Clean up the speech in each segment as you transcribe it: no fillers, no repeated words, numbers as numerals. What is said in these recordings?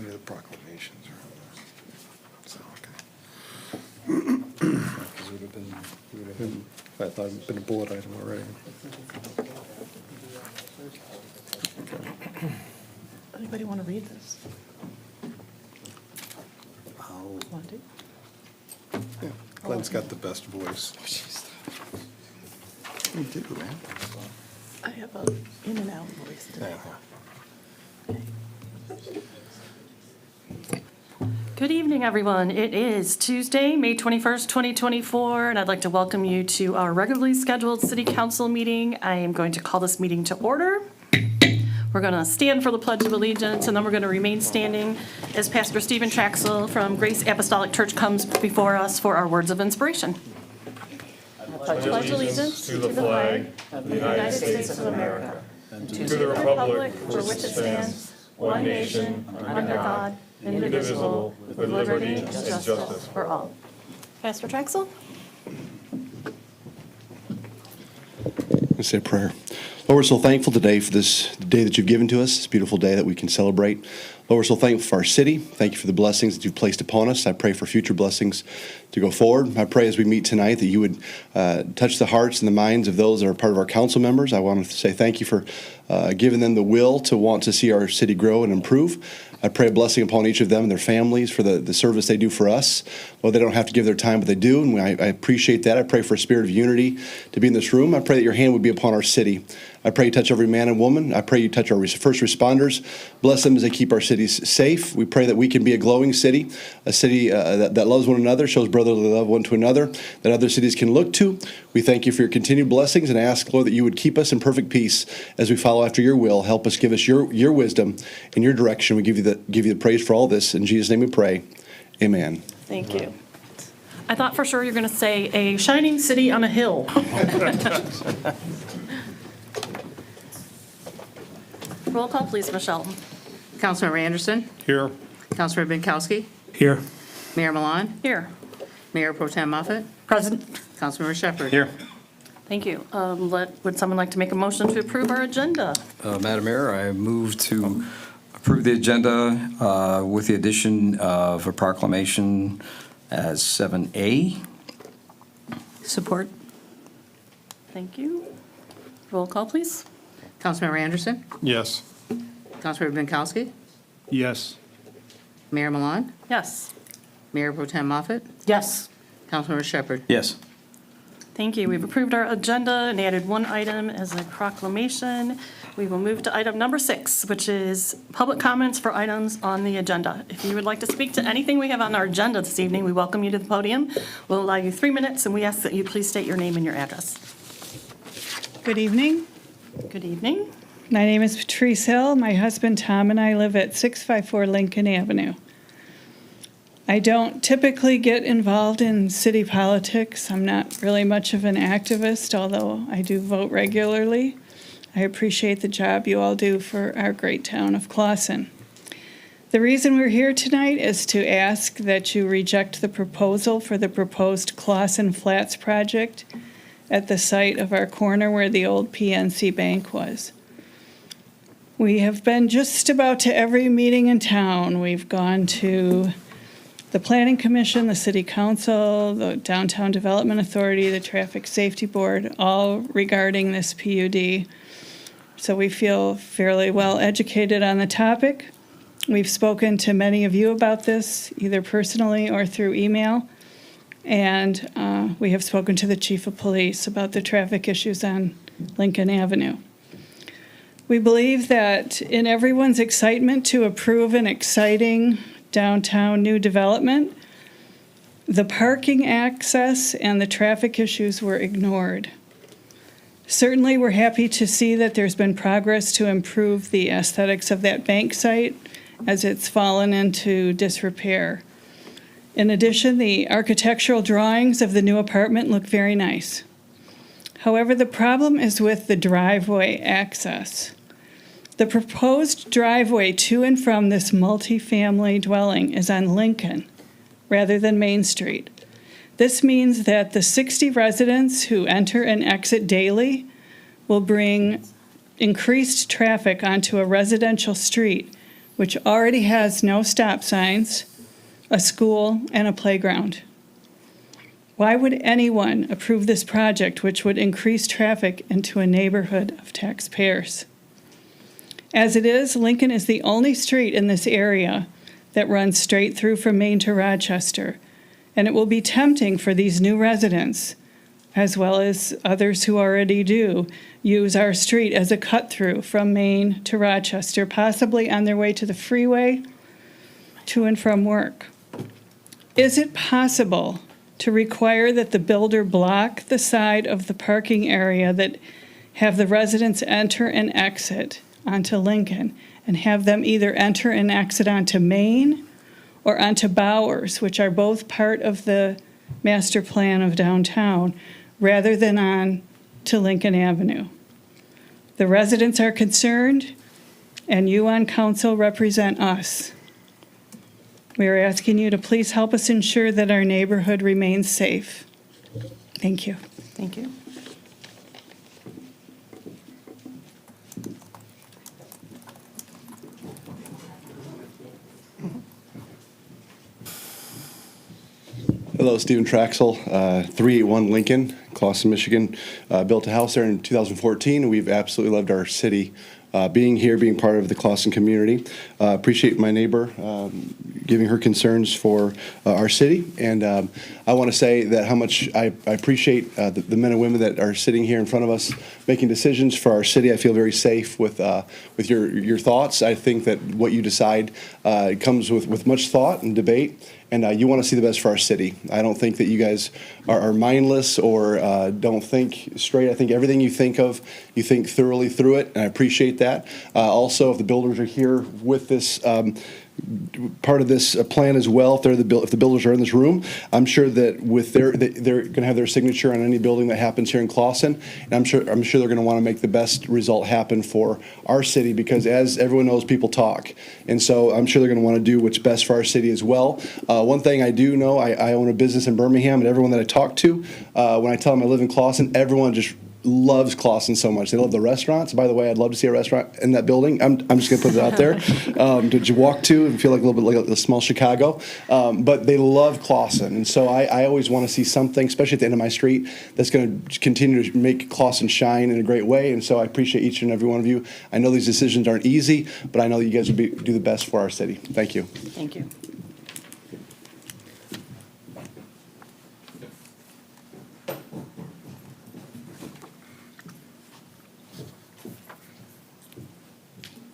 many of the proclamations are on there? So, okay. I thought it'd been a bullet item already. Anybody want to read this? Want to? Yeah, Glenn's got the best voice. You do, man. I have a in and out voice today. Good evening, everyone. It is Tuesday, May 21st, 2024, and I'd like to welcome you to our regularly scheduled City Council meeting. I am going to call this meeting to order. We're going to stand for the Pledge of Allegiance, and then we're going to remain standing as Pastor Stephen Traxel from Grace Apostolic Church comes before us for our words of inspiration. I pledge allegiance to the flag of the United States of America and to the republic for which it stands, one nation, under God, indivisible, with liberty and justice for all. Pastor Traxel? Let's say a prayer. Lord, we're so thankful today for this day that you've given to us, this beautiful day that we can celebrate. Lord, we're so thankful for our city. Thank you for the blessings that you've placed upon us. I pray for future blessings to go forward. I pray as we meet tonight that you would touch the hearts and the minds of those that are part of our council members. I want to say thank you for giving them the will to want to see our city grow and improve. I pray a blessing upon each of them and their families for the service they do for us. Lord, they don't have to give their time, but they do, and I appreciate that. I pray for a spirit of unity to be in this room. I pray that your hand would be upon our city. I pray you touch every man and woman. I pray you touch our first responders. Bless them as they keep our cities safe. We pray that we can be a glowing city, a city that loves one another, shows brotherly love one to another, that other cities can look to. We thank you for your continued blessings and ask, Lord, that you would keep us in perfect peace as we follow after your will. Help us, give us your wisdom and your direction. We give you the praise for all this. In Jesus' name we pray. Amen. Thank you. I thought for sure you were going to say a shining city on a hill. Roll call, please, Michelle. Councilmember Anderson. Here. Councilmember Binkowski. Here. Mayor Milan. Here. Mayor Pro Tem Moffitt. Present. Councilmember Shepherd. Here. Thank you. Would someone like to make a motion to approve our agenda? Madam Mayor, I move to approve the agenda with the addition of a proclamation as 7A. Support. Thank you. Roll call, please. Councilmember Anderson. Yes. Councilmember Binkowski. Yes. Mayor Milan. Yes. Mayor Pro Tem Moffitt. Yes. Councilmember Shepherd. Yes. Thank you. We've approved our agenda and added one item as a proclamation. We will move to item number 6, which is public comments for items on the agenda. If you would like to speak to anything we have on our agenda this evening, we welcome you to the podium. We'll allow you 3 minutes, and we ask that you please state your name and your address. Good evening. Good evening. My name is Patrice Hill. My husband Tom and I live at 654 Lincoln Avenue. I don't typically get involved in city politics. I'm not really much of an activist, although I do vote regularly. I appreciate the job you all do for our great town of Clawson. The reason we're here tonight is to ask that you reject the proposal for the proposed Clawson Flats project at the site of our corner where the old PNC Bank was. We have been just about to every meeting in town. We've gone to the Planning Commission, the City Council, the Downtown Development Authority, the Traffic Safety Board, all regarding this PUD. So we feel fairly well educated on the topic. We've spoken to many of you about this, either personally or through email. And we have spoken to the Chief of Police about the traffic issues on Lincoln Avenue. We believe that in everyone's excitement to approve an exciting downtown new development, the parking access and the traffic issues were ignored. Certainly, we're happy to see that there's been progress to improve the aesthetics of that bank site as it's fallen into disrepair. In addition, the architectural drawings of the new apartment look very nice. However, the problem is with the driveway access. The proposed driveway to and from this multifamily dwelling is on Lincoln rather than Main Street. This means that the 60 residents who enter and exit daily will bring increased traffic onto a residential street which already has no stop signs, a school, and a playground. Why would anyone approve this project, which would increase traffic into a neighborhood of taxpayers? As it is, Lincoln is the only street in this area that runs straight through from Maine to Rochester, and it will be tempting for these new residents, as well as others who already do, use our street as a cut-through from Maine to Rochester, possibly on their way to the freeway to and from work. Is it possible to require that the builder block the side of the parking area that have the residents enter and exit onto Lincoln, and have them either enter and exit onto Main or onto Bowers, which are both part of the master plan of downtown, rather than on to Lincoln Avenue? The residents are concerned, and you on council represent us. We are asking you to please help us ensure that our neighborhood remains safe. Thank you. Thank you. Hello, Stephen Traxel, 381 Lincoln, Clawson, Michigan. Built a house there in 2014. We've absolutely loved our city, being here, being part of the Clawson community. Appreciate my neighbor giving her concerns for our city. And I want to say that how much I appreciate the men and women that are sitting here in front of us making decisions for our city. I feel very safe with your thoughts. I think that what you decide comes with much thought and debate. And you want to see the best for our city. I don't think that you guys are mindless or don't think straight. I think everything you think of, you think thoroughly through it, and I appreciate that. Also, if the builders are here with this part of this plan as well, if the builders are in this room, I'm sure that they're going to have their signature on any building that happens here in Clawson, and I'm sure they're going to want to make the best result happen for our city, because as everyone knows, people talk, and so I'm sure they're going to want to do what's best for our city as well. One thing I do know, I own a business in Birmingham, and everyone that I talk to, when I tell them I live in Clawson, everyone just loves Clawson so much. They love the restaurants. By the way, I'd love to see a restaurant in that building. I'm just going to put it out there to walk to and feel like a little bit like a small Chicago. But they love Clawson. And so I always want to see something, especially at the end of my street, that's going to continue to make Clawson shine in a great way. And so I appreciate each and every one of you. I know these decisions aren't easy, but I know that you guys will do the best for our city. Thank you. Thank you.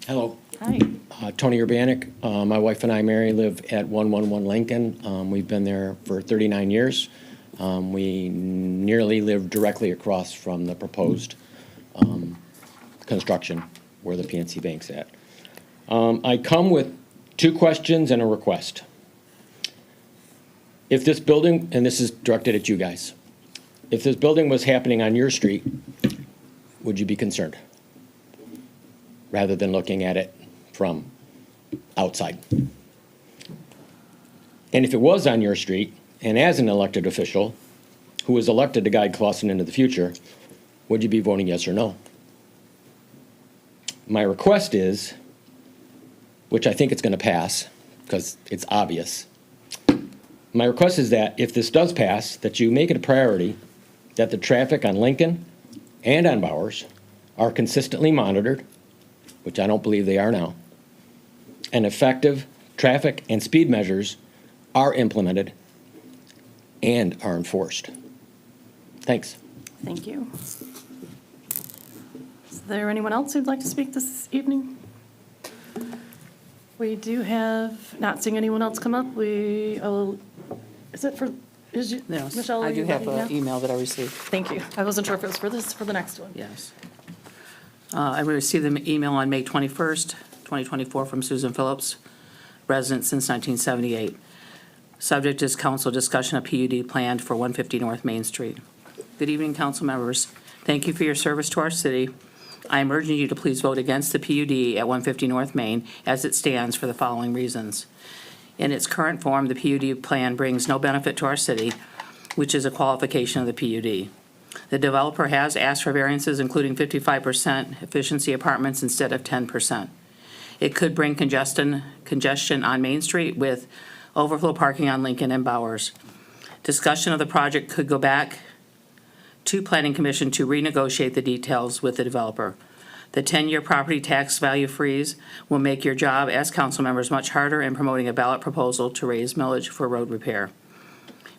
Hello, Hi. Tony Urbanik. My wife and I, Mary, live at 111 Lincoln. We've been there for 39 years. We nearly live directly across from the proposed construction where the PNC Bank's at. I come with 2 questions and a request. If this building, and this is directed at you guys, if this building was happening on your street, would you be concerned? Rather than looking at it from outside. And if it was on your street, and as an elected official who was elected to guide Clawson into the future, would you be voting yes or no? My request is, which I think it's going to pass because it's obvious, my request is that if this does pass, that you make it a priority that the traffic on Lincoln and on Bowers are consistently monitored, which I don't believe they are now, and effective traffic and speed measures are implemented and are enforced. Thanks. Thank you. Is there anyone else who'd like to speak this evening? We do have, not seeing anyone else come up, is it for, Yes, Michelle? I are do you have ready an now? email that I received. Thank you. I wasn't sure if it was for this, or for the next one. Yes. I received an email on May 21st, 2024 from Susan Phillips, resident since 1978. Subject is council discussion of PUD planned for 150 North Main Street. Good evening, council members. Thank you for your service to our city. I am urging you to please vote against the PUD at 150 North Main as it stands for the following reasons. In its current form, the PUD plan brings no benefit to our city, which is a qualification of the PUD. The developer has asked for variances, including 55% efficiency apartments instead of 10%. It could bring congestion on Main Street with overflow parking on Lincoln and Bowers. Discussion of the project could go back to Planning Commission to renegotiate the details with the developer. The 10-year property tax value freeze will make your job as council members much harder in promoting a ballot proposal to raise millage for road repair.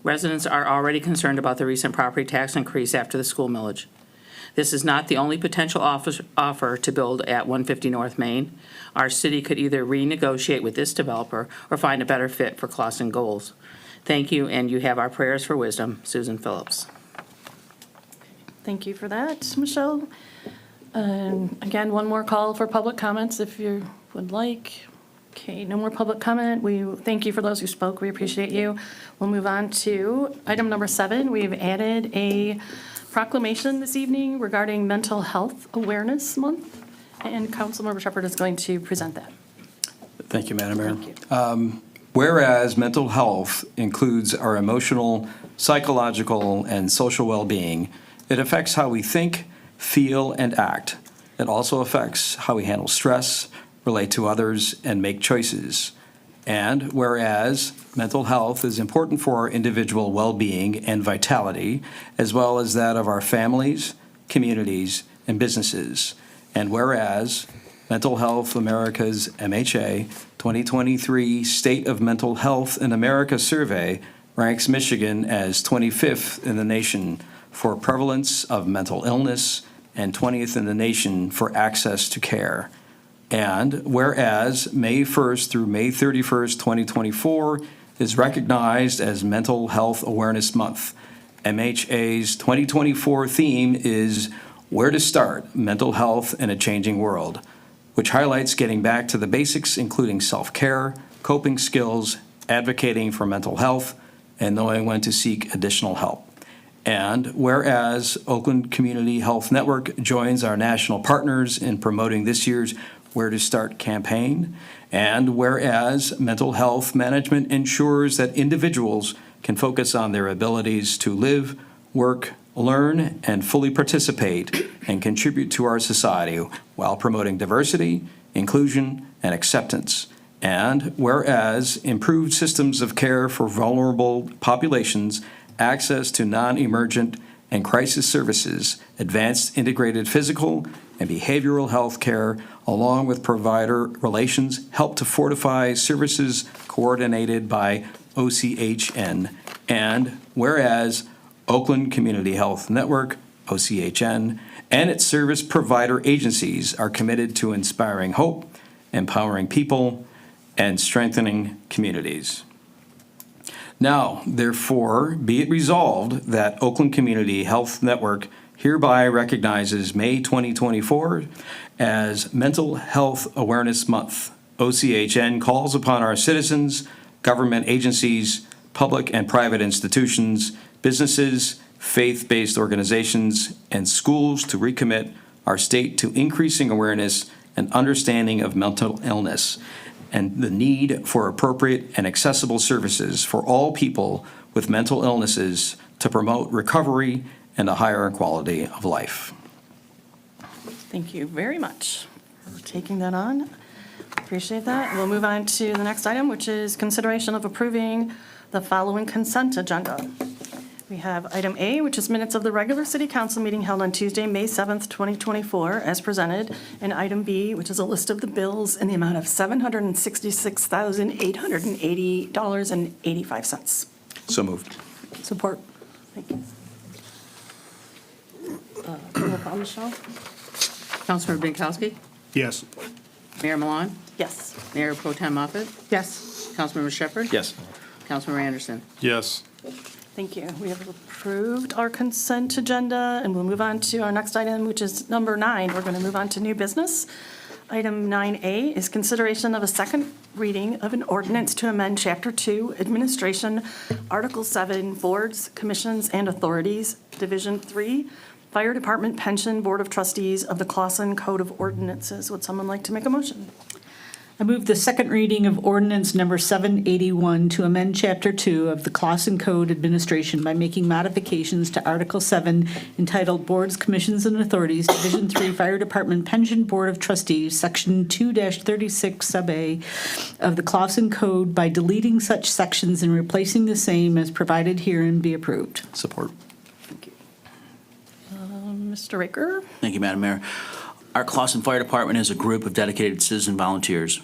Residents are already concerned about the recent property tax increase after the school millage. This is not the only potential offer to build at 150 North Main. Our city could either renegotiate with this developer or find a better fit for costs and goals. Thank you, and you have our prayers for wisdom, Susan Phillips. Thank you for that, Michelle. Again, one more call for public comments if you would like. Okay, no more public comment. We thank you for those who spoke. We appreciate you. We'll move on to item number 7. We've added a proclamation this evening regarding Mental Health Awareness Month, and Councilmember Shepherd is going to present that. Thank you, Madam Mayor. Thank you. Whereas mental health includes our emotional, psychological, and social well-being, it affects how we think, feel, and act. It also affects how we handle stress, relate to others, and make choices. And whereas mental health is important for our individual well-being and vitality, as well as that of our families, communities, and businesses. And whereas Mental Health America's MHA 2023 State of Mental Health in America survey ranks Michigan as 25th in the nation for prevalence of mental illness and 20th in the nation for access to care. And whereas May 1st through May 31st, 2024 is recognized as Mental Health Awareness Month, MHA's 2024 theme is Where to Start Mental Health in a Changing World, which highlights getting back to the basics, including self-care, coping skills, advocating for mental health, and knowing when to seek additional help. And whereas Oakland Community Health Network joins our national partners in promoting this year's Where to Start campaign, and whereas mental health management ensures that individuals can focus on their abilities to live, work, learn, and fully participate and contribute to our society while promoting diversity, inclusion, and acceptance. And whereas improved systems of care for vulnerable populations, access to non-emergent and crisis services, advanced integrated physical and behavioral health care, along with provider relations, help to fortify services coordinated by OCHN. And whereas Oakland Community Health Network, OCHN, and its service provider agencies are committed to inspiring hope, empowering people, and strengthening communities. Now, therefore, be it resolved that Oakland Community Health Network hereby recognizes May 2024 as Mental Health Awareness Month. OCHN calls upon our citizens, government agencies, public and private institutions, businesses, faith-based organizations, and schools to recommit our state to increasing awareness and understanding of mental illness and the need for appropriate and accessible services for all people with mental illnesses to promote recovery and a higher quality of life. Thank you very much for taking that on. Appreciate that. We'll move on to the next item, which is consideration of approving the following consent agenda. We have item A, which is minutes of the regular city council meeting held on Tuesday, May 7th, 2024, as presented, and item B, which is a list of the bills in the amount of $766,880.85. So moved. Support. Thank you. Roll call, Michelle? Councilmember Binkowski? Yes. Mayor Milan? Yes. Mayor Pro Tem Moffett? Yes. Councilmember Shepherd? Yes. Councilmember Anderson? Yes. Thank you. We have approved our consent agenda, and we'll move on to our next item, which is number 9. We're going to move on to new business. Item 9A is consideration of a second reading of an ordinance to amend Chapter 2, Administration, Article 7, Boards, Commissions, and Authorities, Division 3, Fire Department Pension Board of Trustees of the Clausen Code of Ordinances. Would someone like to make a motion? I move the second reading of ordinance number 781 to amend Chapter 2 of the Clausen Code Administration by making modifications to Article 7 entitled Boards, Commissions, and Authorities, Division 3 Fire Department Pension Board of Trustees, Section 2-36 Sub A of the Clausen Code by deleting such sections and replacing the same as provided herein be approved. Support. Mr. Raker? Thank you, Madam Mayor. Our Clausen Fire Department is a group of dedicated citizen volunteers.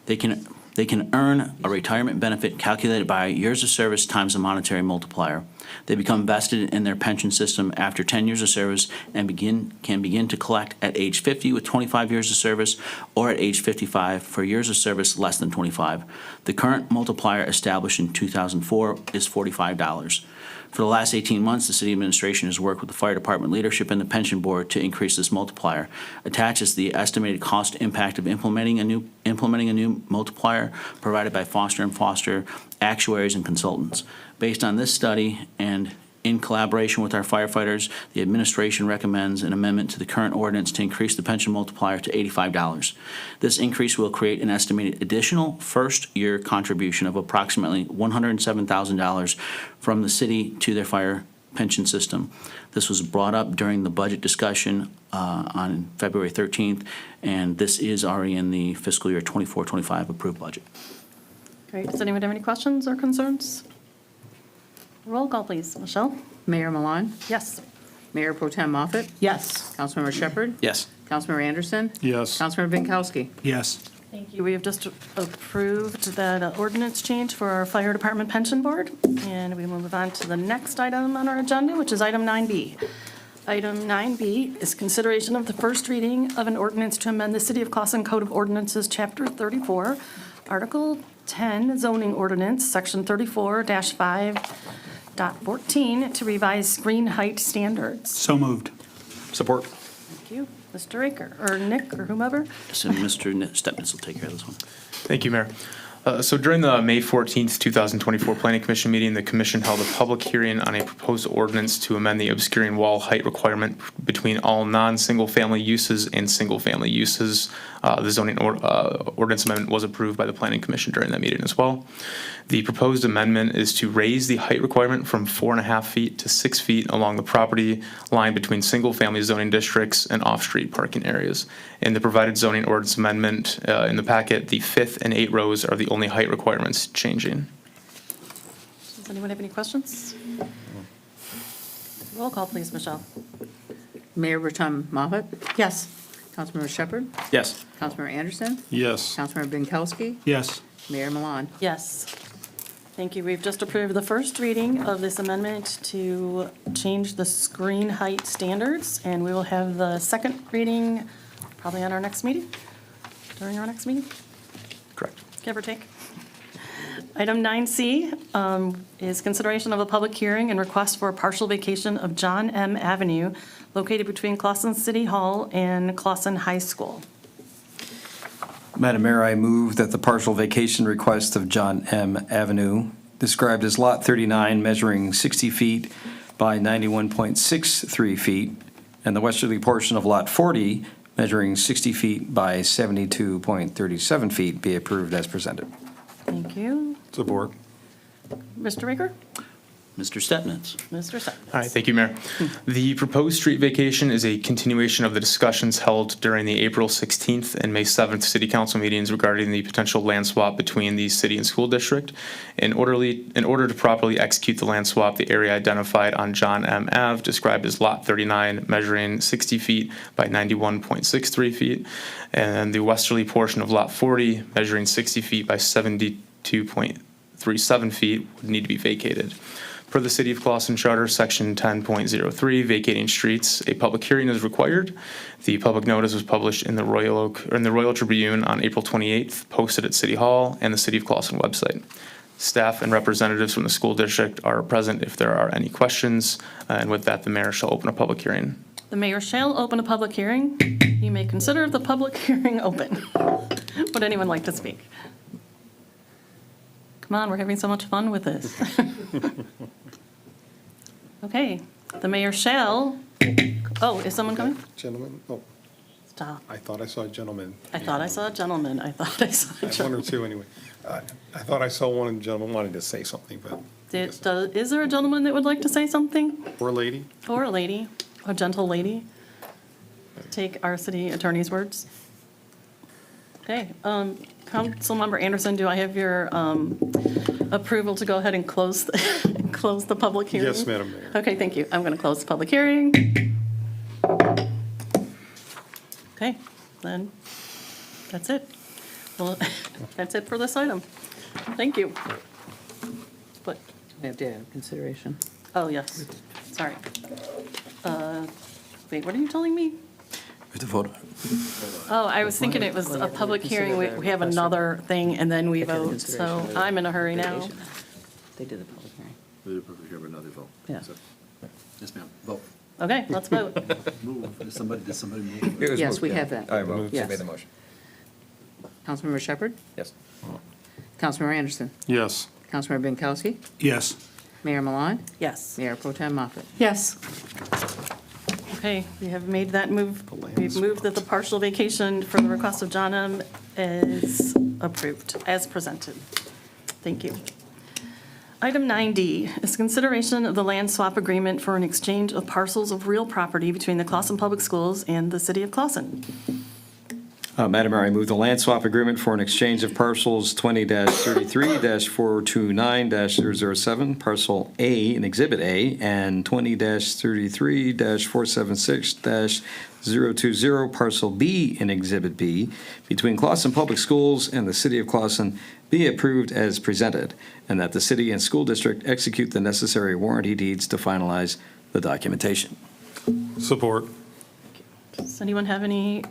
They can earn a retirement benefit calculated by years of service times a monetary multiplier. They become vested in their pension system after 10 years of service and can begin to collect at age 50 with 25 years of service or at age 55 for years of service less than 25. The current multiplier established in 2004 is $45. For the last 18 months, the city administration has worked with the fire department leadership and the pension board to increase this multiplier. Attached is the estimated cost impact of implementing a new multiplier provided by Foster & Foster actuaries and consultants. Based on this study and in collaboration with our firefighters, the administration recommends an amendment to the current ordinance to increase the pension multiplier to $85. This increase will create an estimated additional first-year contribution of approximately $107,000 from the city to their fire pension system. This was brought up during the budget discussion on February 13th, and this is already in the fiscal year 24-25 approved budget. Great. Does anyone have any questions or concerns? Roll call, please. Michelle? Mayor Milan, Yes. Mayor Pro Tem Moffett, Yes. Councilmember Shepherd, Yes. Councilmember Anderson, Yes. Councilmember Binkowski. Yes. Thank you. We have just approved that ordinance change for our fire department pension board, and we will move on to the next item on our agenda, which is item 9B. Item 9B is consideration of the first reading of an ordinance to amend the City of Clausen Code of Ordinances, Chapter 34, Article 10, zoning ordinance, Section 34-5.14, to revise screen height standards. So moved. Support. Thank you. Mr. Raker, or Nick, or whomever. So Mr. Stepnitz will take care of this one. Thank you, Mayor. So during the May 14th, 2024 Planning Commission meeting, the commission held a public hearing on a proposed ordinance to amend the obscuring wall height requirement between all non-single-family uses and single-family uses. The zoning ordinance amendment was approved by the Planning Commission during that meeting as well. The proposed amendment is to raise the height requirement from 4.5 feet to 6 feet along the property line between single-family zoning districts and off-street parking areas. In the provided zoning ordinance amendment in the packet, the 5th and 8th rows are the only height requirements changing. Does anyone have any questions? Roll call, please, Michelle. Mayor Pro Tem Moffett, Yes. Councilmember Shepherd, Yes. Councilmember Anderson, Yes. Councilmember Binkowski, Yes. Mayor Milan. Yes. Thank you. We've just approved the first reading of this amendment to change the screen height standards, and we will have the second reading probably on our next meeting, during our next meeting, Correct. give or take. Item 9C is consideration of a public hearing and request for a partial vacation of John M. Avenue located between Clausen City Hall and Clausen High School. Madam Mayor, I move that the partial vacation request of John M. Avenue, described as Lot 39 measuring 60 feet by 91.63 feet, and the westerly portion of Lot 40 measuring 60 feet by 72.37 feet be approved as presented. Thank you. Support. Mr. Raker? Mr. Stepnitz. Mr. Stepnitz. All right, thank you, Mayor. The proposed street vacation is a continuation of the discussions held during the April 16th and May 7th City Council meetings regarding the potential land swap between the city and school district. In order to properly execute the land swap, the area identified on John M. Ave, described as Lot 39, measuring 60 feet by 91.63 feet, and the westerly portion of Lot 40, measuring 60 feet by 72.37 feet, would need to be vacated. Per the City of Clausen Charter, Section 10.03, vacating streets, a public hearing is required. The public notice was published in the Royal Tribune on April 28th, posted at City Hall and the City of Clausen website. Staff and representatives from the school district are present if there are any questions, and with that, the mayor shall open a public hearing. The mayor shall open a public hearing. You may consider the public hearing open. Would anyone like to speak? Come on, we're having so much fun with this. Okay, the mayor shall, oh, is someone coming? Gentlemen, oh, Stop. I thought I saw a gentleman. I thought I saw a gentleman. I thought I saw a I had one gentleman. or two anyway. I thought I saw one gentleman wanting to say something, but. Is there a gentleman that would like to say something? Or lady? Or a lady, a gentle lady? Take our city attorney's words. Okay, Councilmember Anderson, do I have your approval to go ahead and close, close the public hearing? Yes, Madam Mayor. Okay, thank you. I'm going to close the public hearing. Okay, then, that's it. Well, that's it for this item. Thank you. But, We have to have consideration. oh, yes, sorry. Wait, what are you telling me? We have to vote. Oh, I was thinking it was a public hearing. We have another thing, and then we vote, so I'm in a hurry now. They did the public hearing. We did public hearing, but now they vote. Yeah. So, yes, ma'am, vote. Okay, let's vote. Move. Did somebody move? It was Yes, moved, we yeah. have that. I moved, Yes. made the motion. Councilmember Shepherd? Yes. Councilmember Anderson? Yes. Councilmember Binkowski? Yes. Mayor Milan? Yes. Mayor Pro Tem Moffett? Yes. Okay, we have made that move. We've moved that the partial vacation for the request of John M. is approved, as presented. Thank you. Item 9D is consideration of the land swap agreement for an exchange of parcels of real property between the Clawson Public Schools and the City of Clawson. Madam Mayor, I move the land swap agreement for an exchange of parcels 20-33-429-007, parcel A in Exhibit A, and 20-33-476-020, parcel B in Exhibit B, between Clawson Public Schools and the City of Clawson, be approved as presented, and that the city and school district execute the necessary warranty deeds to finalize the documentation. Support. Does anyone have any,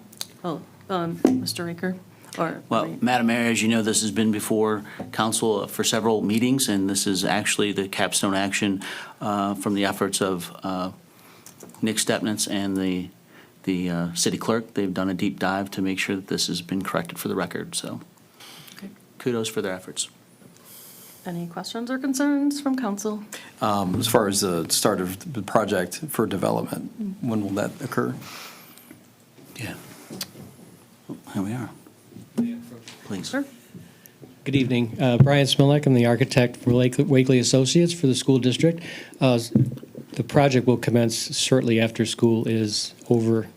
Mr. Raker? Or Well, Madam Mayor, as you know, this has been before council for several meetings, and this is actually the capstone action from the efforts of Nick Stepnitz and the city clerk. They've done a deep dive to make sure that this has been corrected for the record, so Okay. kudos for their efforts. Any questions or concerns from council? As far as the start of the project for development, when will that occur? Yeah. Here we are. Please. Sure. Good evening. Brian Smilek, I'm the architect for Wakely Associates for the school district. The project will commence shortly after school is over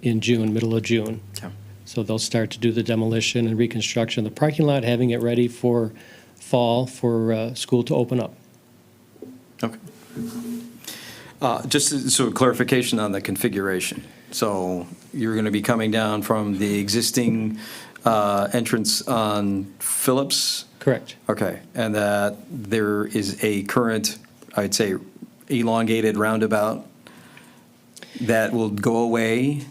in June, middle of June. Okay. So they'll start to do the demolition and reconstruction of the parking lot, having it ready for fall for school to open up. Okay. Just so clarification on the configuration. So you're going to be coming down from the existing entrance on Phillips? Correct. Okay, and that there is a current, I'd say, elongated roundabout that will go away?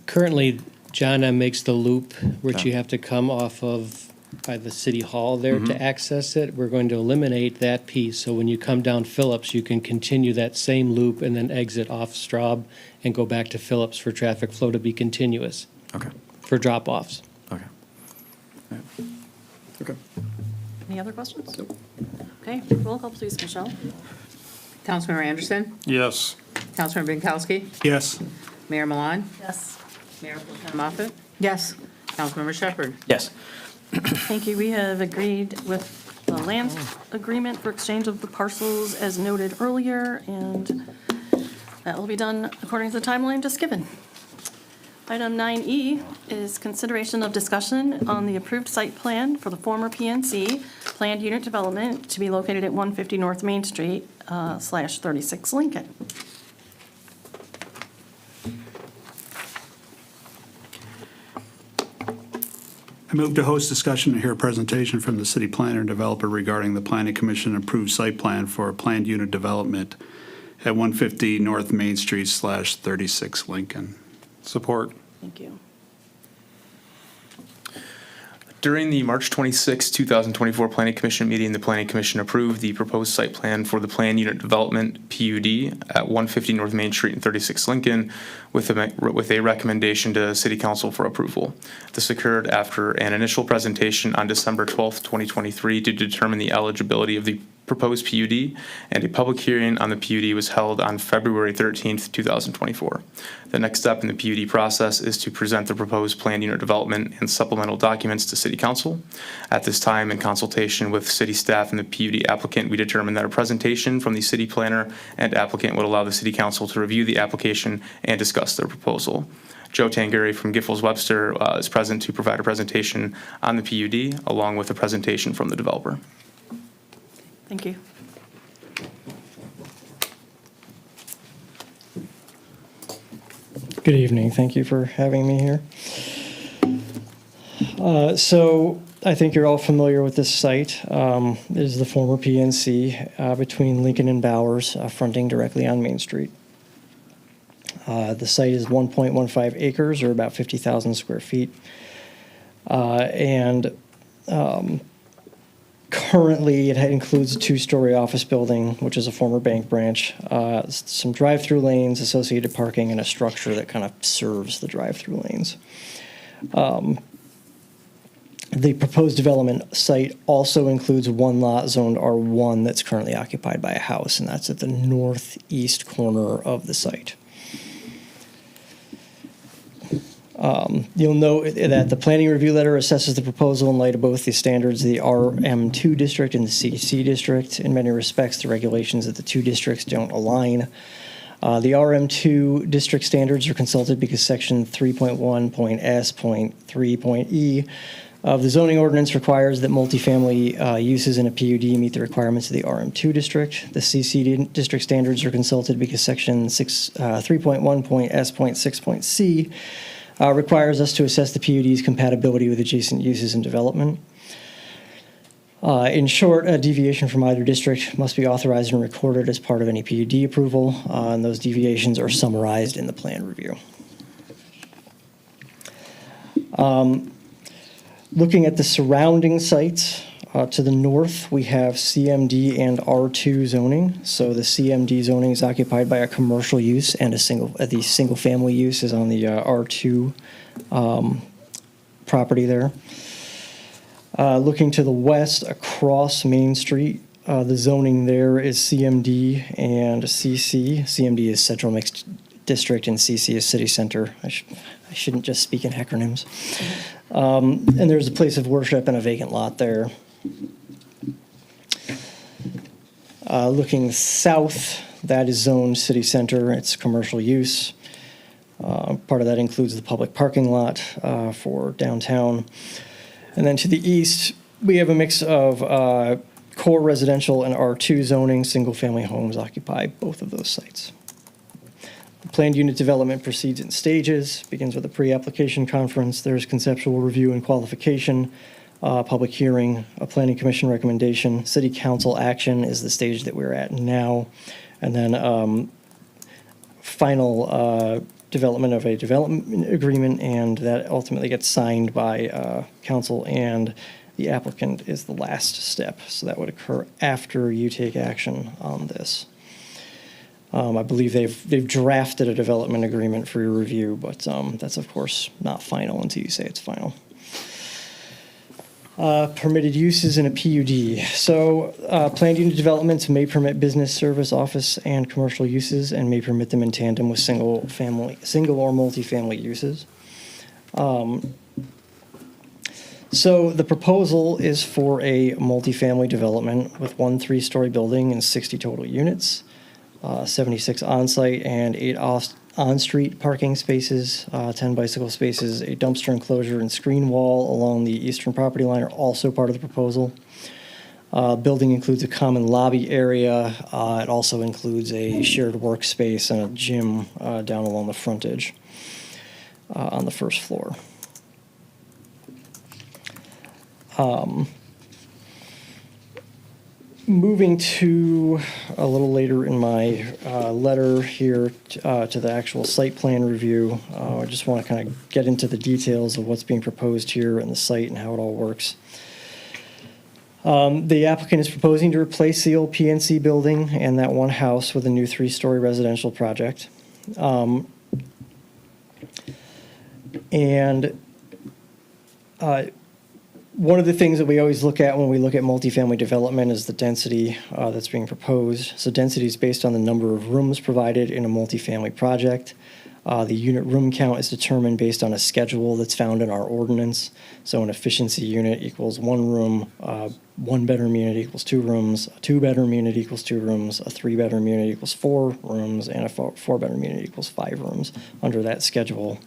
Currently, John M. makes the loop, which Okay. you have to come off of by the city hall there to access it. We're going to eliminate that piece, so when you come down Phillips, you can continue that same loop and then exit off Straub and go back to Phillips for traffic flow to be continuous, Okay, for drop-offs. okay. All right. Okay. Any other questions? Okay, roll call please, Michelle. Councilmember Anderson? Yes. Councilmember Binkowski? Yes. Mayor Milan? Yes. Mayor Pro Tem Moffett? Yes. Councilmember Shepherd? Yes. Thank you. We have agreed with the land agreement for exchange of the parcels as noted earlier, and that will be done according to the timeline just given. Item 9E is consideration of discussion on the approved site plan for the former PNC planned unit development to be located at 150 North Main Street /36 Lincoln. I move to host discussion and hear a presentation from the city planner and developer regarding the planning commission approved site plan for a planned unit development at 150 North Main Street /36 Lincoln. Support. Thank you. During the March 26, 2024 Planning Commission meeting, the Planning Commission approved the proposed site plan for the planned unit development, PUD, at 150 North Main Street and 36 Lincoln with a recommendation to City Council for approval. This occurred after an initial presentation on December 12, 2023 to determine the eligibility of the proposed PUD, and a public hearing on the PUD was held on February 13th, 2024. The next step in the PUD process is to present the proposed planned unit development and supplemental documents to City Council. At this time, in consultation with city staff and the PUD applicant, we determined that a presentation from the city planner and applicant would allow the City Council to review the application and discuss their proposal. Joe Tangari from Giffords Webster is present to provide a presentation on the PUD, along with a presentation from the developer. Thank you. Good evening. Thank you for having me here. So I think you're all familiar with this site. It is the former PNC between Lincoln and Bowers, fronting directly on Main Street. The site is 1.15 acres, or about 50,000 square feet. Currently, it includes a two-story office building, which is a former bank branch, some drive-through lanes, associated parking, and a structure that kind of serves the drive-through lanes. The proposed development site also includes one lot zoned R1 that's currently occupied by a house, and that's at the northeast corner of the site. You'll note that the planning review letter assesses the proposal in light of both the standards of the RM2 district and the CC district. In many respects, the regulations of the two districts don't align. The RM2 district standards are consulted because section 3.1.S.3.E of the zoning ordinance requires that multifamily uses in a PUD meet the requirements of the RM2 district. The CC district standards are consulted because section 3.1.S.6.C requires us to assess the PUD's compatibility with adjacent uses and development. In short, a deviation from either district must be authorized and recorded as part of any PUD approval, and those deviations are summarized in the plan review. Looking at the surrounding sites, to the north, we have CMD and R2 zoning. So the CMD zoning is occupied by a commercial use, and the single-family use is on the R2 property there. Looking to the west, across Main Street, the zoning there is CMD and CC. CMD is Central Mixed District, and CC is City Center. I shouldn't just speak in acronyms. And there's a place of worship and a vacant lot there. Looking south, that is zoned City Center. It's commercial use. Part of that includes the public parking lot for downtown. And then to the east, we have a mix of core residential and R2 zoning. Single-family homes occupy both of those sites. The planned unit development proceeds in stages, begins with a pre-application conference. There's conceptual review and qualification, public hearing, a planning commission recommendation. City council action is the stage that we're at now. And then final development of a development agreement, and that ultimately gets signed by council, and the applicant is the last step. So that would occur after you take action on this. I believe they've drafted a development agreement for your review, but that's of course not final until you say it's final. Permitted uses in a PUD. So planned unit developments may permit business, service, office, and commercial uses, and may permit them in tandem with single or multifamily uses. So the proposal is for a multifamily development with 1 3-story building and 60 total units, 76 on-site and 8 on-street parking spaces, 10 bicycle spaces, a dumpster enclosure and screen wall along the eastern property line are also part of the proposal. Building includes a common lobby area. It also includes a shared workspace and a gym down along the frontage on the first floor. Moving to a little later in my letter here to the actual site plan review, I just want to kind of get into the details of what's being proposed here and the site and how it all works. The applicant is proposing to replace the old PNC building and that one house with a new 3-story residential project. One of the things that we always look at when we look at multifamily development is the density that's being proposed. So density is based on the number of rooms provided in a multifamily project. The unit room count is determined based on a schedule that's found in our ordinance. So an efficiency unit equals 1 room, 1-bedroom unit equals 2 rooms, a 2-bedroom unit equals 2 rooms, a 3-bedroom unit equals 4 rooms, and a 4-bedroom unit equals 5 rooms under that schedule.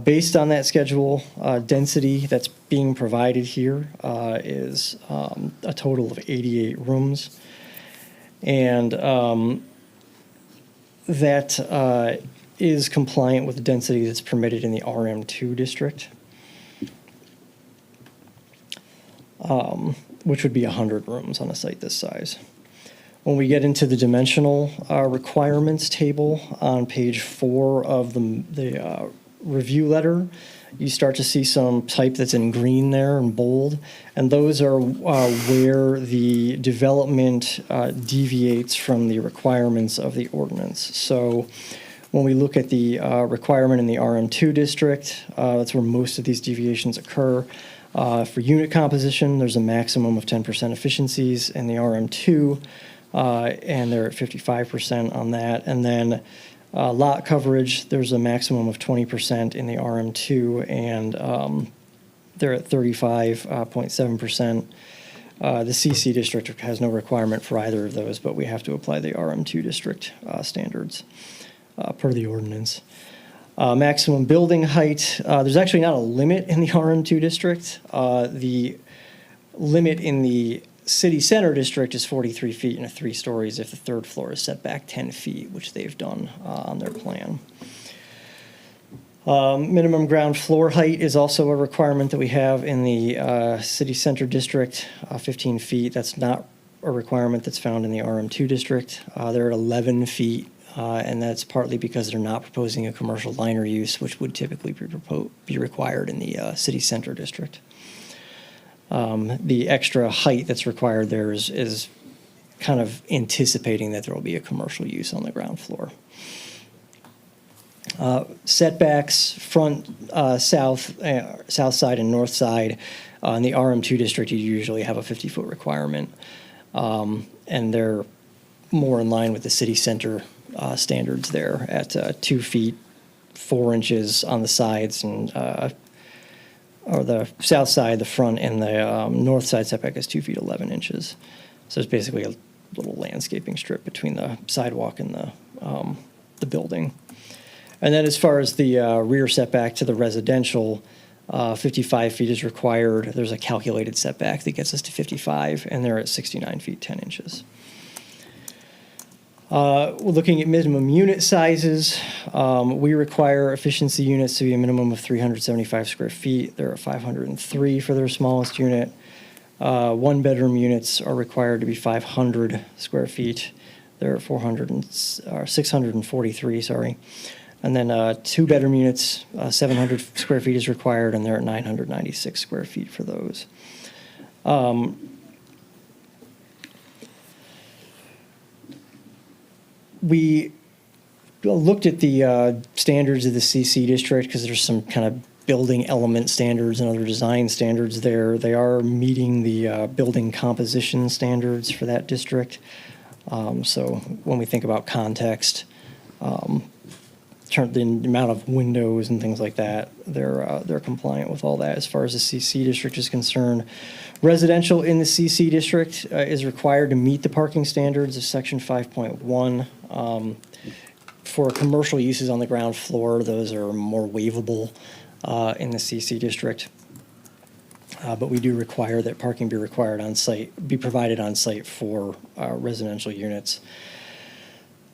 Based on that schedule, density that's being provided here is a total of 88 rooms. And that is compliant with the density that's permitted in the RM2 district, which would be 100 rooms on a site this size. When we get into the dimensional requirements table on page 4 of the review letter, you start to see some type that's in green there and bold, and those are where the development deviates from the requirements of the ordinance. So when we look at the requirement in the RM2 district, that's where most of these deviations occur. For unit composition, there's a maximum of 10% efficiencies in the RM2, and they're at 55% on that. And then lot coverage, there's a maximum of 20% in the RM2, and they're at 35.7%. The CC district has no requirement for either of those, but we have to apply the RM2 district standards per the ordinance. Maximum building height, there's actually not a limit in the RM2 district. The limit in the city center district is 43 feet and 3 stories if the 3rd floor is set back 10 feet, which they've done on their plan. Minimum ground floor height is also a requirement that we have in the city center district, 15 feet. That's not a requirement that's found in the RM2 district. They're at 11 feet, and that's partly because they're not proposing a commercial liner use, which would typically be required in the city center district. The extra height that's required there is kind of anticipating that there will be a commercial use on the ground floor. Setbacks, front, south side and north side. In the RM2 district, you usually have a 50-foot requirement, and they're more in line with the city center standards there at 2 feet, 4 inches on the sides, and or the south side, the front, and the north side setback is 2 feet 11 inches. So it's basically a little landscaping strip between the sidewalk and the building. And then as far as the rear setback to the residential, 55 feet is required. There's a calculated setback that gets us to 55, and they're at 69 feet 10 inches. We're looking at minimum unit sizes. We require efficiency units to be a minimum of 375 square feet. They're at 503 for their smallest unit. 1-bedroom units are required to be 500 square feet. They're at 643, sorry. And then 2-bedroom units, 700 square feet is required, and they're at 996 square feet for those. We looked at the standards of the CC district because there's some kind of building element standards and other design standards there. They are meeting the building composition standards for that district. So when we think about context, the amount of windows and things like that, they're compliant with all that as far as the CC district is concerned. Residential in the CC district is required to meet the parking standards of section 5.1. For commercial uses on the ground floor, those are more waivable in the CC district. But we do require that parking be provided on site for residential units.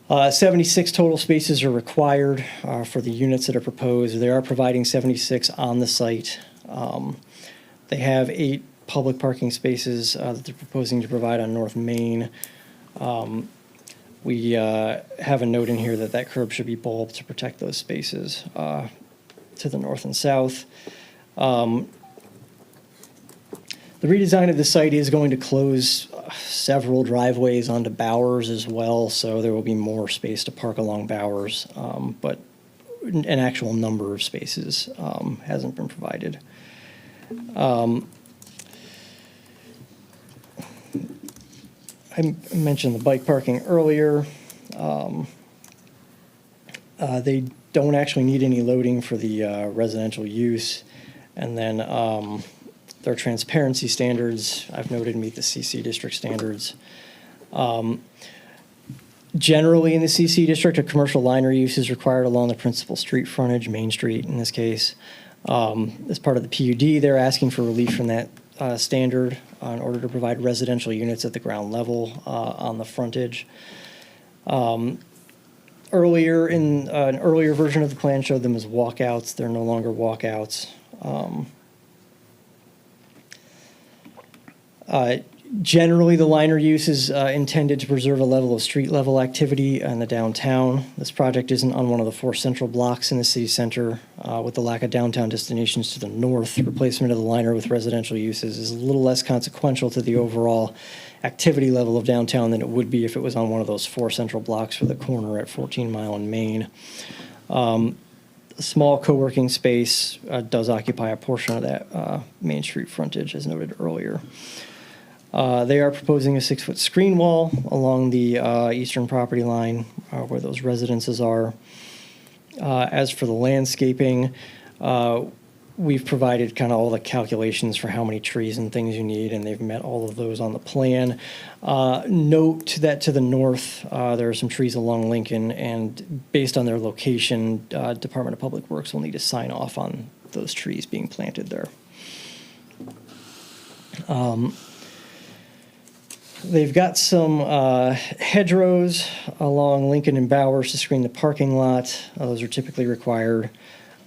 76 total spaces are required for the units that are proposed. They are providing 76 on the site. They have 8 public parking spaces that they're proposing to provide on North Main. We have a note in here that curb should be bulbed to protect those spaces to the north and south. The redesign of the site is going to close several driveways onto Bowers as well, so there will be more space to park along Bowers, but an actual number of spaces hasn't been provided. I mentioned the bike parking earlier. They don't actually need any loading for the residential use. And then their transparency standards, I've noted, meet the CC district standards. Generally, in the CC district, a commercial liner use is required along the principal street frontage, Main Street in this case. As part of the PUD, they're asking for relief from that standard in order to provide residential units at the ground level on the frontage. Earlier in an earlier version of the plan showed them as walkouts. They're no longer walkouts. Generally, the liner use is intended to preserve a level of street-level activity in the downtown. This project isn't on one of the 4 central blocks in the city center. With the lack of downtown destinations to the north, replacement of the liner with residential uses is a little less consequential to the overall activity level of downtown than it would be if it was on one of those 4 central blocks for the corner at 14 Mile and Main. A small co-working space does occupy a portion of that Main Street frontage, as noted earlier. They are proposing a 6-foot screen wall along the eastern property line where those residences are. As for the landscaping, we've provided kind of all the calculations for how many trees and things you need, and they've met all of those on the plan. Note that to the north, there are some trees along Lincoln, and based on their location, Department of Public Works will need to sign off on those trees being planted there. They've got some hedgerows along Lincoln and Bowers to screen the parking lot. Those are typically required.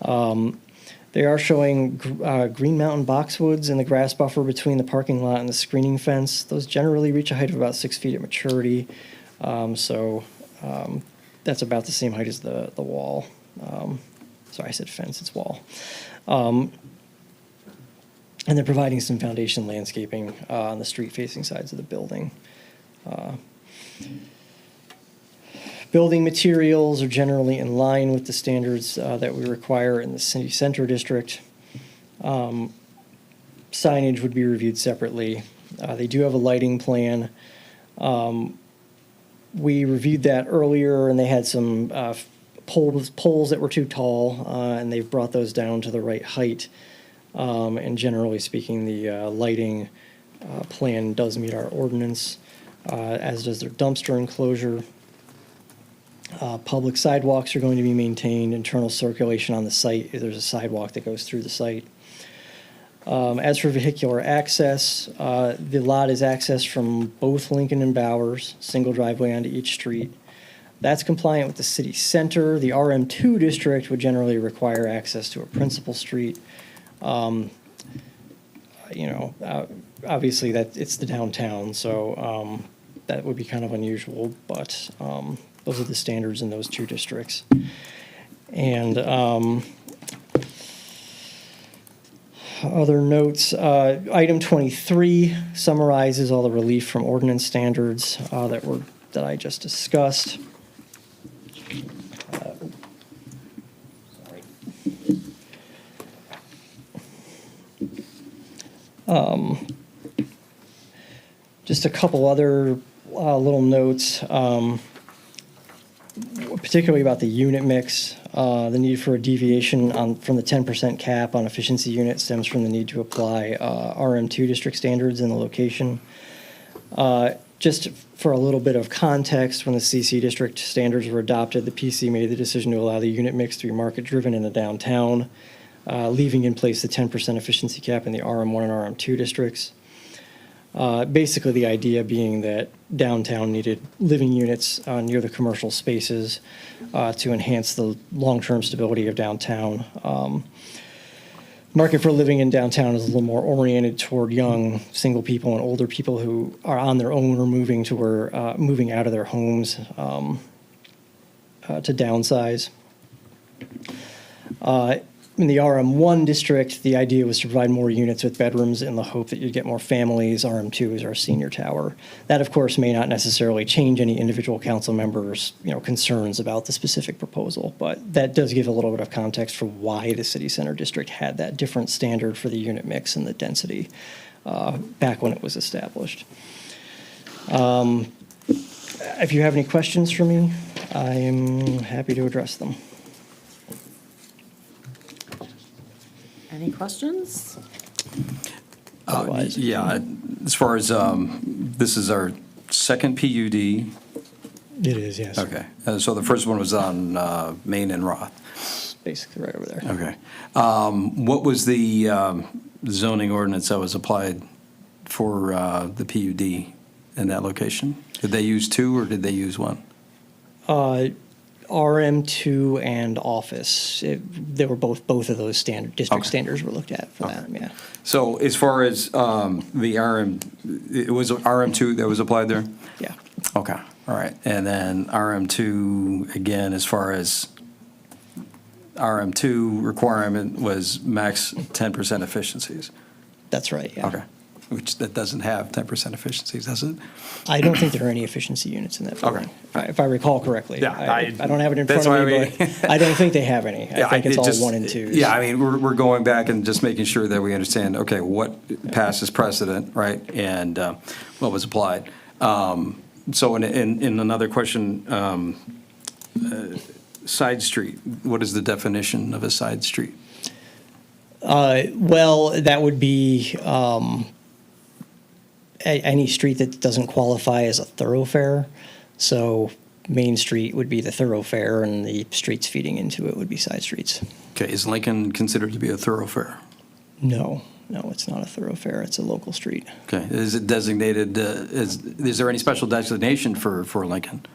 They are showing Green Mountain boxwoods in the grass buffer between the parking lot and the screening fence. Those generally reach a height of about 6 feet at maturity. That's about the same height as the wall. Sorry, I said fence, it's wall. And they're providing some foundation landscaping on the street-facing sides of the building. Building materials are generally in line with the standards that we require in the city center district. Signage would be reviewed separately. They do have a lighting plan. We reviewed that earlier, and they had some poles that were too tall, and they've brought those down to the right height. And generally speaking, the lighting plan does meet our ordinance, as does their dumpster enclosure. Public sidewalks are going to be maintained, internal circulation on the site. There's a sidewalk that goes through the site. As for vehicular access, the lot is accessed from both Lincoln and Bowers, single driveway onto each street. That's compliant with the city center. The RM2 district would generally require access to a principal street. Obviously that it's the downtown, so that would be kind of unusual, but those are the standards in those 2 districts. And other notes, item 23 summarizes all the relief from ordinance standards that I just discussed. Just a couple other little notes, particularly about the unit mix. The need for a deviation from the 10% cap on efficiency units stems from the need to apply RM2 district standards in the location. Just for a little bit of context, when the CC district standards were adopted, the PC made the decision to allow the unit mix to be market-driven in the downtown, leaving in place the 10% efficiency cap in the RM1 and RM2 districts. Basically, the idea being that downtown needed living units near the commercial spaces to enhance the long-term stability of downtown. Market for living in downtown is a little more oriented toward young single people and older people who are on their own or moving out of their homes to downsize. in the RM1 district, the idea was to provide more units with bedrooms in the hope that you'd get more families. RM2 is our senior tower. That, of course, may not necessarily change any individual council members', concerns about the specific proposal, but that does give a little bit of context for why the city center district had that different standard for the unit mix and the density back when it was established. If you have any questions for me, I am happy to address them. Any questions? Otherwise, Yeah, as far as, this is our second PUD. it is, yes. Okay, so the first one was on Main and Roth. Basically right over there. Okay. What was the zoning ordinance that was applied for the PUD in that location? Did they use two or did they use one? RM2 and office, they were both of those district Okay. standards were looked at for that, yeah. So as far as the it was RM2 that was applied there? Yeah. Okay, all right. And then RM2, again, as far as RM2 requirement was max 10% efficiencies. That's right, yeah. Okay, which that doesn't have 10% efficiencies, does it? I don't think there are any efficiency units in that building. If I recall correctly. Yeah, I don't have it in that's front of me, why but I don't think they have any. I think it's all one and twos. Yeah, I mean, we're going back and just making sure that we understand, okay, what passes precedent, right? And what was applied. So in another question, side street, what is the definition of a side street? Well, that would be any street that doesn't qualify as a thoroughfare. So Main Street would be the thoroughfare, and the streets feeding into it would be side streets. Okay, is Lincoln considered to be a thoroughfare? No, it's not a thoroughfare. It's a local street. Okay, is it designated, is there any special designation for Lincoln?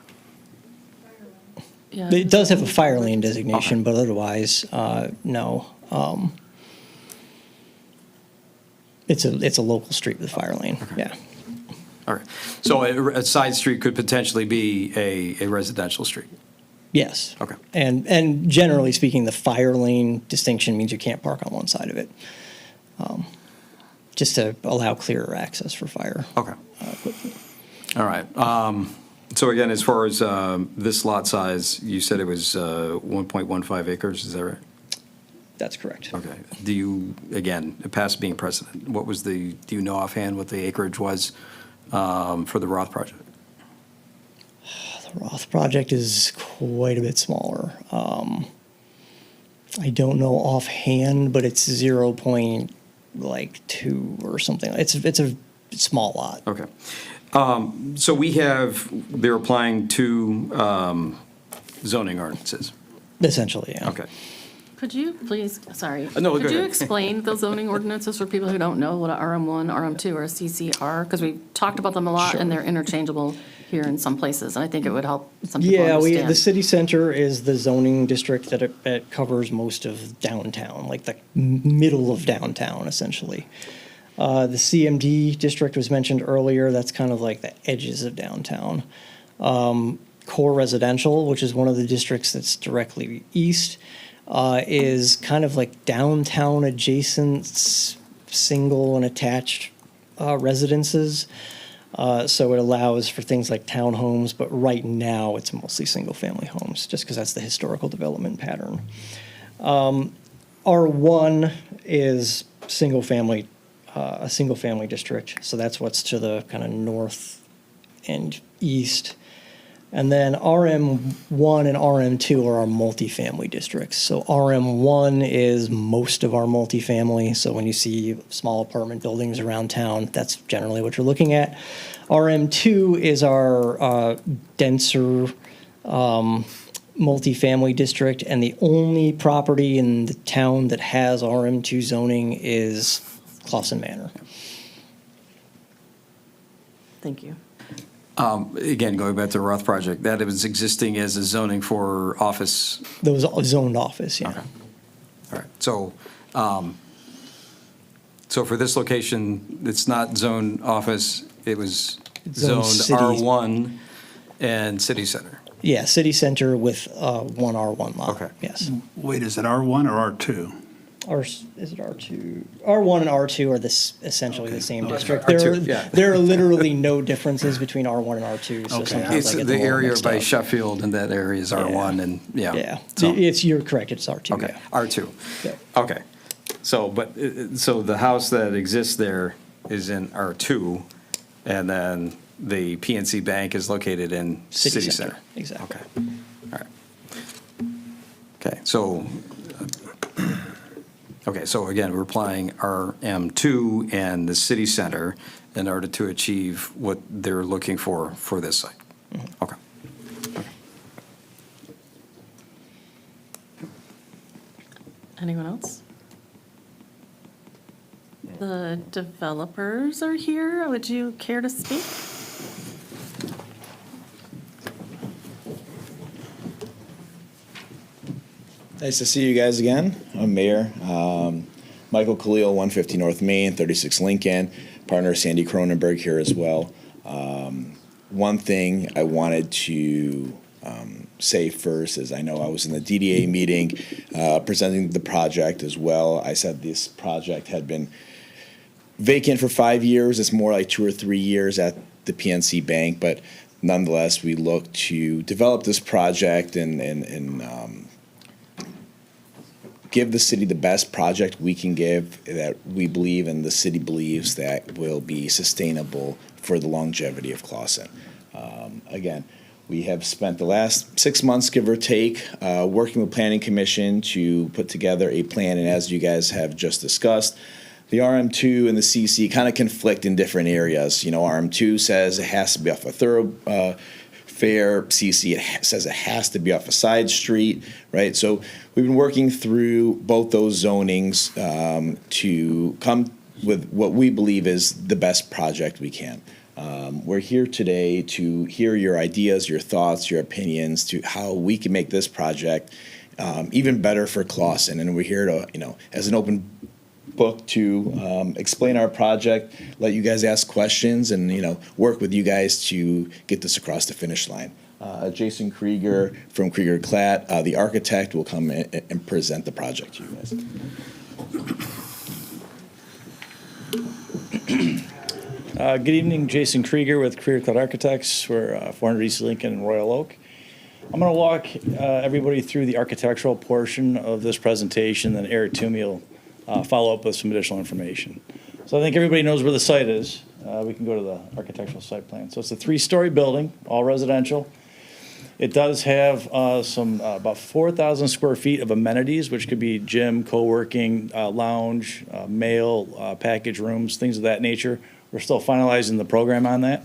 Yeah. It does have a fire lane designation, but otherwise, no. It's a local street with a fire lane, yeah. All right, so a side street could potentially be a residential street? Yes. Okay. And generally speaking, the fire lane distinction means you can't park on one side of it, just to allow clearer access for fire. Okay. Equipment. All right. So again, as far as this lot size, you said it was 1.15 acres, is that right? That's correct. Okay. Do you, again, past being precedent, do you know offhand what the acreage was for the Roth project? The Roth project is quite a bit smaller. I don't know offhand, but it's 0.2 or something. It's a small lot. Okay. So they're applying two zoning ordinances. Essentially, yeah. Okay. Could you please, sorry. No, go Could you ahead. explain the zoning ordinances for people who don't know what a RM1, RM2, or a CC are? Because we've talked about them a lot, and they're interchangeable here in some places, and I think it would help some people Yeah, understand. the city center is the zoning district that covers most of downtown, like the middle of downtown, essentially. The CMD district was mentioned earlier. That's kind of like the edges of downtown. Core residential, which is one of the districts that's directly east, is kind of like downtown adjacent single and attached residences. So it allows for things like townhomes, but right now it's mostly single-family homes, just because that's the historical development pattern. R1 is single-family, a single-family district, so that's what's to the kind of north and east. And then RM1 and RM2 are our multifamily districts. So RM1 is most of our multifamily. So when you see small apartment buildings around town, that's generally what you're looking at. RM2 is our denser multifamily district. And the only property in the town that has RM2 zoning is Clausen Manor. Thank you. Again, going back to the Roth project, that it was existing as a zoning for office. That was zoned office, yeah. Okay. All right. So, so for this location, it's not zone office, it was Zone zoned city. R1 and city center. Yeah, city center with one R1 lot. Okay. Yes. Wait, is it R1 or R2? Is it R2? R1 and R2 are essentially the same district. R2, yeah. There are literally no differences between R1 and R2. So sometimes It's I get the them all area mixed by up. Sheffield, and that area is R1, and, Yeah, So- you're correct, it's R2, Okay, yeah. R2. Yeah. Okay. So, so the house that exists there is in R2, and then the PNC Bank is located in City Center. Exactly. Okay, all right. Okay, so again, we're applying RM2 and the city center in order to achieve what they're looking for this site. Okay. Anyone else? The developers are here. Would you care to speak? Nice to see you guys again. I'm Mayor Michael Khalil, 150 North Main, 36 Lincoln. Partner Sandy Cronenberg here as well. One thing I wanted to say first is I know I was in the DDA meeting presenting the project as well. I said this project had been vacant for 5 years. It's more like 2 or 3 years at the PNC Bank, but nonetheless, we look to develop this project and give the city the best project we can give that we believe and the city believes that will be sustainable for the longevity of Clawson. Again, we have spent the last 6 months, give or take, working with Planning Commission to put together a plan, and as you guys have just discussed, the RM2 and the CC kind of conflict in different areas. You know, RM2 says it has to be off a thoroughfare. CC says it has to be off a side street, right? So we've been working through both those zonings to come with what we believe is the best project we can. We're here today to hear your ideas, your thoughts, your opinions to how we can make this project even better for Clawson. And we're here to, as an open book to explain our project, let you guys ask questions, and work with you guys to get this across the finish line. Jason Krieger from Krieger Klatt, the architect, will come and present the project to you guys. Good evening, Jason Krieger with Krieger Klatt Architects. We're 400 East Lincoln in Royal Oak. I'm going to walk everybody through the architectural portion of this presentation, then Eric Toomey will follow up with some additional information. So I think everybody knows where the site is. We can go to the architectural site plan. So it's a 3-story building, all residential. It does have about 4,000 square feet of amenities, which could be gym, co-working, lounge, mail, package rooms, things of that nature. We're still finalizing the program on that.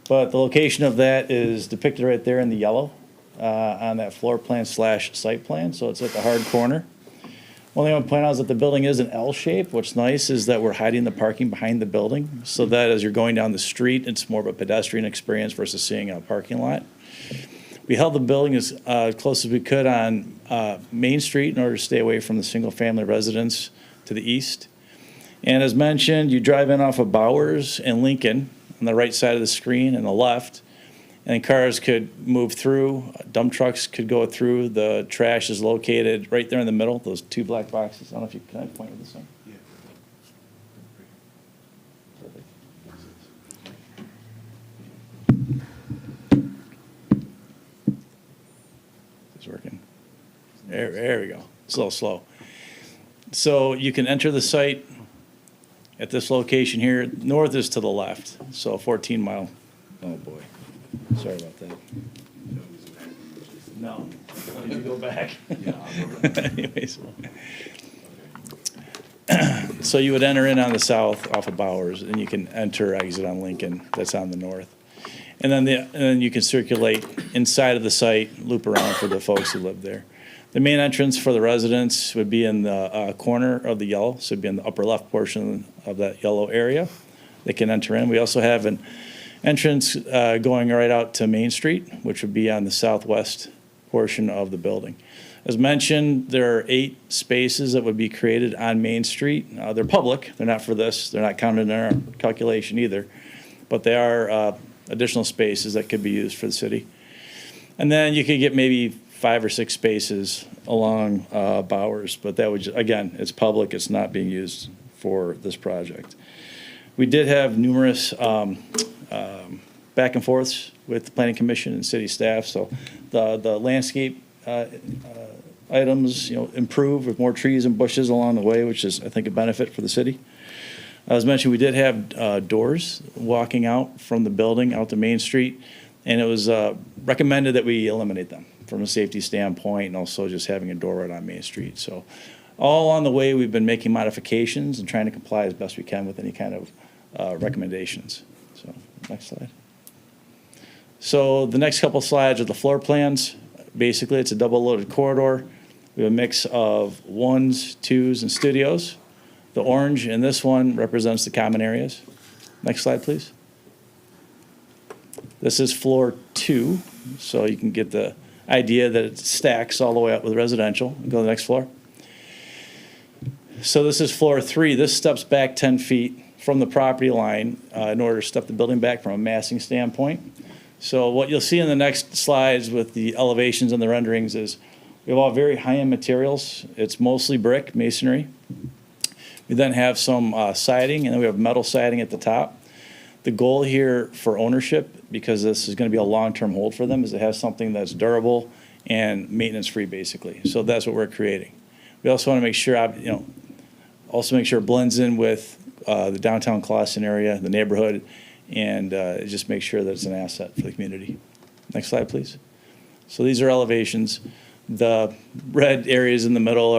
But the location of that is depicted right there in the yellow on that floor plan / site plan. So it's at the hard corner. One thing I want to point out is that the building is an L shape. What's nice is that we're hiding the parking behind the building so that as you're going down the street, it's more of a pedestrian experience versus seeing a parking lot. We held the building as close as we could on Main Street in order to stay away from the single-family residence to the east. And as mentioned, you drive in off of Bowers and Lincoln on the right side of the screen and the left, and cars could move through, dump trucks could go through. The trash is located right there in the middle, those 2 black boxes. I don't know if you can point with this thing. Yeah. It's working. There we go. It's a little slow. So you can enter the site at this location here. North is to the left, so 14 mile. Oh, boy. Sorry about that. No. Did you go back? Anyways. So you would enter in on the south off of Bowers, and you can enter, exit on Lincoln. That's on the north. And then you can circulate inside of the site, loop around for the folks who live there. The main entrance for the residents would be in the corner of the yellow, so it'd be in the upper left portion of that yellow area. They can enter in. We also have an entrance going right out to Main Street, which would be on the southwest portion of the building. As mentioned, there are 8 spaces that would be created on Main Street. They're public. They're not for this. They're not counted in our calculation either. But they are additional spaces that could be used for the city. And then you could get maybe 5 or 6 spaces along Bowers, but that would, again, it's public, it's not being used for this project. We did have numerous back and forths with the planning commission and city staff, so the landscape items, improve with more trees and bushes along the way, which is, I think, a benefit for the city. As mentioned, we did have doors walking out from the building out to Main Street, and it was recommended that we eliminate them from a safety standpoint, and also just having a door right on Main Street. So all along the way, we've been making modifications and trying to comply as best we can with any kind of recommendations. So next slide. So the next couple slides are the floor plans. Basically, it's a double-loaded corridor. We have a mix of 1s, 2s, and studios. The orange in this one represents the common areas. Next slide, please. This is floor 2, so you can get the idea that it stacks all the way up with residential. Go to the next floor. So this is floor 3. This steps back 10 feet from the property line in order to step the building back from a massing standpoint. So what you'll see in the next slides with the elevations and the renderings is we have all very high-end materials. It's mostly brick, masonry. We then have some siding, and then we have metal siding at the top. The goal here for ownership, because this is going to be a long-term hold for them, is to have something that's durable and maintenance-free, basically. So that's what we're creating. We also want to make sure, also make sure it blends in with the downtown Clawson area, the neighborhood, and just make sure that it's an asset for the community. Next slide, please. So these are elevations. The red areas in the middle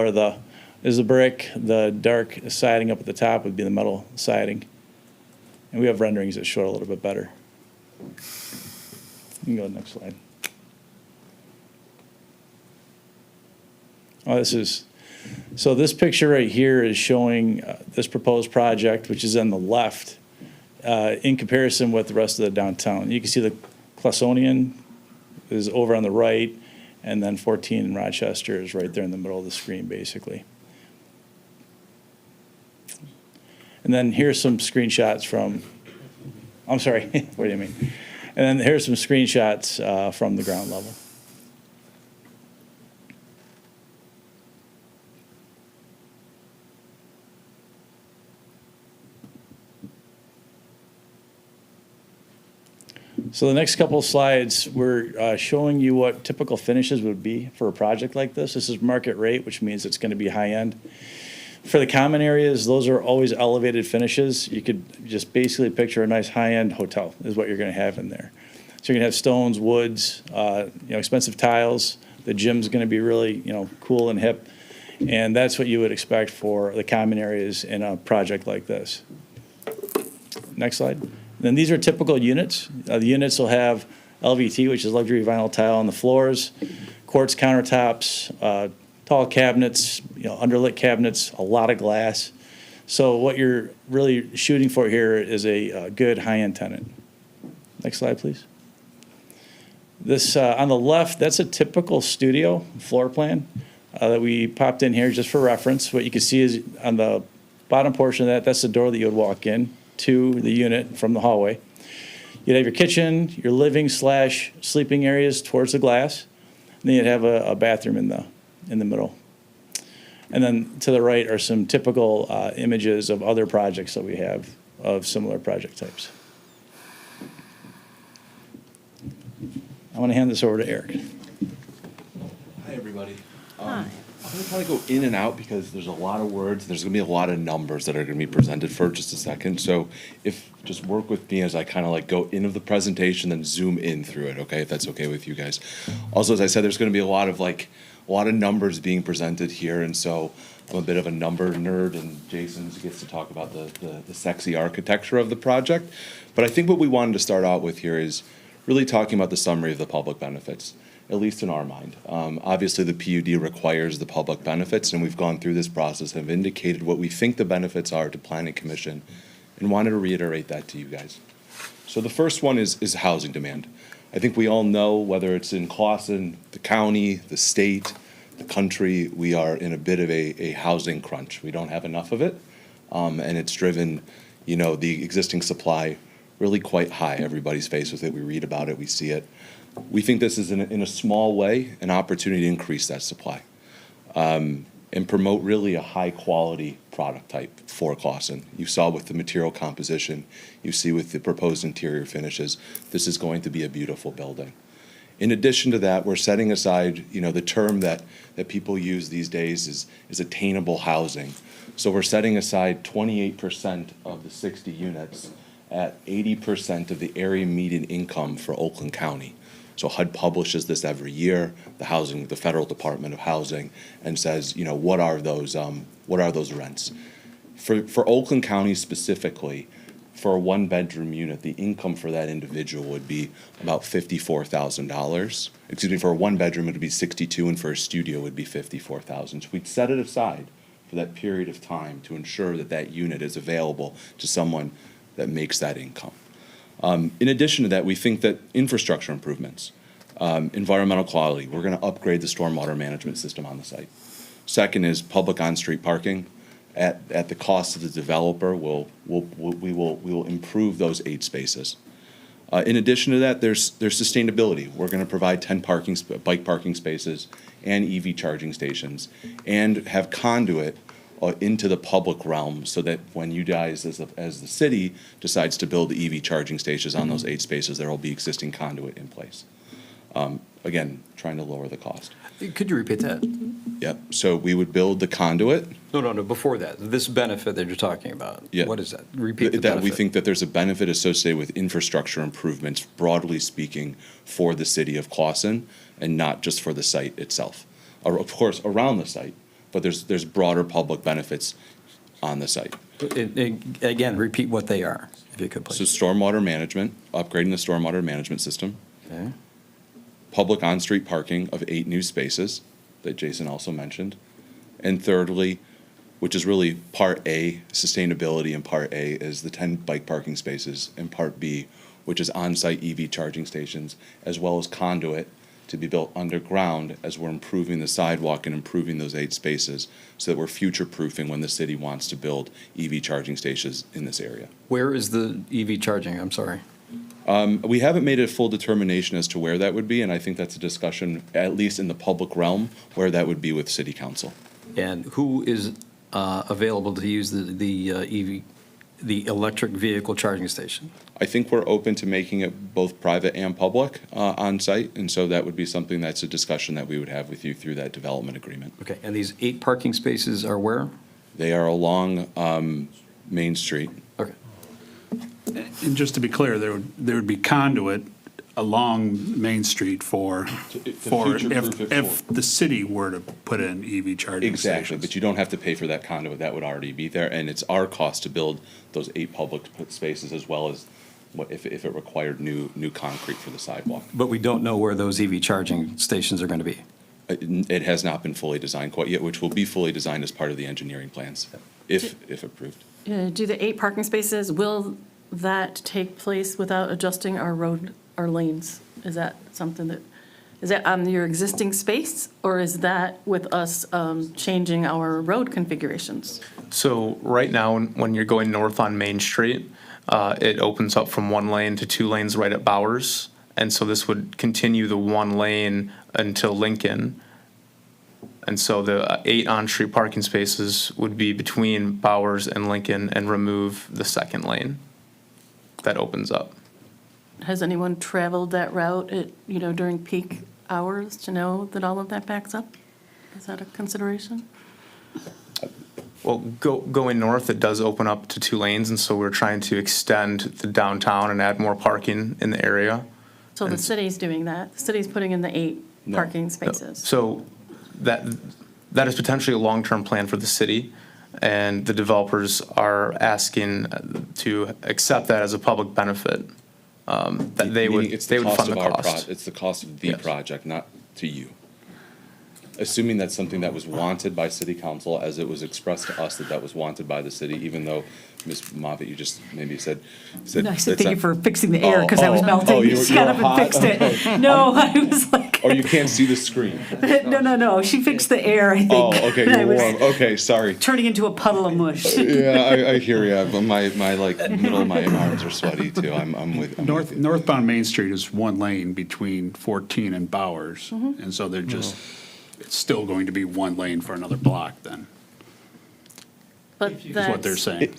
is the brick. The dark siding up at the top would be the metal siding. And we have renderings that show it a little bit better. You can go to the next slide. So this picture right here is showing this proposed project, which is on the left, in comparison with the rest of the downtown. You can see the Clawsonian is over on the right, and then 14 in Rochester is right there in the middle of the screen, basically. And then here's some screenshots from, I'm sorry, what do you mean? And then here's some screenshots from the ground level. So the next couple of slides, we're showing you what typical finishes would be for a project like this. This is market rate, which means it's going to be high-end. For the common areas, those are always elevated finishes. You could just basically picture a nice high-end hotel is what you're going to have in there. So you're going to have stones, woods, expensive tiles. The gym's going to be really, cool and hip. And that's what you would expect for the common areas in a project like this. Next slide. Then these are typical units. The units will have LVT, which is luxury vinyl tile on the floors, quartz countertops, tall cabinets, underlit cabinets, a lot of glass. So what you're really shooting for here is a good high-end tenant. Next slide, please. This on the left, that's a typical studio floor plan that we popped in here just for reference. What you can see is on the bottom portion of that's the door that you would walk in to the unit from the hallway. You'd have your kitchen, your living / sleeping areas towards the glass, and then you'd have a bathroom in the middle. And then to the right are some typical images of other projects that we have of similar project types. I want to hand this over to Eric. Hi, everybody. Hi. I'm going to kind of go in and out because there's a lot of words. There's going to be a lot of numbers that are going to be presented for just a second. So just work with me as I kind of go into the presentation, then zoom in through it, okay, if that's okay with you guys. Also, as I said, there's going to be a lot of numbers being presented here, and so I'm a bit of a number nerd, and Jason gets to talk about the sexy architecture of the project. But I think what we wanted to start out with here is really talking about the summary of the public benefits, at least in our mind. Obviously, the PUD requires the public benefits, and we've gone through this process and have indicated what we think the benefits are to Planning Commission, and wanted to reiterate that to you guys. So the first one is housing demand. I think we all know, whether it's in Clawson, the county, the state, the country, we are in a bit of a housing crunch. We don't have enough of it, and it's driven, the existing supply really quite high. Everybody's faced with it. We read about it. We see it. We think this is, in a small way, an opportunity to increase that supply and promote really a high-quality product type for Clausen. You saw with the material composition, you see with the proposed interior finishes, this is going to be a beautiful building. In addition to that, we're setting aside, the term that people use these days is attainable housing. So we're setting aside 28% of the 60 units at 80% of the area median income for Oakland County. So HUD publishes this every year, the Federal Department of Housing, and says, what are those rents? For Oakland County specifically, for a one-bedroom unit, the income for that individual would be about $54,000. Excuse me, for a one-bedroom, it would be $62,000, and for a studio, it would be $54,000. So we'd set it aside for that period of time to ensure that that unit is available to someone that makes that income. In addition to that, we think that infrastructure improvements, environmental quality, we're going to upgrade the stormwater management system on the site. Second is public on-street parking. At the cost of the developer, we will improve those 8 spaces. In addition to that, there's sustainability. We're going to provide 10 bike parking spaces and EV charging stations, and have conduit into the public realm so that when you guys, as the city, decides to build the EV charging stations on those 8 spaces, there will be existing conduit in place. Again, trying to lower the cost. Could you repeat that? Yep, so we would build the conduit. No, before that, this benefit that you're talking about. Yeah. What is that? Repeat the That benefit. we think that there's a benefit associated with infrastructure improvements, broadly speaking, for the city of Clausen, and not just for the site itself. Or, of course, around the site, but there's broader public benefits on the site. Again, repeat what they are, if you could, please. So stormwater management, upgrading the stormwater management system. Okay. Public on-street parking of 8 new spaces that Jason also mentioned. And thirdly, which is really part A, sustainability, and part A is the 10 bike parking spaces, and part B, which is on-site EV charging stations, as well as conduit to be built underground as we're improving the sidewalk and improving those 8 spaces so that we're future-proofing when the city wants to build EV charging stations in this area. Where is the EV charging? I'm sorry. We haven't made a full determination as to where that would be, and I think that's a discussion, at least in the public realm, where that would be with city council. And who is available to use the electric vehicle charging station? I think we're open to making it both private and public on site, and so that would be something that's a discussion that we would have with you through that development agreement. Okay, and these 8 parking spaces are where? They are along Main Street. Okay. And just to be clear, there would be conduit along Main Street for future-proof it if the city were to put in EV charging Exactly, stations. but you don't have to pay for that conduit. That would already be there, and it's our cost to build those 8 public spaces as well as if it required new concrete for the sidewalk. But we don't know where those EV charging stations are going to be. It has not been fully designed quite yet, which will be fully designed as part of the engineering plans, if approved. Do the 8 parking spaces, will that take place without adjusting our lanes? Is that something is that on your existing space, or is that with us changing our road configurations? So right now, when you're going north on Main Street, it opens up from 1 lane to 2 lanes right at Bowers. And so this would continue the 1 lane until Lincoln. And so the 8 on-street parking spaces would be between Bowers and Lincoln and remove the 2nd lane that opens up. Has anyone traveled that route during peak hours to know that all of that backs up? Is that a consideration? Well, going north, it does open up to 2 lanes, and so we're trying to extend the downtown and add more parking in the area. So the city's doing that? The city's putting in the 8 parking spaces? So that is potentially a long-term plan for the city, and the developers are asking to accept that as a public benefit. That they would fund the cost. It's the cost of the project, not to you. Assuming that's something that was wanted by city council, as it was expressed to us that was wanted by the city, even though, Ms. Moffitt, you just maybe said. No, I said thank you for fixing the air because I was melting. you Just got up were and fixed it. No, I was like, Or you can't see the screen? No, she fixed the air, I think. Oh, okay, I you're was warm. Okay, sorry. turning into a puddle of mush. Yeah, I hear you. But my like middle of my arms are sweaty too. I'm with Northbound Main Street is one lane between 14 and Bowers, and so they're just, it's still going to be one lane for another block then, But is what they're that's, saying.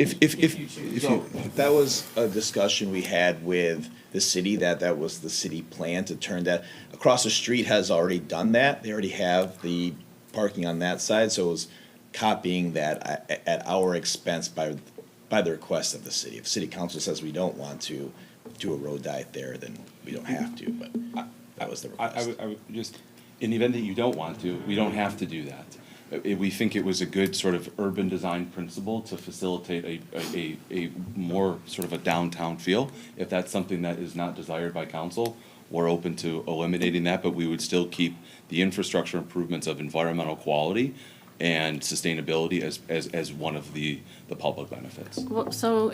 That was a discussion we had with the city, that was the city plan to turn that. Across the street has already done that. They already have the parking on that side, so it was copying that at our expense by the request of the city. If city council says we don't want to do a road diet there, then we don't have to, but that was the request. I would just, in the event that you don't want to, we don't have to do that. We think it was a good sort of urban design principle to facilitate a more sort of a downtown feel. If that's something that is not desired by council, we're open to eliminating that, but we would still keep the infrastructure improvements of environmental quality and sustainability as one of the public benefits. well, so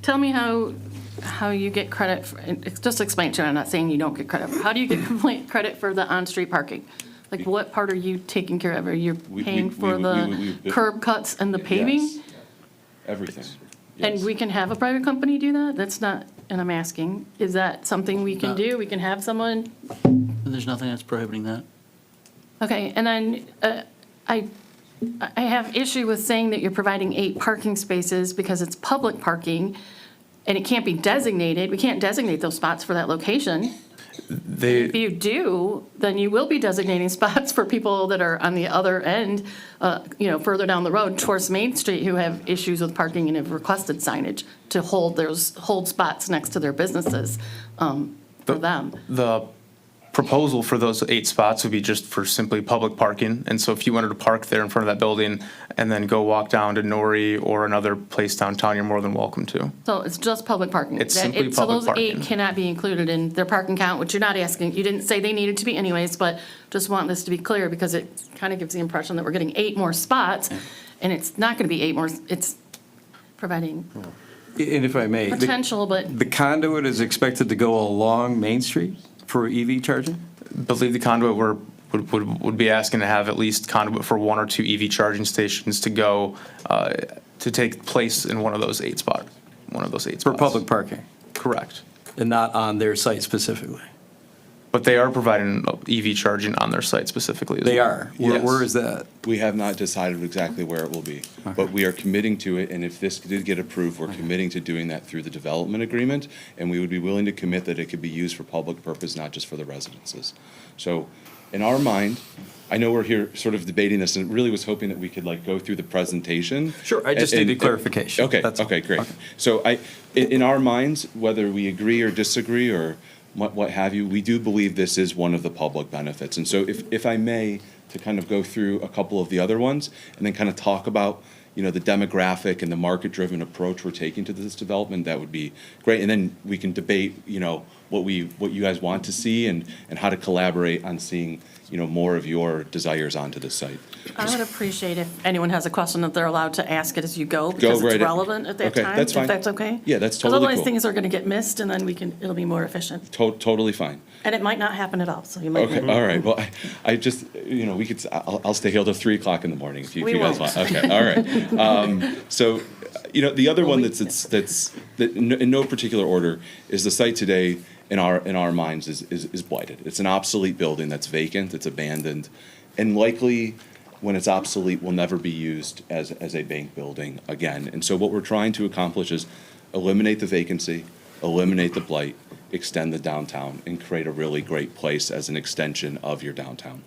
tell me how you get credit for, just explain to me, I'm not saying you don't get credit. How do you get credit for the on-street parking? Like, what part are you taking care of? Are you paying for the curb cuts and the paving? Yes. Everything. And Yes. we can have a private company do that? That's not, and I'm asking, is that something we can do? We can have someone? There's nothing that's prohibiting that. Okay, and then I have issue with saying that you're providing 8 parking spaces because it's public parking and it can't be designated. We can't designate those spots for that location. If you do, then you will be designating spots for people that are on the other end, further down the road towards Main Street who have issues with parking and have requested signage to hold spots next to their businesses for them. The proposal for those 8 spots would be just for simply public parking. And so if you wanted to park there in front of that building and then go walk down to Nori or another place downtown, you're more than welcome to. So it's just public parking? It's simply So public those parking. 8 cannot be included in their parking count, which you're not asking. You didn't say they needed to be anyways, but just want this to be clear because it kind of gives the impression that we're getting 8 more spots, and it's not going to be 8 more, it's providing And if I may, potential, but the conduit is expected to go along Main Street for EV charging? Believe the conduit would be asking to have at least conduit for 1 or 2 EV charging stations to go, to take place in one of those 8 spots. For public parking? Correct. And not on their site specifically? But they are providing EV charging on their site specifically as They well. are? Yes. Where is that? We have not decided exactly where it will be, but we are committing to it, and if this did get approved, we're committing to doing that through the development agreement, and we would be willing to commit that it could be used for public purpose, not just for the residences. So, in our mind, I know we're here sort of debating this, and really was hoping that we could like go through the presentation. Sure, I just needed clarification. Okay, That's all. okay, great. Okay. So in our minds, whether we agree or disagree or what have you, we do believe this is one of the public benefits. And so if I may, to kind of go through a couple of the other ones and then kind of talk about, the demographic and the market-driven approach we're taking to this development, that would be great. And then we can debate, what you guys want to see and how to collaborate on seeing, more of your desires onto this site. I would appreciate if anyone has a question that they're allowed to ask it as you go Go because right it's ahead. relevant at that Okay, time. that's fine. If that's okay? Yeah, that's Because totally otherwise cool. things are going to get missed and then it'll be more efficient. Totally fine. And it might not happen at all, so you might. Okay, all right. Well, I just, we could, I'll stay here till 3 o'clock in the morning if you We guys won't. want. Okay, all right. So, the other one that in no particular order is the site today in our minds is blighted. It's an obsolete building that's vacant, it's abandoned, and likely when it's obsolete will never be used as a bank building again. And so what we're trying to accomplish is eliminate the vacancy, eliminate the blight, extend the downtown, and create a really great place as an extension of your downtown.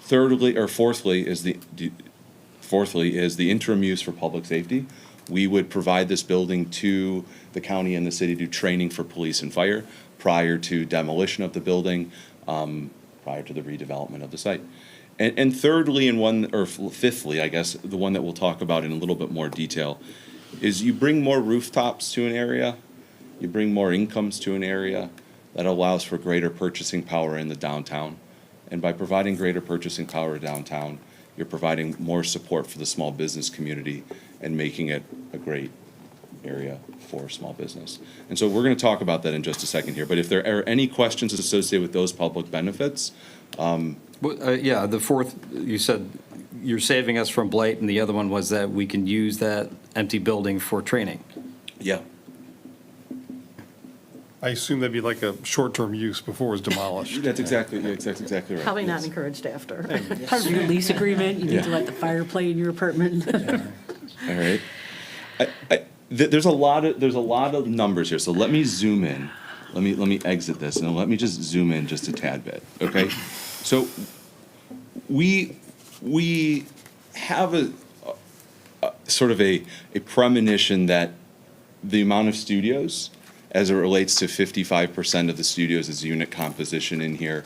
Fourthly is the interim use for public safety. We would provide this building to the county and the city to do training for police and fire prior to demolition of the building, prior to the redevelopment of the site. And thirdly, fifthly, I guess, the one that we'll talk about in a little bit more detail, is you bring more rooftops to an area, you bring more incomes to an area, that allows for greater purchasing power in the downtown. And by providing greater purchasing power downtown, you're providing more support for the small business community and making it a great area for small business. And so we're going to talk about that in just a second here. But if there are any questions associated with those public benefits, Yeah, the fourth, you said you're saving us from blight, and the other one was that we can use that empty building for training. yeah. I assume that'd be like a short-term use before it's demolished. That's exactly right. Probably not yes. encouraged after. Part of your lease agreement, you need to Yeah. let the fire play in your apartment. All right. There's a lot of numbers here, so let me zoom in. Let me exit this, and let me just zoom in just a tad bit, okay? So we have a sort of a premonition that the amount of studios, as it relates to 55% of the studios as unit composition in here,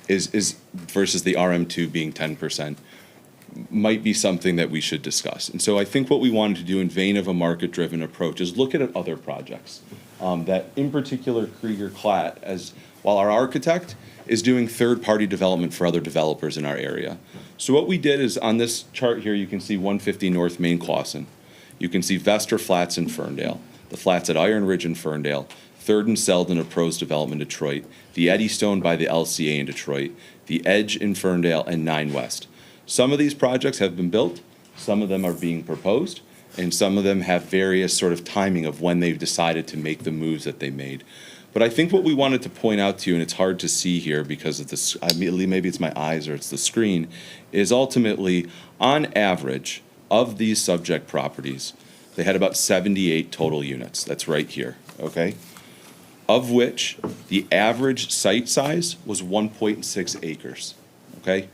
is versus the RM2 being 10%, might be something that we should discuss. And so I think what we wanted to do in vein of a market-driven approach is look at other projects. That in particular Krieger Klatt, as while our architect is doing third-party development for other developers in our area. So what we did is on this chart here, you can see 150 North Main Clawson. You can see Vester Flats in Ferndale, the flats at Iron Ridge in Ferndale, Third and Selden of Pros Development Detroit, the Eddystone by the LCA in Detroit, the Edge in Ferndale, and 9 West. Some of these projects have been built, some of them are being proposed, and some of them have various sort of timing of when they've decided to make the moves that they made. But I think what we wanted to point out to you, and it's hard to see here because of this, maybe it's my eyes or it's the screen, is ultimately, on average, of these subject properties, they had about 78 total units. That's right here, okay? Of which the average site size was 1.6 acres, okay?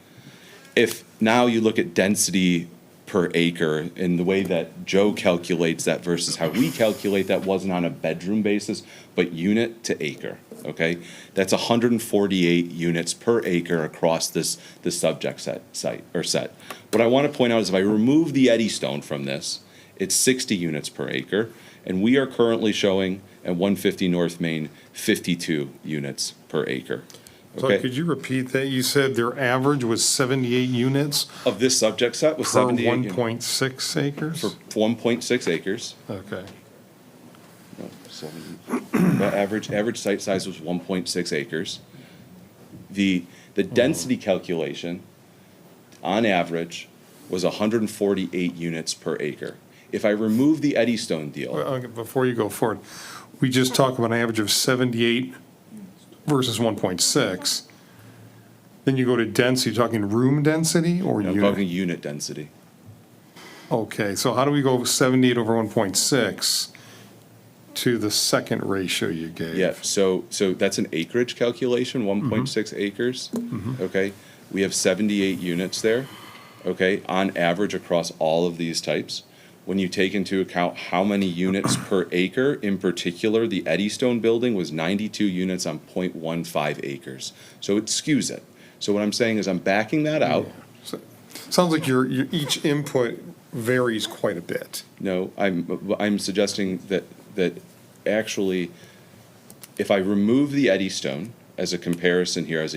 If now you look at density per acre in the way that Joe calculates that versus how we calculate that, wasn't on a bedroom basis, but unit to acre, okay? That's 148 units per acre across this subject set. What I want to point out is if I remove the Eddystone from this, it's 60 units per acre, and we are currently showing at 150 North Main 52 units per acre. So Okay. could you repeat that? You said their average was 78 units Of this subject set was per 78 units. 1.6 acres? For 1.6 acres. Okay. No, 70. The average site size was 1.6 acres. The density calculation, on average, was 148 units per acre. If I remove the Eddystone deal, Okay, before you go forward, we just talked about an average of 78 versus 1.6. Then you go to density, you're talking room density or I'm unit? talking unit density. Okay, so how do we go 78 over 1.6 to the second ratio you gave? Yeah, so that's an acreage calculation, 1.6 acres, okay? We have 78 units there, okay, on average across all of these types. When you take into account how many units per acre, in particular, the Eddystone building was 92 units on 0.15 acres. So it skews it. So what I'm saying is I'm backing that out. Sounds like your each input varies quite a bit. No, I'm suggesting that actually, if I remove the Eddystone as a comparison here,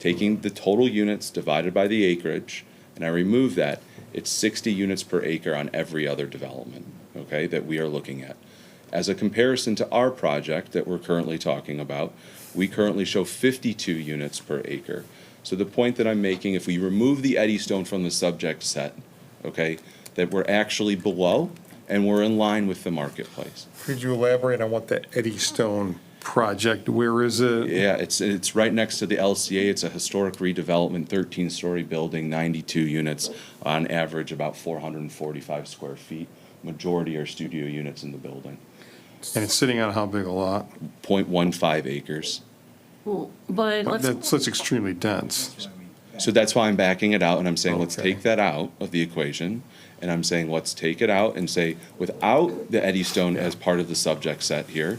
taking the total units divided by the acreage, and I remove that, it's 60 units per acre on every other development, okay, that we are looking at. As a comparison to our project that we're currently talking about, we currently show 52 units per acre. So the point that I'm making, if we remove the Eddystone from the subject set, okay, that we're actually below and we're in line with the marketplace. Could you elaborate on what the Eddystone project, where is it? Yeah, it's right next to the LCA. It's a historic redevelopment, 13-story building, 92 units, on average about 445 square feet. Majority are studio units in the building. And it's sitting on how big a lot? 0.15 acres. Well, but That's extremely dense. So that's why I'm backing it out, and I'm saying, let's Okay. take that out of the equation. And I'm saying, let's take it out and say, without the Eddystone as part of the subject set here,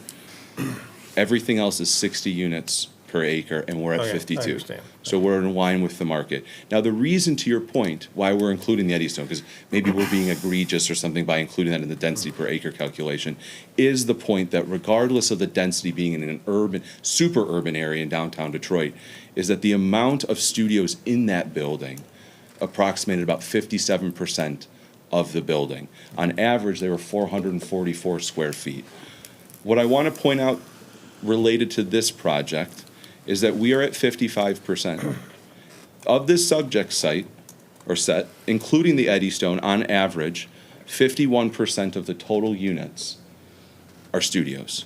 everything else is 60 units per acre, and we're at Okay, I 52. understand. So we're in line with the market. Now, the reason, to your point, why we're including the Eddystone, because maybe we're being egregious or something by including that in the density per acre calculation, is the point that regardless of the density being in an super urban area in downtown Detroit, is that the amount of studios in that building approximated about 57% of the building. On average, they were 444 square feet. What I want to point out related to this project is that we are at 55%. Of this subject site, or set, including the Eddystone, on average, 51% of the total units are studios,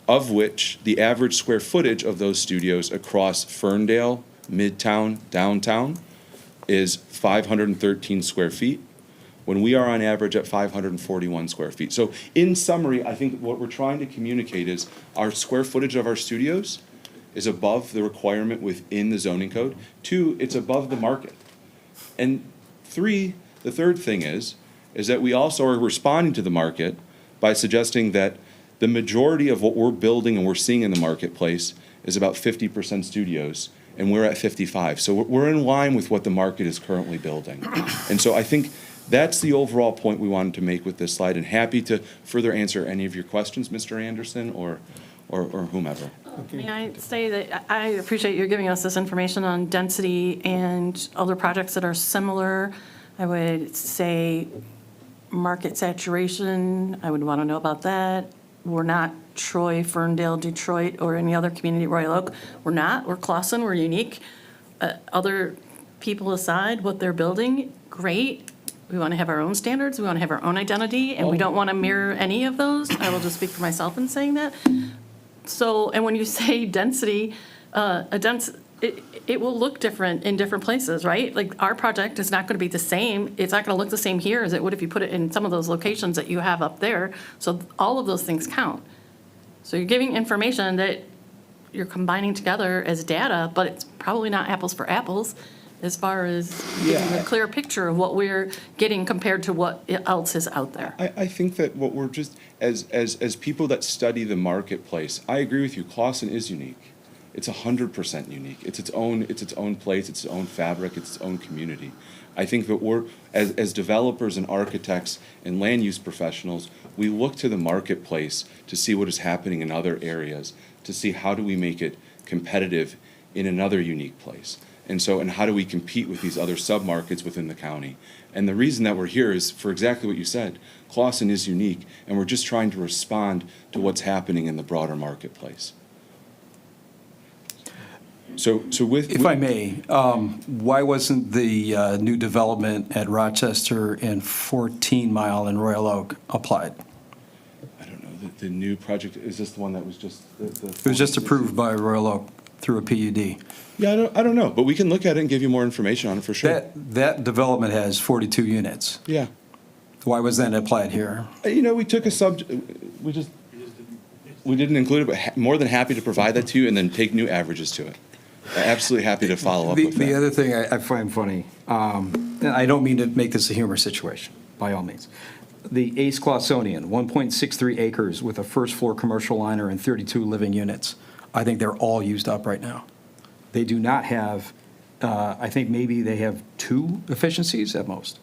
of which the average square footage of those studios across Ferndale, Midtown, downtown is 513 square feet, when we are on average at 541 square feet. So in summary, I think what we're trying to communicate is our square footage of our studios is above the requirement within the zoning code. 2, it's above the market. And 3, the third thing is that we also are responding to the market by suggesting that the majority of what we're building and we're seeing in the marketplace is about 50% studios, and we're at 55. So we're in line with what the market is currently building. And so I think that's the overall point we wanted to make with this slide, and happy to further answer any of your questions, Mr. Anderson, or whomever. May I say that I appreciate you giving us this information on density and other projects that are similar. I would say market saturation, I would want to know about that. We're not Troy, Ferndale, Detroit, or any other community, Royal Oak. We're not. We're Clawson. We're unique. Other people aside, what they're building, great. We want to have our own standards. We want to have our own identity, and we don't want to mirror any of those. I will just speak for myself in saying that. So, and when you say density, it will look different in different places, right? Like, our project is not going to be the same. It's not going to look the same here as it would if you put it in some of those locations that you have up there. So all of those things count. So you're giving information that you're combining together as data, but it's probably not apples for apples as far as giving a clear picture of what we're getting compared to what else is out there. I think that what we're just, as people that study the marketplace, I agree with you, Clawson is unique. It's 100% unique. It's its own place, it's its own fabric, it's its own community. I think that we're, as developers and architects and land use professionals, we look to the marketplace to see what is happening in other areas, to see how do we make it competitive in another unique place. And how do we compete with these other submarkets within the county? And the reason that we're here is for exactly what you said. Clawson is unique, and we're just trying to respond to what's happening in the broader marketplace. If I may, why wasn't the new development at Rochester and 14 Mile and Royal Oak applied? I don't know, the new project, is this the one that was just? It was just approved by Royal Oak through a PUD. Yeah, I don't know, but we can look at it and give you more information on it for sure. That development has 42 units. Yeah. Why was that applied here? We took we didn't include it, but more than happy to provide that to you and then take new averages to it. Absolutely happy to follow up with that. The other thing I find funny, and I don't mean to make this a humor situation, by all means. The Ace Clawsonian, 1.63 acres with a first floor commercial liner and 32 living units. I think they're all used up right now. They do not have, I think maybe they have 2 efficiencies at most.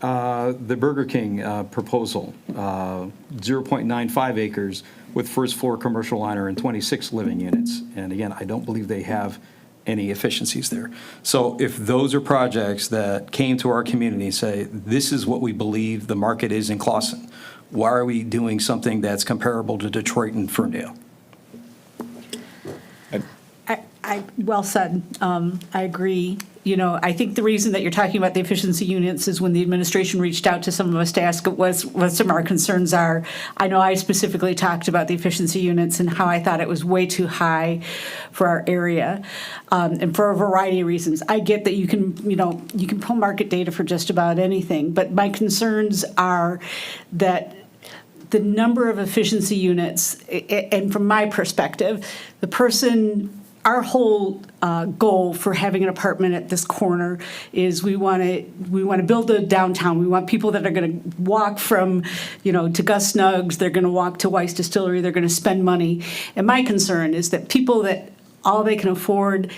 The Burger King proposal, 0.95 acres with first floor commercial liner and 26 living units. And again, I don't believe they have any efficiencies there. So if those are projects that came to our community and say, this is what we believe the market is in Clawson, why are we doing something that's comparable to Detroit and Ferndale? Well said. I agree. I think the reason that you're talking about the efficiency units is when the administration reached out to some of us to ask what some of our concerns are. I know I specifically talked about the efficiency units and how I thought it was way too high for our area, and for a variety of reasons. I get that you can pull market data for just about anything, but my concerns are that the number of efficiency units, and from my perspective, our whole goal for having an apartment at this corner is we want to build a downtown. We want people that are going to walk from, to Gus Snuggs. They're going to walk to Weiss Distillery. They're going to spend money. And my concern is that people that all they can afford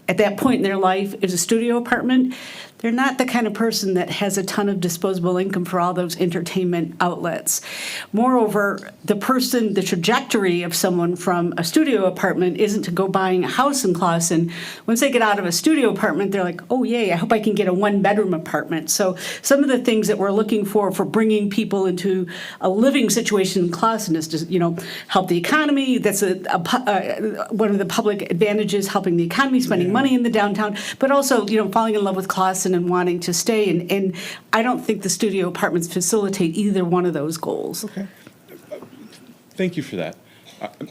at that point in their life is a studio apartment, they're not the kind of person that has a ton of disposable income for all those entertainment outlets. Moreover, the trajectory of someone from a studio apartment isn't to go buying a house in Clawson. Once they get out of a studio apartment, they're like, oh yay, I hope I can get a one-bedroom apartment. So some of the things that we're looking for bringing people into a living situation in Clawson is to, help the economy. That's one of the public advantages, helping the economy, spending money in the downtown, but also, falling in love with Clawson and wanting to stay. And I don't think the studio apartments facilitate either one of those goals. Okay. Thank you for that.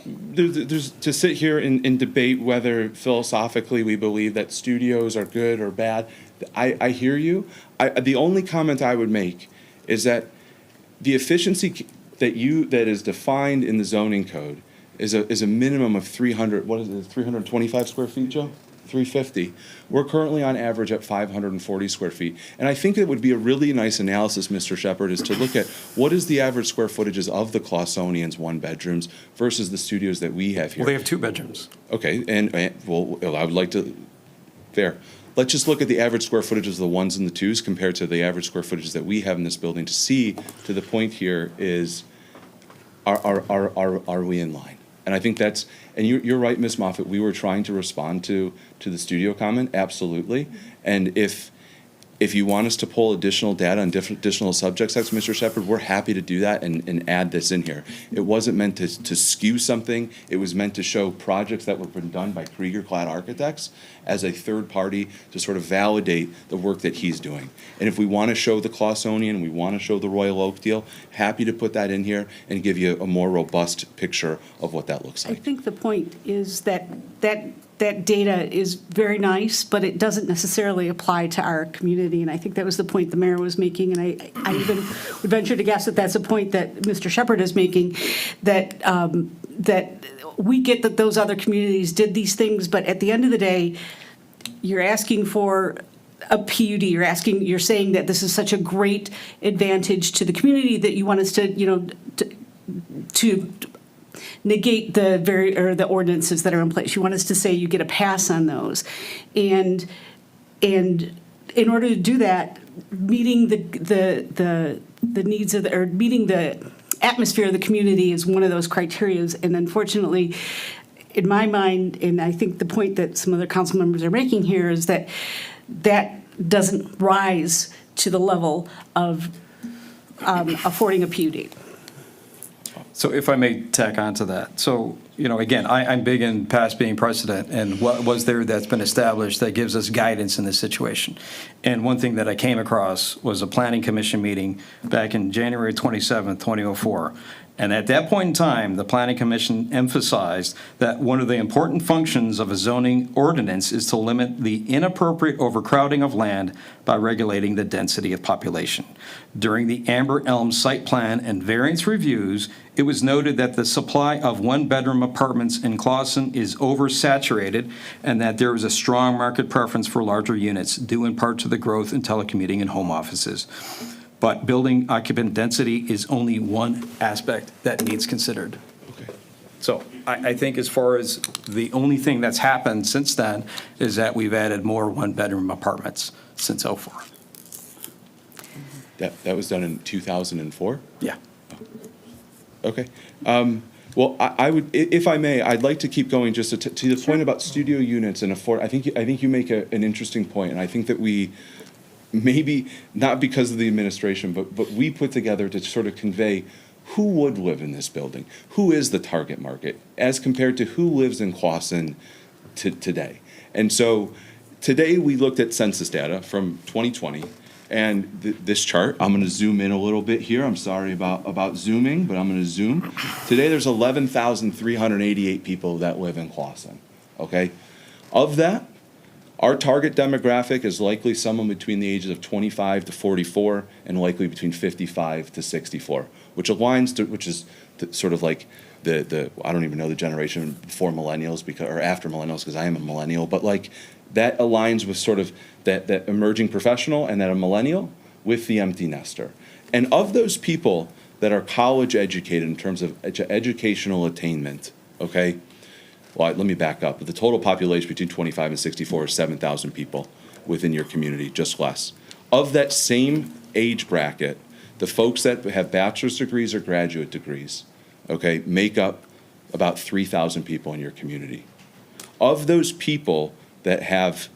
There's to sit here and debate whether philosophically we believe that studios are good or bad. I hear you. The only comment I would make is that the efficiency that is defined in the zoning code is a minimum of 325 square feet, Joe? 350. We're currently on average at 540 square feet. And I think it would be a really nice analysis, Mr. Shepherd, is to look at what is the average square footages of the Clawsonians one-bedrooms versus the studios that we have here. Well, they have 2 bedrooms. Okay, and well, I would like to, fair. Let's just look at the average square footages of the 1s and the 2s compared to the average square footages that we have in this building to see, to the point here is, are we in line? And I think that's, and you're right, Ms. Moffett, we were trying to respond to the studio comment, absolutely. And if you want us to pull additional data on additional subject sets, Mr. Shepherd, we're happy to do that and add this in here. It wasn't meant to skew something. It was meant to show projects that were been done by Krieger-Clad Architects as a third party to sort of validate the work that he's doing. And if we want to show the Clawsonian, we want to show the Royal Oak deal, happy to put that in here and give you a more robust picture of what that looks like. I think the point is that data is very nice, but it doesn't necessarily apply to our community. And I think that was the point the mayor was making. And I even would venture to guess that that's a point that Mr. Shepherd is making, that we get that those other communities did these things, but at the end of the day, you're asking for a PUD. You're saying that this is such a great advantage to the community that you want us to, to negate the ordinances that are in place. You want us to say you get a pass on those, and in order to do that, meeting the needs of meeting the atmosphere of the community is one of those criteria. And unfortunately, in my mind, and I think the point that some other council members are making here is that doesn't rise to the level of affording a PUD. So if I may tack on to that. So, again, I'm big in past being precedent and what was there that's been established that gives us guidance in this situation. And one thing that I came across was a planning commission meeting back in January 27th, 2004. And at that point in time, the Planning Commission emphasized that one of the important functions of a zoning ordinance is to limit the inappropriate overcrowding of land by regulating the density of population. During the Amber Elm site plan and variance reviews, it was noted that the supply of one-bedroom apartments in Clawson is oversaturated and that there is a strong market preference for larger units due in part to the growth in telecommuting and home offices. But building occupant density is only one aspect that needs considered. Okay. So I think as far as the only thing that's happened since then is that we've added more one-bedroom apartments since '04. That was done in 2004? Yeah. Okay. Well, I would, if I may, I'd like to keep going just to the point about studio units and afford. I think you make an interesting point, and I think that we, maybe not because of the administration, but we put together to sort of convey who would live in this building, who is the target market, as compared to who lives in Clawson today. And so today we looked at census data from 2020, and this chart, I'm going to zoom in a little bit here. I'm sorry about zooming, but I'm going to zoom. Today there's 11,388 people that live in Clawson, okay? Of that, our target demographic is likely someone between the ages of 25 to 44 and likely between 55 to 64, which aligns to, which is sort of like the I don't even know the generation before millennials or after millennials because I am a millennial, but like that aligns with sort of that emerging professional and that a millennial with the empty nester. And of those people that are college educated in terms of educational attainment, okay, well, let me back up. The total population between 25 and 64 is 7,000 people. within your community, just less. Of that same age bracket, the folks that have bachelor's degrees or graduate degrees, okay, make up about 3,000 people in your community. Of those people that have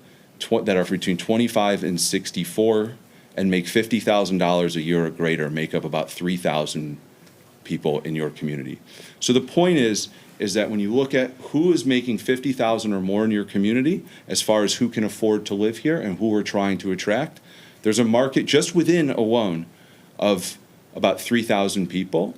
that are between 25 and 64 and make $50,000 a year or greater, make up about 3,000 people in your community. So the point is that when you look at who is making 50,000 or more in your community, as far as who can afford to live here and who we're trying to attract, there's a market just within alone of about 3,000 people.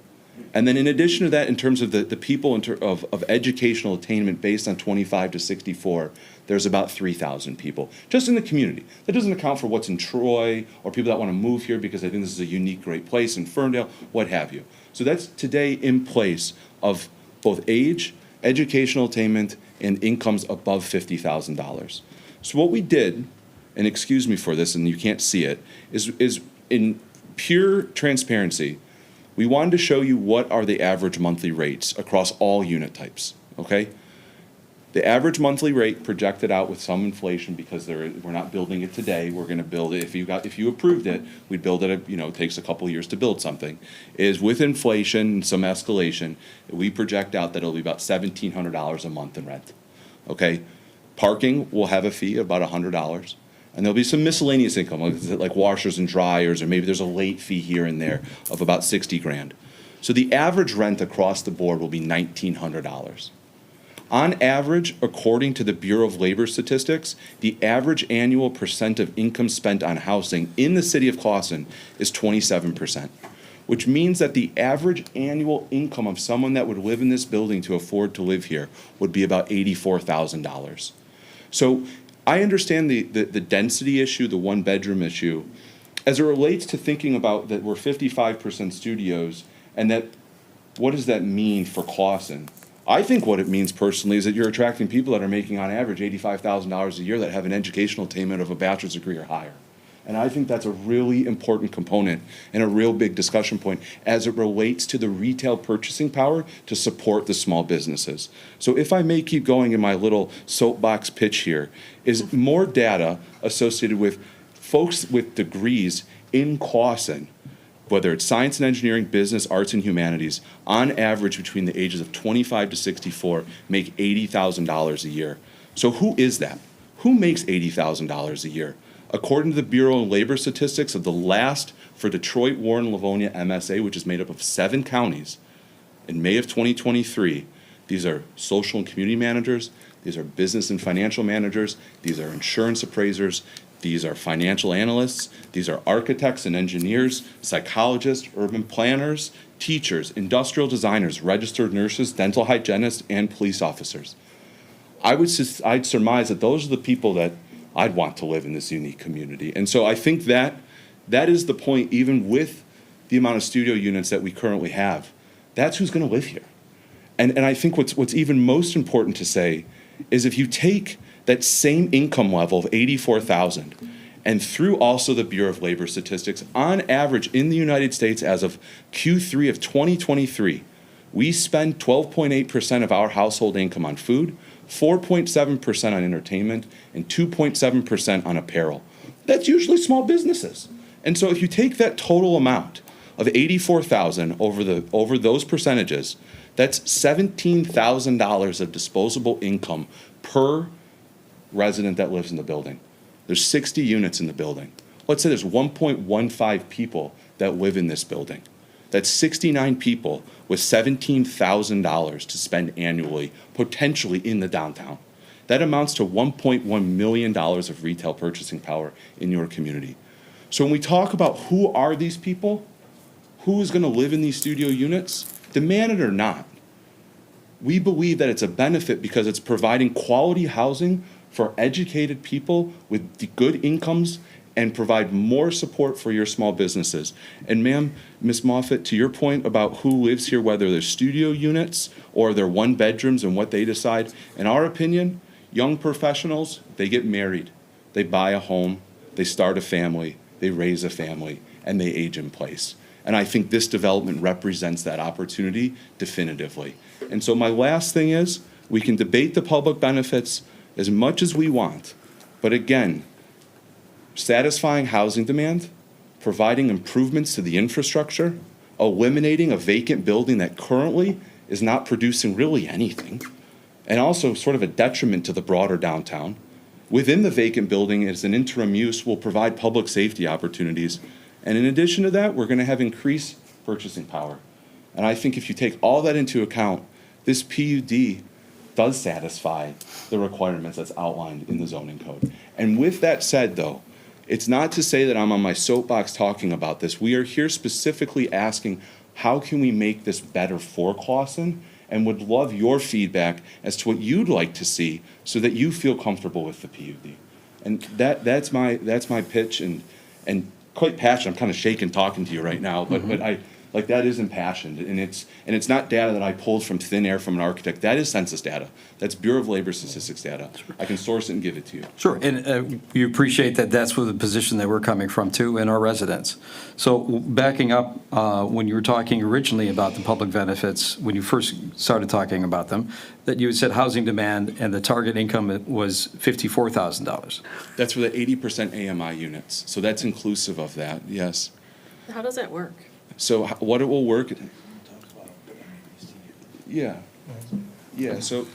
And then in addition to that, in terms of the people of educational attainment based on 25 to 64, there's about 3,000 people just in the community. That doesn't account for what's in Troy or people that want to move here because they think this is a unique, great place in Ferndale, what have you. So that's today in place of both age, educational attainment, and incomes above $50,000. So what we did, and excuse me for this, and you can't see it, is in pure transparency, we wanted to show you what are the average monthly rates across all unit types, okay? The average monthly rate projected out with some inflation because we're not building it today. We're going to build it. If you approved it, we'd build it. It takes a couple years to build something. Is with inflation and some escalation, we project out that it'll be about $1,700 a month in rent. Okay, parking will have a fee of about $100, and there'll be some miscellaneous income like washers and dryers, or maybe there's a late fee here and there of about $60,000. So the average rent across the board will be $1,900. On average, according to the Bureau of Labor Statistics, the average annual percent of income spent on housing in the city of Clawson is 27%, which means that the average annual income of someone that would live in this building to afford to live here would be about $84,000. So I understand the density issue, the one-bedroom issue, as it relates to thinking about that we're 55% studios, and that what does that mean for Clawson? I think what it means personally is that you're attracting people that are making on average $85,000 a year that have an educational attainment of a bachelor's degree or higher. And I think that's a really important component and a real big discussion point as it relates to the retail purchasing power to support the small businesses. So if I may keep going in my little soapbox pitch here, is more data associated with folks with degrees in Clawson, whether it's science and engineering, business, arts and humanities, on average between the ages of 25 to 64, make $80,000 a year. So who is that? Who makes $80,000 a year? According to the Bureau of Labor Statistics of the last for Detroit, Warren, Livonia MSA, which is made up of 7 counties, in May of 2023, these are social and community managers, these are business and financial managers, these are insurance appraisers, these are financial analysts, these are architects and engineers, psychologists, urban planners, teachers, industrial designers, registered nurses, dental hygienists, and police officers. I'd surmise that those are the people that I'd want to live in this unique community. And so I think that is the point, even with the amount of studio units that we currently have. That's who's going to live here. And I think what's even most important to say is if you take that same income level of $84,000 and through also the Bureau of Labor Statistics, on average in the United States as of Q3 of 2023, we spend 12.8% of our household income on food, 4.7% on entertainment, and 2.7% on apparel. That's usually small businesses. And so if you take that total amount of $84,000 over those percentages, that's $17,000 of disposable income per resident that lives in the building. There's 60 units in the building. Let's say there's 1.15 people that live in this building. That's 69 people with $17,000 to spend annually, potentially in the downtown. That amounts to $1.1 million of retail purchasing power in your community. So when we talk about who are these people, who is going to live in these studio units, demand it or not, we believe that it's a benefit because it's providing quality housing for educated people with good incomes and provide more support for your small businesses. And ma'am, Ms. Moffitt, to your point about who lives here, whether they're studio units or they're one bedrooms and what they decide, in our opinion, young professionals, they get married, they buy a home, they start a family, they raise a family, and they age in place. And I think this development represents that opportunity definitively. And so my last thing is, we can debate the public benefits as much as we want, but again, satisfying housing demand, providing improvements to the infrastructure, eliminating a vacant building that currently is not producing really anything, and also sort of a detriment to the broader downtown. Within the vacant building, as an interim use, will provide public safety opportunities. And in addition to that, we're going to have increased purchasing power. And I think if you take all that into account, this PUD does satisfy the requirements that's outlined in the zoning code. And with that said, though, it's not to say that I'm on my soapbox talking about this. We are here specifically asking, how can we make this better for Clawson? And would love your feedback as to what you'd like to see so that you feel comfortable with the PUD. And that's my pitch, and quite passionate. I'm kind of shaking talking to you right now, but I like that is impassioned, and it's not data that I pulled from thin air from an architect. That is census data. That's Bureau of Labor Statistics data. I can source it and give it to you. Sure, and we appreciate that that's where the position that we're coming from too, and our residents. So backing up, when you were talking originally about the public benefits, when you first started talking about them, that you said housing demand and the target income was $54,000. That's for the 80% AMI units. So that's inclusive of that, yes. How does that work? So what it will work, yeah. So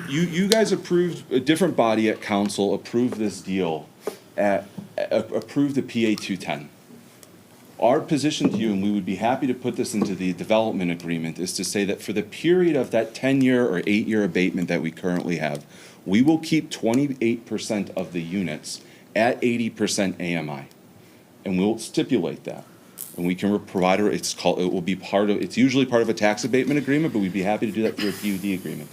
you guys approved, a different body at council approved this deal, approved the PA 210. Our position to you, and we would be happy to put this into the development agreement, is to say that for the period of that 10-year or 8-year abatement that we currently have, we will keep 28% of the units at 80% AMI. And we'll stipulate that. And we can provide it's usually part of a tax abatement agreement, but we'd be happy to do that through a PUD agreement.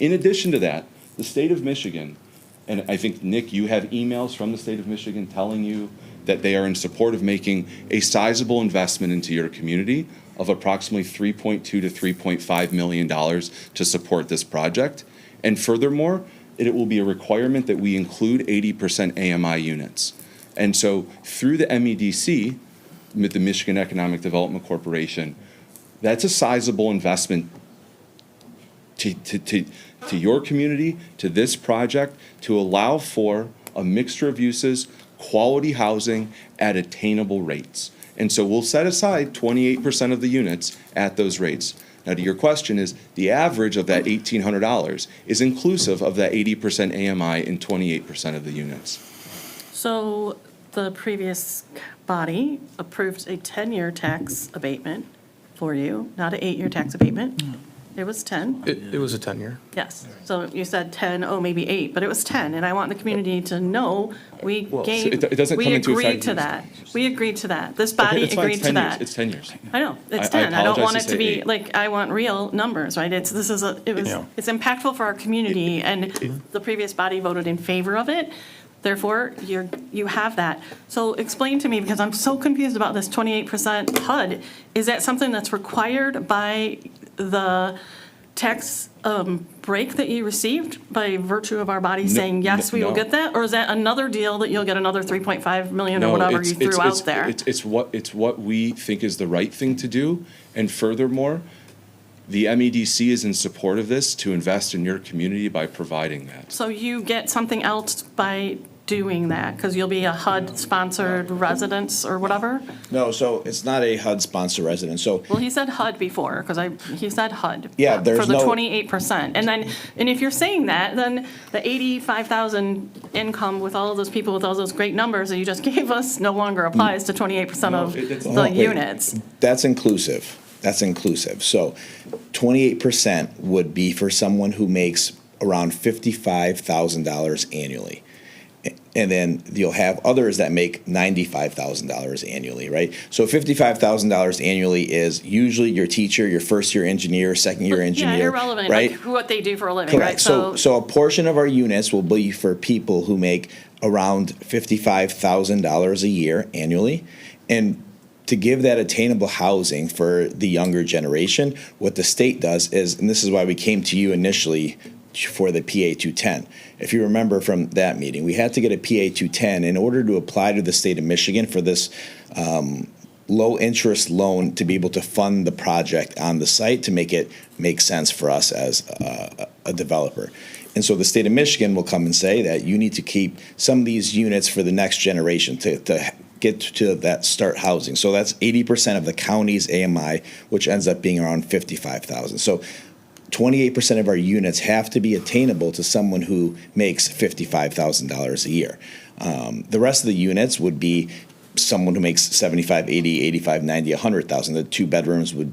In addition to that, the state of Michigan, and I think, Nick, you have emails from the state of Michigan telling you that they are in support of making a sizable investment into your community of approximately $3.2 to $3.5 million to support this project. And furthermore, it will be a requirement that we include 80% AMI units. And so through the MEDC, the Michigan Economic Development Corporation, that's a sizable investment to your community, to this project, to allow for a mixture of uses, quality housing at attainable rates. And so we'll set aside 28% of the units at those rates. Now, to your question, is the average of that $1,800 is inclusive of that 80% AMI and 28% of the units. So the previous body approved a 10-year tax abatement for you, not an 8-year tax abatement. It was 10. It was a 10-year. Yes. So you said 10, maybe 8, but it was 10. And I want the community to know we it doesn't come into agreed effect. to that. We agreed to that. This body It's fine, agreed to that. It's 10 years. I know, it's I 10. I don't apologize want to it to say be, 8. like, I want real numbers, right? It's impactful for our community, and the previous body voted in favor of it. Therefore, you have that. So explain to me, because I'm so confused about this 28% HUD. Is that something that's required by the tax break that you received by virtue of our body saying, yes, we will get that? Or is that another deal that you'll get another 3.5 million or whatever you threw out there? It's what we think is the right thing to do. And furthermore, the MEDC is in support of this to invest in your community by providing that. So you get something else by doing that, because you'll be a HUD-sponsored residence or whatever? No, so it's not a HUD-sponsored residence, so. Well, he said HUD before, because he said HUD. Yeah, there's For the no- 28%. And if you're saying that, then the 85,000 income with all of those people with all those great numbers that you just gave us no longer applies to 28% of the units. That's inclusive. That's inclusive. So 28% would be for someone who makes around $55,000 annually. And then you'll have others that make $95,000 annually, right? So $55,000 annually is usually your teacher, your first-year engineer, second-year engineer, Yeah, irrelevant, right? like what they do for a living, Correct. right? So a portion of our units will be for people who make around $55,000 a year annually. And to give that attainable housing for the younger generation, what the state does is, and this is why we came to you initially for the PA 210. If you remember from that meeting, we had to get a PA 210 in order to apply to the state of Michigan for this low interest loan to be able to fund the project on the site to make it make sense for us as a developer. And so the state of Michigan will come and say that you need to keep some of these units for the next generation to get to that start housing. So that's 80% of the county's AMI, which ends up being around 55,000. So 28% of our units have to be attainable to someone who makes $55,000 a year. The rest of the units would be someone who makes 75, 80, 85, 90, 100,000. The 2 bedrooms would,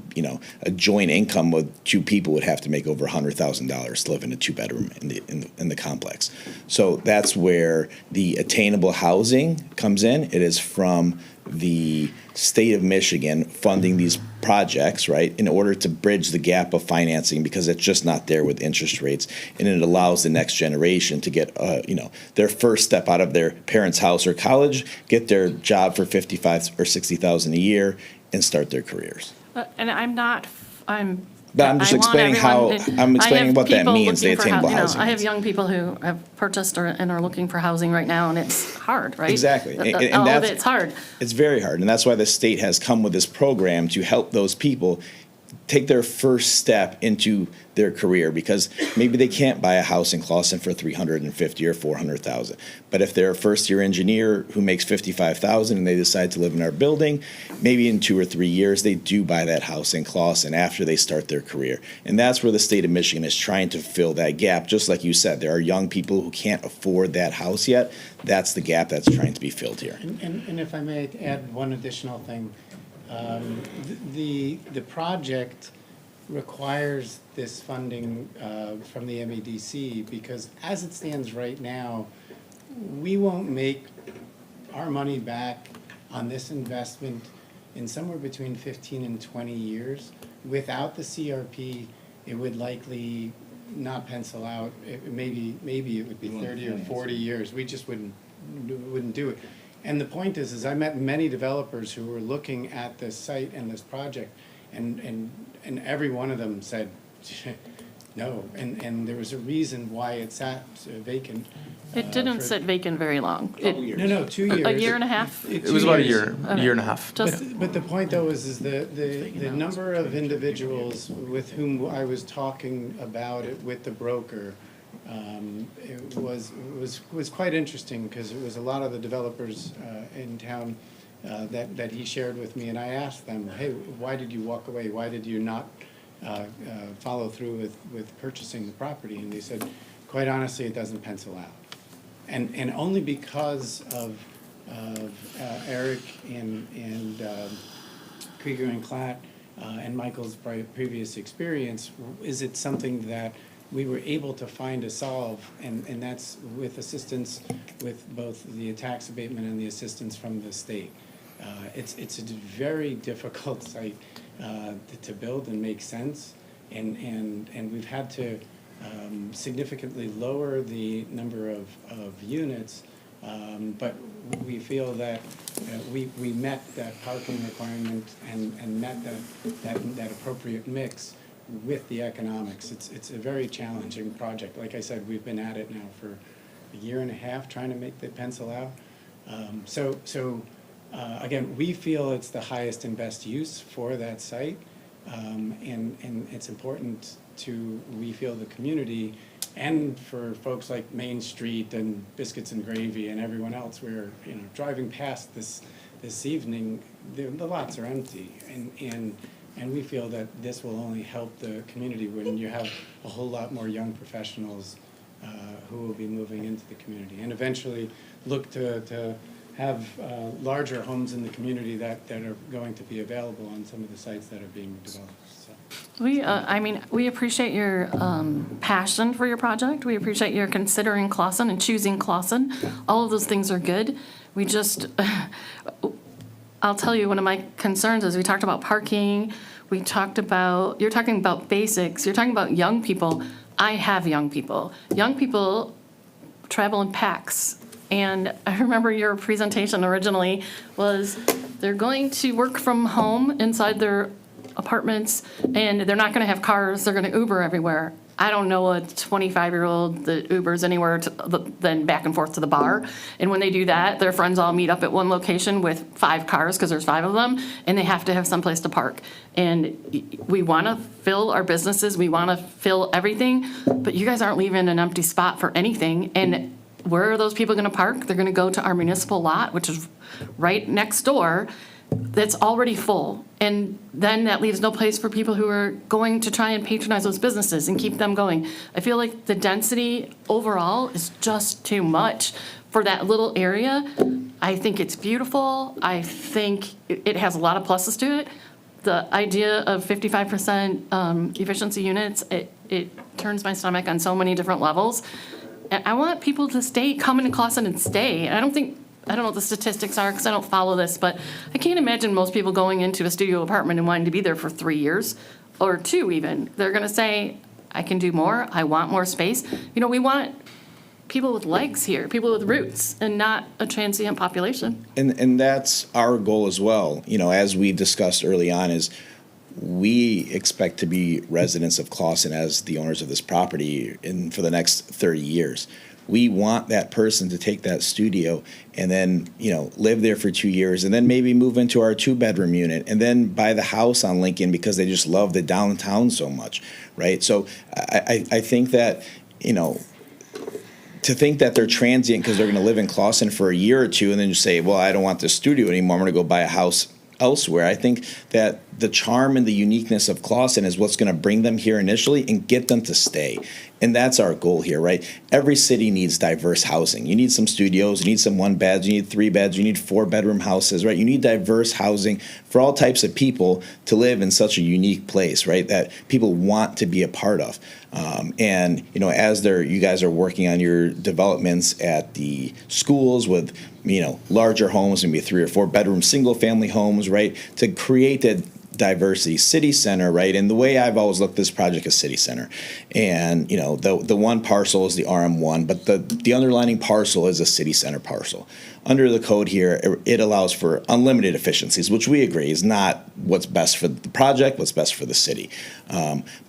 a joint income with 2 people would have to make over $100,000 to live in a 2-bedroom in the complex. So that's where the attainable housing comes in. It is from the state of Michigan funding these projects, right, in order to bridge the gap of financing, because it's just not there with interest rates, and it allows the next generation to get, their first step out of their parents' house or college, get their job for $55,000 or $60,000 a year, and start their careers. And But I'm just explaining what that means, the attainable housing. I have young people who have purchased and are looking for housing right now, and it's hard, right? Exactly. All of it's hard. It's very hard, and that's why the state has come with this program to help those people take their first step into their career, because maybe they can't buy a house in Clawson for $350,000 or $400,000. But if they're a first-year engineer who makes $55,000 and they decide to live in our building, maybe in 2 or 3 years they do buy that house in Clawson after they start their career. And that's where the state of Michigan is trying to fill that gap. Just like you said, there are young people who can't afford that house yet. That's the gap that's trying to be filled here. And if I may add one additional thing, the project requires this funding from the MEDC, because as it stands right now, we won't make our money back on this investment in somewhere between 15 and 20 years. Without the CRP, it would likely not pencil out. Maybe it would be 30 or 40 years. We just wouldn't do it. And the point is I met many developers who were looking at this site and this project, and every one of them said no. And there was a reason why it sat vacant. It didn't sit vacant very long. No, 2 years. A year and a half? It was about a year and a half. But the point, though, is the number of individuals with whom I was talking about it with the broker, it was quite interesting, because it was a lot of the developers in town that he shared with me, and I asked them, hey, why did you walk away? Why did you not follow through with purchasing the property? And they said, quite honestly, it doesn't pencil out. And only because of Eric and Krieger and Klatt and Michael's previous experience is it something that we were able to find a solve, and that's with assistance with both the tax abatement and the assistance from the state. It's a very difficult site to build and make sense, and we've had to significantly lower the number of units, but we feel that we met that parking requirement and met that appropriate mix with the economics. It's a very challenging project. Like I said, we've been at it now for a year and a half trying to make the pencil out. Again, we feel it's the highest and best use for that site, and it's important to, we feel, the community, and for folks like Main Street and Biscuits and Gravy and everyone else. We're driving past this evening, the lots are empty, and we feel that this will only help the community when you have a whole lot more young professionals who will be moving into the community, and eventually look to have larger homes in the community that are going to be available on some of the sites that are being developed. So. We appreciate your passion for your project. We appreciate your considering Clawson and choosing Clawson. All of those things are good. We just, I'll tell you, one of my concerns is we talked about parking. You're talking about basics. You're talking about young people. I have young people. Young people travel in packs. And I remember your presentation originally was they're going to work from home inside their apartments, and they're not going to have cars. They're going to Uber everywhere. I don't know a 25-year-old that Ubers anywhere then back and forth to the bar. And when they do that, their friends all meet up at one location with 5 cars, because there's 5 of them, and they have to have someplace to park. And we want to fill our businesses, we want to fill everything, but you guys aren't leaving an empty spot for anything. And where are those people going to park? They're going to go to our municipal lot, which is right next door, that's already full. And then that leaves no place for people who are going to try and patronize those businesses and keep them going. I feel like the density overall is just too much for that little area. I think it's beautiful. I think it has a lot of pluses to it. The idea of 55% efficiency units, it turns my stomach on so many different levels. And I want people to stay, come into Clawson and stay. And I don't know what the statistics are, because I don't follow this, but I can't imagine most people going into a studio apartment and wanting to be there for 3 years, or 2 even. They're gonna say, I can do more, I want more space. You know, we want people with legs here, people with roots, and not a transient population. And that's our goal as well, you know, as we discussed early on, is we expect to be residents of Clawson as the owners of this property for the next 30 years. We want that person to take that studio and then, you know, live there for 2 years, and then maybe move into our 2-bedroom unit, and then buy the house on Lincoln because they just love the downtown so much, right? So I think that, you know, to think that they're transient because they're going to live in Clawson for a year or 2 and then just say, well, I don't want this studio anymore, I'm going to go buy a house elsewhere. I think that the charm and the uniqueness of Clawson is what's going to bring them here initially and get them to stay. And that's our goal here, right? Every city needs diverse housing. You need some studios, you need some 1-beds, you need 3-beds, you need 4-bedroom houses, right? You need diverse housing for all types of people to live in such a unique place, right? That people want to be a part of. And, you know, as you guys are working on your developments at the schools with, you know, larger homes, maybe 3 or 4-bedroom single-family homes, right? To create that diversity, city center, right? And the way I've always looked at this project is city center. And, you know, the one parcel is the RM1, but the underlining parcel is a city center parcel. Under the code here, it allows for unlimited efficiencies, which we agree is not what's best for the project, what's best for the city.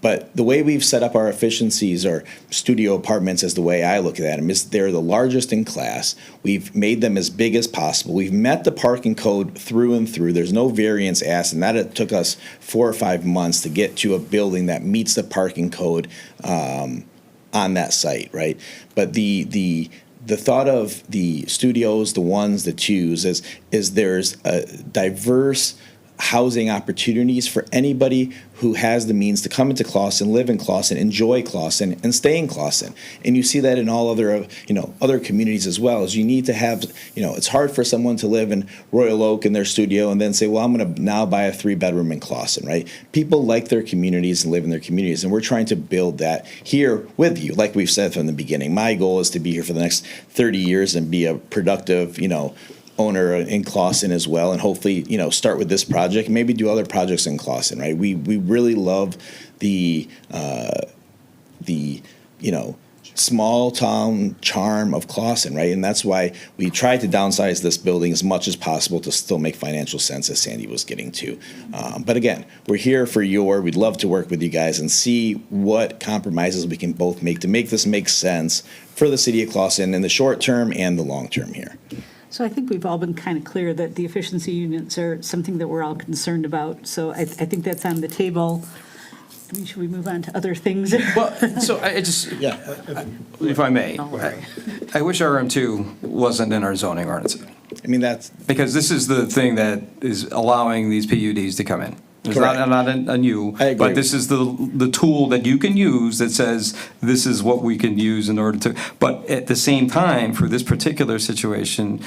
But the way we've set up our efficiencies, or studio apartments, is the way I look at them, is they're the largest in class. We've made them as big as possible. We've met the parking code through and through. There's no variance asked, and that it took us 4 or 5 months to get to a building that meets the parking code on that site, right? But the thought of the studios, the 1s, the 2s, is there's a diverse housing opportunities for anybody who has the means to come into Clawson, live in Clawson, enjoy Clawson, and stay in Clawson. And you see that in all other, you know, other communities as well. Is you need to have, you know, it's hard for someone to live in Royal Oak in their studio and then say, well, I'm going to now buy a 3-bedroom in Clawson, right? People like their communities and live in their communities, and we're trying to build that here with you. Like we've said from the beginning, my goal is to be here for the next 30 years and be a productive, you know, owner in Clawson as well, and hopefully, you know, start with this project and maybe do other projects in Clawson, right? We really love the you know, small town charm of Clawson, right? And that's why we tried to downsize this building as much as possible to still make financial sense, as Sandy was getting to. But again, we're here for we'd love to work with you guys and see what compromises we can both make to make this make sense for the city of Clawson in the short term and the long term here. So I think we've all been kind of clear that the efficiency units are something that we're all concerned about. So I think that's on the table. I mean, should we move on to other things? Well, so I just, if I may, I wish RM2 wasn't in our zoning ordinance. I mean, that's... Because this is the thing that is allowing these PUDs to come in. It's not on you, but this is the tool that you can use that says this is what we can use in order to. But at the same time, for this particular situation,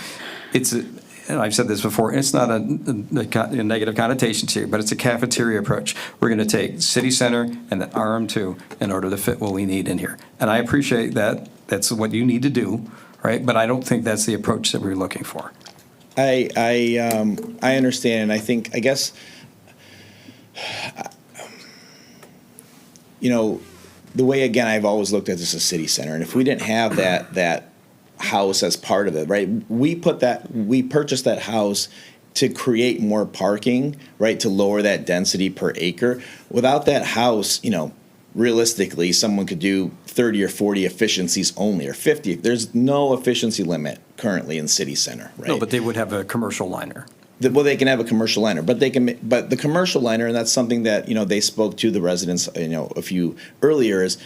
and I've said this before, it's not a negative connotations here, but it's a cafeteria approach. We're going to take city center and then RM2 in order to fit what we need in here. And I appreciate that. That's what you need to do, right? But I don't think that's the approach that we're looking for. I understand, and I guess, you know, the way, again, I've always looked at this as city center, and if we didn't have that house as part of it, right, we purchased that house to create more parking, right, to lower that density per acre. Without that house, you know, realistically, someone could do 30 or 40 efficiencies only, or 50. There's no efficiency limit currently in city center, right? No, but they would have a commercial liner. Well, they can have a commercial liner, but but the commercial liner, and that's something that, they spoke to the residents, a few earlier, is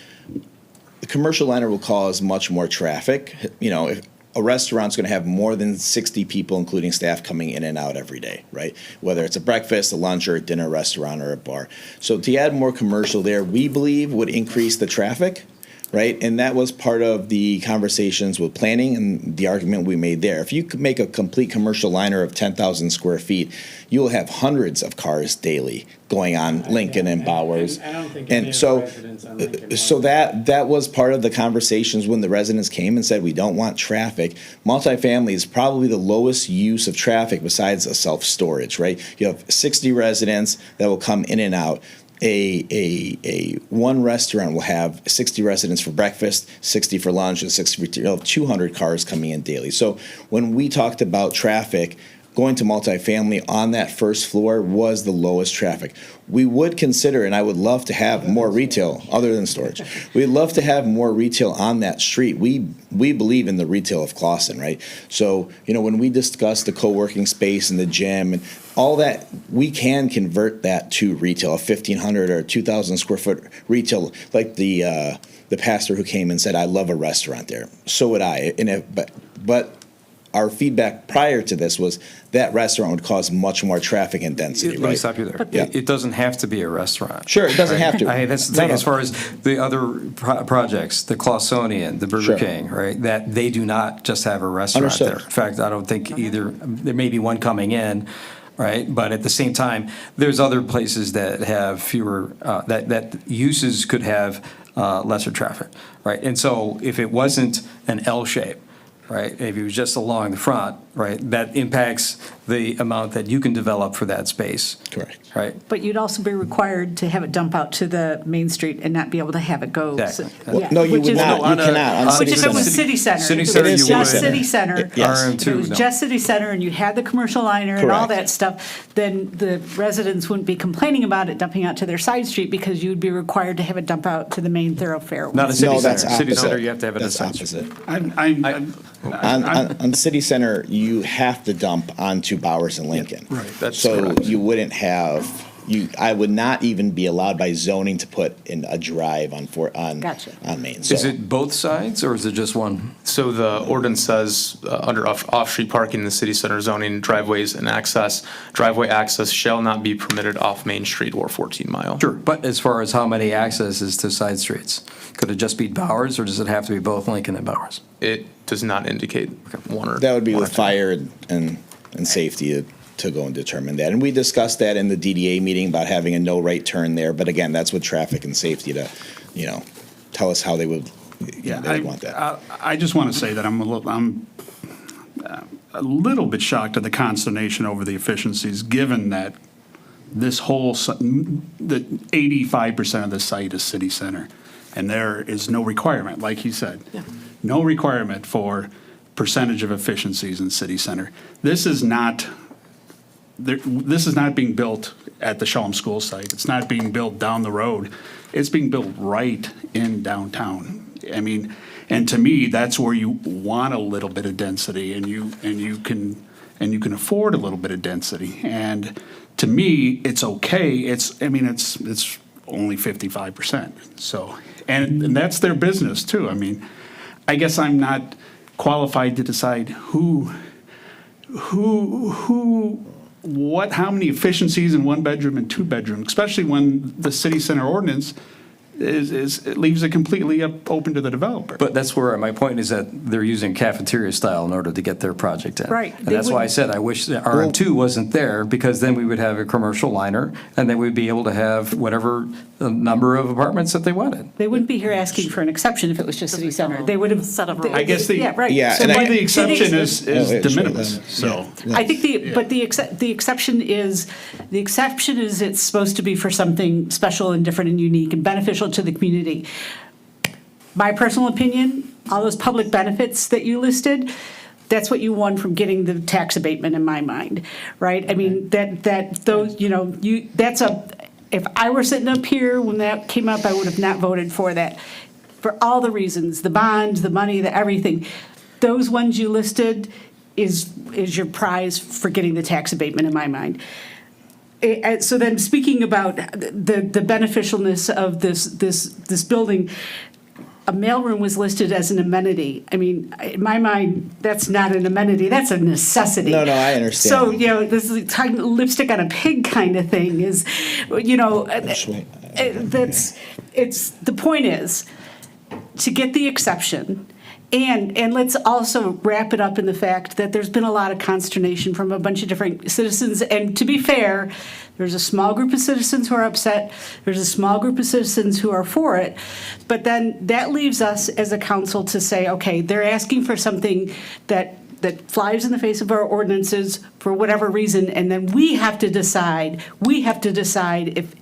the commercial liner will cause much more traffic. If a restaurant's going to have more than 60 people, including staff, coming in and out every day, right? Whether it's a breakfast, a lunch, or a dinner restaurant, or a bar. So to add more commercial there, we believe would increase the traffic, right? And that was part of the conversations with planning and the argument we made there. If you could make a complete commercial liner of 10,000 square feet, you will have hundreds of cars daily going on Lincoln and Bowers. I don't think And so that was part of the conversations when the residents came and said, we don't want traffic. Multifamily is probably the lowest use of traffic besides a self-storage, right? You have 60 residents that will come in and out. A one restaurant will have 60 residents for breakfast, 60 for lunch, and 60 for 200 cars coming in daily. So when we talked about traffic, going to multifamily on that first floor was the lowest traffic. We would consider, and I would love to have more retail other than storage. We'd love to have more retail on that street. We believe in the retail of Clawson, right? So, when we discuss the co-working space and the gym and all that, we can convert that to retail, a 1,500 or 2,000 square foot retail, like the pastor who came and said, I love a restaurant there. So would I. But our feedback prior to this was that restaurant would cause much more traffic and density, Let me stop you there. It doesn't have to be a restaurant. Sure, it doesn't have to. That's the thing, as far as the other projects, the Clawsonian, the Burger King, right, that they do not just have a restaurant there. In fact, I don't think either, there may be one coming in, right, but at the same time, there's other places that have fewer, that uses could have lesser traffic, right? And so if it wasn't an L shape, right, if it was just along the front, right, that impacts the amount that you can develop for that space. Correct. Right? But you'd also be required to have it dump out to the main street and not be able to have it go. Exactly. No, you would not. You cannot. On Which if it was city city center. City if center, it was you just would. city center. Yes. If it was just city center and you had the commercial liner and all that stuff, then the residents wouldn't be complaining about it dumping out to their side street because you'd be required to have it dump out to the main thoroughfare. Not a city No, that's center. City opposite. center, you have to have it That's inside. opposite. On city center, you have to dump onto Bowers and Lincoln. Right, that's So correct. you wouldn't have, I would not even be allowed by zoning to put in a drive on Main. Is it both sides, or is it just one? So the ordinance says, under off-street parking in the city center zoning, driveways and driveway access shall not be permitted off Main Street or 14 Mile. Sure, but as far as how many accesses to side streets, could it just be Bowers, or does it have to be both Lincoln and Bowers? It does not indicate one or. That would be one with or two. fire and safety to go and determine that. And we discussed that in the DDA meeting about having a no right turn there. But again, that's with traffic and safety to, tell us how they would, they would want that. I just want to say that I'm a little bit shocked at the consternation over the efficiencies, given that this whole, the 85% of the site is city center. And there is no requirement, like he said, no requirement for percentage of efficiencies in city center. This is not being built at the Shalom School site. It's not being built down the road. It's being built right in downtown. I mean, and to me, that's where you want a little bit of density, and you can afford a little bit of density. And to me, it's okay. It's only 55%. So, and that's their business too. I mean, I guess I'm not qualified to decide how many efficiencies in one bedroom and two bedroom, especially when the city center ordinance it leaves it completely open to the developer. But that's where my point is, that they're using cafeteria style in order to get their project in. Right. And that's why I said I wish that RM2 wasn't there, because then we would have a commercial liner, and then we'd be able to have whatever the number of apartments that they wanted. They wouldn't be here asking for an exception if it was just city center. They would have. Set of rules. I guess Yeah, right. Yeah, So and by the exception cities- is de minimis, so. I think the exception is it's supposed to be for something special and different and unique and beneficial to the community. My personal opinion, all those public benefits that you listed, that's what you won from getting the tax abatement in my mind, right? I mean, that's if I were sitting up here when that came up, I would have not voted for that. For all the reasons, the bonds, the money, the everything. Those ones you listed is your prize for getting the tax abatement in my mind. So then speaking about the beneficialness of this building, a mailroom was listed as an amenity. I mean, in my mind, that's not an amenity, that's a necessity. No, I understand. So, this is lipstick on a pig kind of thing is, the point is to get the exception. And let's also wrap it up in the fact that there's been a lot of consternation from a bunch of different citizens. And to be fair, there's a small group of citizens who are upset. There's a small group of citizens who are for it. But then that leaves us as a council to say, okay, they're asking for something that flies in the face of our ordinances for whatever reason. And then we have to decide if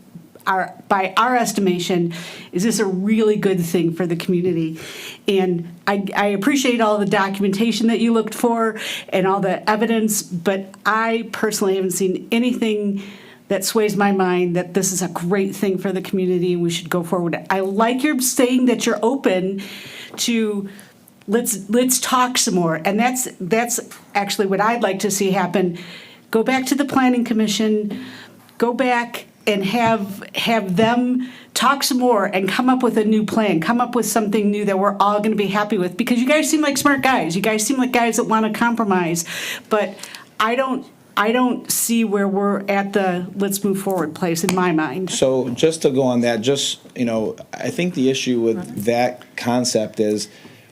by our estimation, is this a really good thing for the community? And I appreciate all the documentation that you looked for and all the evidence, but I personally haven't seen anything that sways my mind that this is a great thing for the community and we should go forward. I like your saying that you're open to let's talk some more, and that's actually what I'd like to see happen. Go back to the Planning Commission, go back and have them talk some more and come up with a new plan, come up with something new that we're all going to be happy with. Because you guys seem like smart guys. You guys seem like guys that want to compromise. But I don't see where we're at the let's move forward place in my mind. So just to go on that, I think the issue with that concept is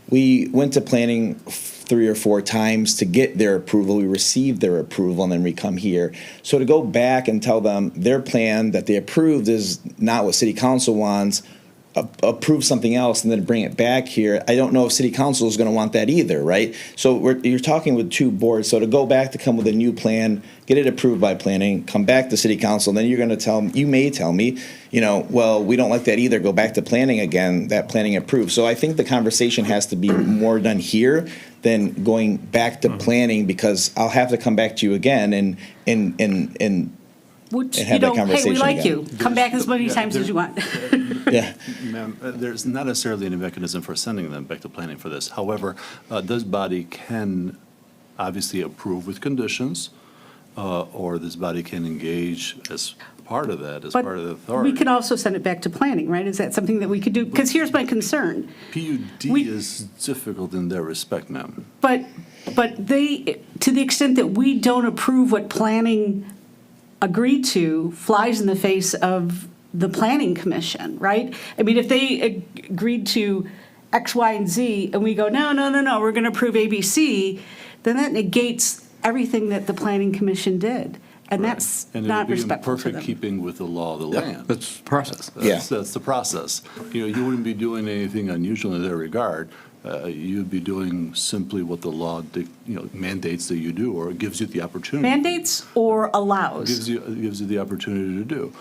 we went to planning 3 or 4 times to get their approval. We received their approval, and then we come here. So to go back and tell them their plan that they approved is not what city council wants, approve something else and then bring it back here, I don't know if city council is going to want that either, right? So you're talking with 2 boards. So to go back to come with a new plan, get it approved by planning, come back to city council, and then you're going to you may tell me, well, we don't like that either, go back to planning again, that planning approved. So I think the conversation has to be more done here than going back to planning, because I'll have to come back to you again and have that conversation. Hey, we like again. you. Come back as many times as you want. Yeah. Ma'am, there's not necessarily any mechanism for sending them back to planning for this. However, this body can obviously approve with conditions, or this body can engage as part of that, as But part of the authority. we could also send it back to planning, right? Is that something that we could do? Because here's my concern. PUD is difficult in their respect, ma'am. But they, to the extent that we don't approve what planning agreed to, flies in the face of the planning commission, right? I mean, if they agreed to X, Y, and Z, and we go, no, we're going to approve ABC, then that negates everything that the planning commission did. And that's And not it would be in respectful to perfect them. keeping with the law of the land. That's the process. That's the process. You wouldn't be doing anything unusual in that regard. You'd be doing simply what the law mandates that you do, or gives you the opportunity. Mandates or allows? Gives you the opportunity to do.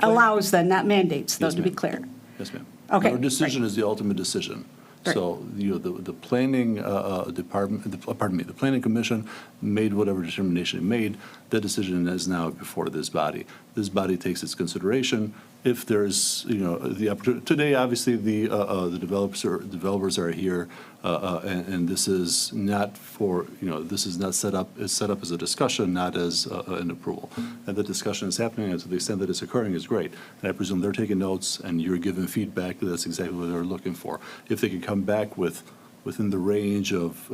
Allows then, not mandates, though, Yes, to be ma'am. clear. Yes, ma'am. Okay, Our decision is the ultimate decision. Right. So, the planning department, the planning commission made whatever determination it made. That decision is now before this body. This body takes its consideration. If there's, the opportunity, today, obviously, the developers are here, and this is not this is not set up, it's set up as a discussion, not as an approval. And the discussion is happening, and to the extent that it's occurring is great. And I presume they're taking notes, and you're giving feedback, that's exactly what they're looking for. If they can come back within the range of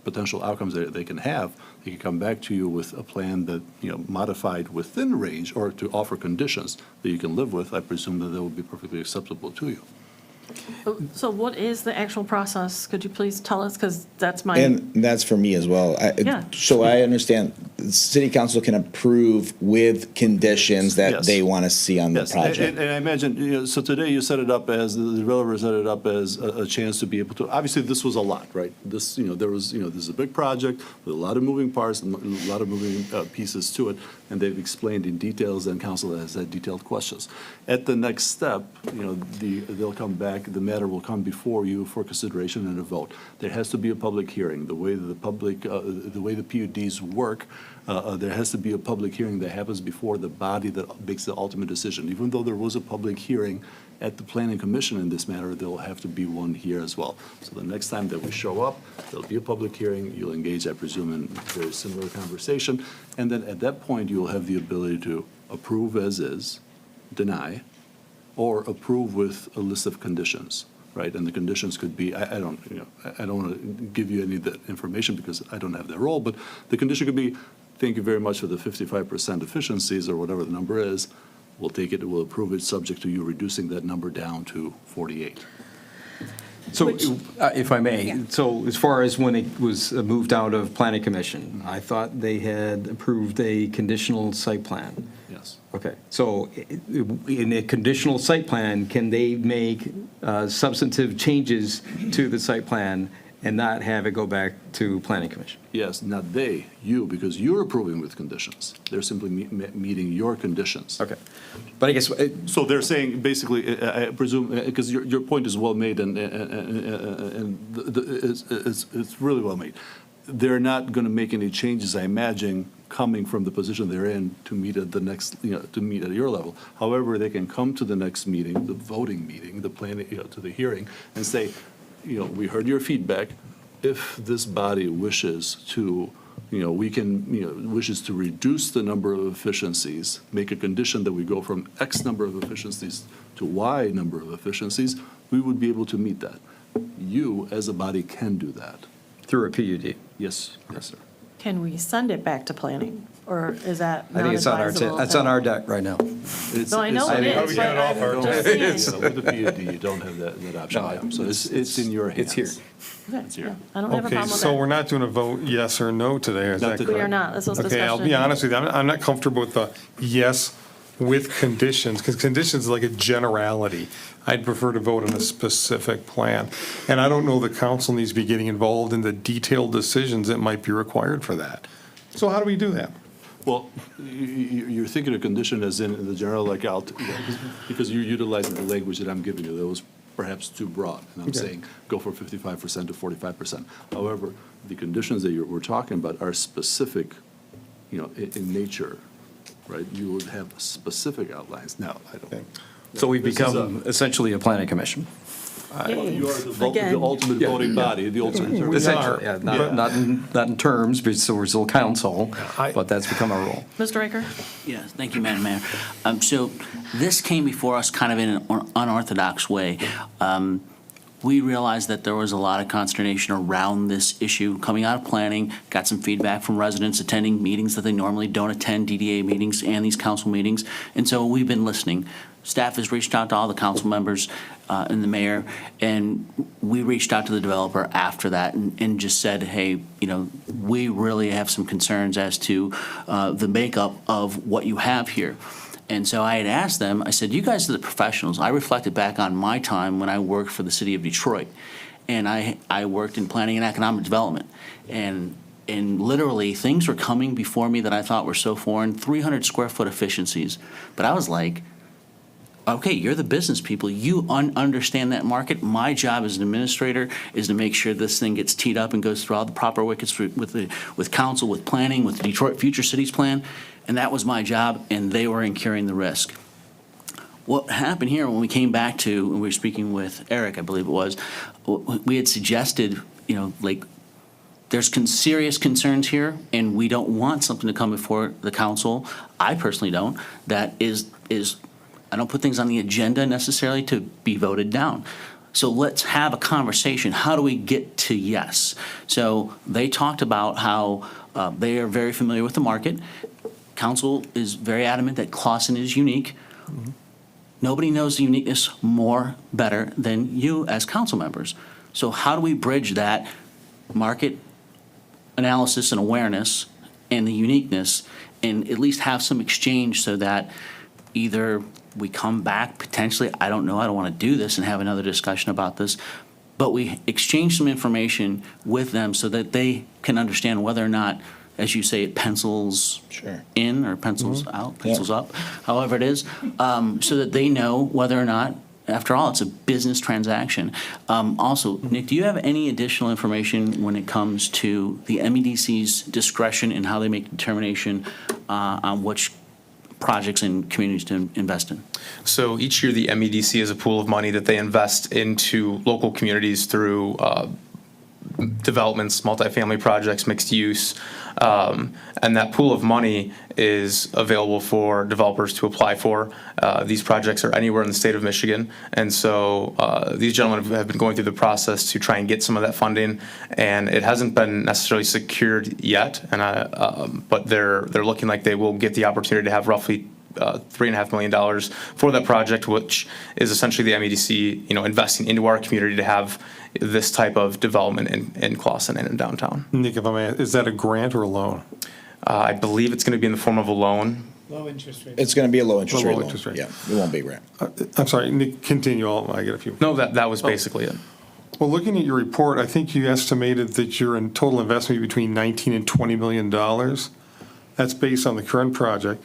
potential outcomes that they can have, they can come back to you with a plan that, modified within range, or to offer conditions that you can live with. I presume that will be perfectly acceptable to you. So what is the actual process? Could you please tell us? Because that's my. And that's for me as well. So I understand, the city council can approve with conditions that Yes. they want to see on the Yes, project. and I imagine, so today you set it up as, the developer set it up as a chance to be able to, obviously, this was a lot, right? This, there was, this is a big project with a lot of moving parts, and a lot of moving pieces to it, and they've explained in details, and council has had detailed questions. At the next step, they'll come back back, the matter will come before you for consideration and a vote. There has to be a public hearing. The way that the way the PUDs work, there has to be a public hearing that happens before the body that makes the ultimate decision. Even though there was a public hearing at the Planning Commission in this matter, there will have to be one here as well. So the next time that we show up, there'll be a public hearing. You'll engage, I presume, in very similar conversation. And then at that point, you'll have the ability to approve as is, deny, or approve with a list of conditions, right? And the conditions could be, I don't want to give you any of that information because I don't have that role, but the condition could be, thank you very much for the 55% efficiencies or whatever the number is. We'll take it, we'll approve it, subject to you reducing that number down to 48. So, if I may, so as far as when it was moved out of Planning Commission, I thought they had approved a conditional site plan. Yes. Okay, so in a conditional site plan, can they make substantive changes to the site plan and not have it go back to Planning Commission? Yes, not they, you, because you're approving with conditions. They're simply meeting your conditions. Okay. But I guess. So they're saying, basically, I presume, because your point is well made and it's really well made. They're not going to make any changes, I imagine, coming from the position they're in to meet at the next, to meet at your level. However, they can come to the next meeting, the voting meeting, the planning, to the hearing, and say, we heard your feedback. If this body wishes to, wishes to reduce the number of efficiencies, make a condition that we go from X number of efficiencies to Y number of efficiencies, we would be able to meet that. You, as a body, can do that. Through a PUD? Yes, yes, sir. Can we send it back to planning, or is that I not think advisable? it's on our deck right now. No, I know it is, but I'm just saying. With the PUD, you don't have that option. So it's in your hands. It's here. It's here. I don't have a Okay, problem with so that. we're not doing a vote yes or no today, is that correct? We are not. This was Okay, I'll be discussion. honest with you, I'm not comfortable with the yes with conditions, because conditions is like a generality. I'd prefer to vote on a specific plan. And I don't know the council needs to be getting involved in the detailed decisions that might be required for that. So how do we do that? Well, you're thinking of condition as in the general, like because you're utilizing the language that I'm giving you. That was perhaps too broad. And I'm saying go from 55% to 45%. However, the conditions that we're talking about are specific, in nature, right? You would have specific outlines. Now, I don't. So we've become essentially a Planning Commission. You are the ultimate voting body, the ultimate. Essentially, yeah, not in terms, because we're still council, but that's become our role. Mr. Raker? Yes, thank you, Madam Mayor. So this came before us kind of in an unorthodox way. We realized that there was a lot of consternation around this issue coming out of planning, got some feedback from residents attending meetings that they normally don't attend, DDA meetings and these council meetings, and so we've been listening. Staff has reached out to all the council members and the mayor, and we reached out to the developer after that and just said, hey, we really have some concerns as to the makeup of what you have here. And so I had asked them, I said, you guys are the professionals. I reflected back on my time when I worked for the city of Detroit, and I worked in planning and economic development. And literally, things were coming before me that I thought were so foreign, 300 square foot efficiencies. But I was like, okay, you're the business people. You understand that market. My job as an administrator is to make sure this thing gets teed up and goes through all the proper wickets with council, with planning, with the Detroit Future Cities Plan. And that was my job, and they were incurring the risk. What happened here when we came back to, when we were speaking with Eric, I believe it was, we had suggested, there's serious concerns here, and we don't want something to come before the council. I personally don't. That is I don't put things on the agenda necessarily to be voted down. So let's have a conversation. How do we get to yes? So they talked about how they are very familiar with the market. Council is very adamant that Clausen is unique. Mm-hmm. Nobody knows the uniqueness better than you as council members. So how do we bridge that market analysis and awareness and the uniqueness and at least have some exchange so that either we come back potentially, I don't know, I don't want to do this and have another discussion about this, but we exchange some information with them so that they can understand whether or not, as you say, it pencils in or pencils out, pencils up, however it is, so that they know whether or not after all, it's a business transaction. Also, Nick, do you have any additional information when it comes to the MEDC's discretion in how they make determination on which projects and communities to invest in? So each year, the MEDC has a pool of money that they invest into local communities through developments, multifamily projects, mixed use. And that pool of money is available for developers to apply for. These projects are anywhere in the state of Michigan. And so these gentlemen have been going through the process to try and get some of that funding. And it hasn't been necessarily secured yet. But they're looking like they will get the opportunity to have roughly $3.5 million for that project, which is essentially the MEDC, investing into our community to have this type of development in Clawson and in downtown. Nick, if I may, is that a grant or a loan? I believe it's going to be in the form of a loan. Low interest rate. It's going to be a low interest A low rate interest loan. rate. Yeah, it won't be a grant. I'm sorry, Nick, continue. I get a few. No, that was basically it. Well, looking at your report, I think you estimated that your total investment between 19 and $20 million. That's based on the current project.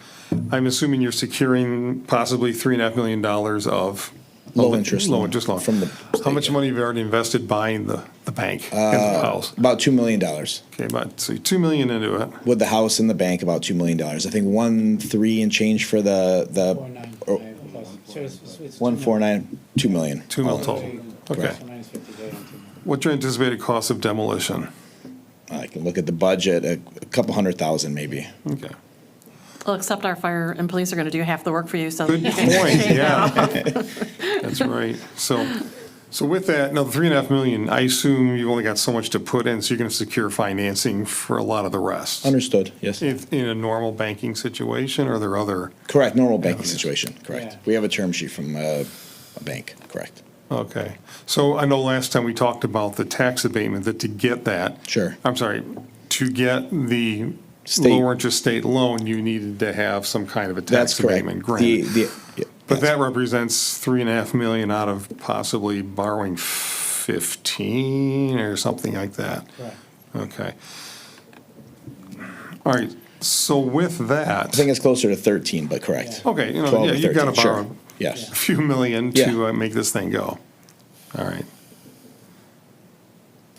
I'm assuming you're securing possibly $3.5 million of Low interest loan from the How much money have you already invested buying the bank and the house? About $2 million. Okay, so $2 million into it. With the house and the bank, about $2 million. I think 1.3 and change for the 495 plus. So it's 1.49, $2 million. $2 million total. Okay. Correct. What's your anticipated cost of demolition? I can look at the budget, a couple $100,000 maybe. Okay. Well, except our fire and police are going to do half the work for you, so. Good point, yeah. That's right. So with that, now the $3.5 million, I assume you've only got so much to put in, so you're going to secure financing for a lot of the rest. Understood, yes. In a normal banking situation, or are there other? Correct, normal banking situation, correct. We have a term sheet from a bank, correct. Okay. So I know last time we talked about the tax abatement, that to get that. Sure. I'm sorry, to get the State. lower interest state loan, you needed to have some kind of a That's tax correct. abatement grant. But that represents $3.5 million out of possibly borrowing 15 or something like that. Correct. Okay. All right, so with that. I think it's closer to 13, but correct. Okay, 12 or you've got to 13, sure. borrow Yes. a few million to make this thing go. All right.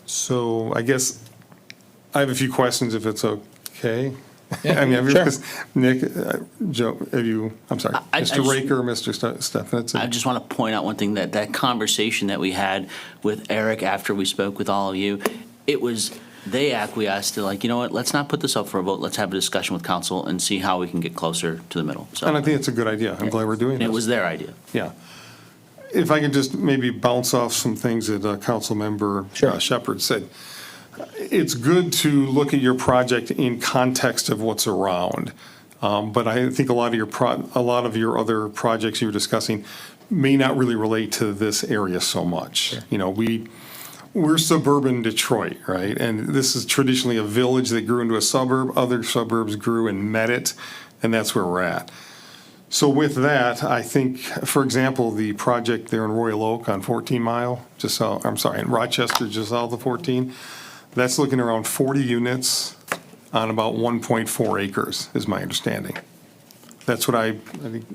So I guess I have a few questions if it's okay. I mean, sure. Nick, Joe, I'm sorry, Mr. Raker, Mr. Stefanitz. I just want to point out one thing, that conversation that we had with Eric after we spoke with all of you, they acquiesced to like, you know what, let's not put this up for a vote, let's have a discussion with council and see how we can get closer to the middle. So, And I think it's a good idea. I'm glad we're doing this. it was their idea. Yeah. If I could just maybe bounce off some things that Council Member Shepherd said. It's good to look at your project in context of what's around. But I think a lot of your other projects you were discussing may not really relate to this area so much. We're suburban Detroit, right? And this is traditionally a village that grew into a suburb. Other suburbs grew and met it, and that's where we're at. So with that, I think, for example, the project there in Royal Oak on 14 Mile, in Rochester, just south of 14, that's looking around 40 units on about 1.4 acres, is my understanding. That's what I think,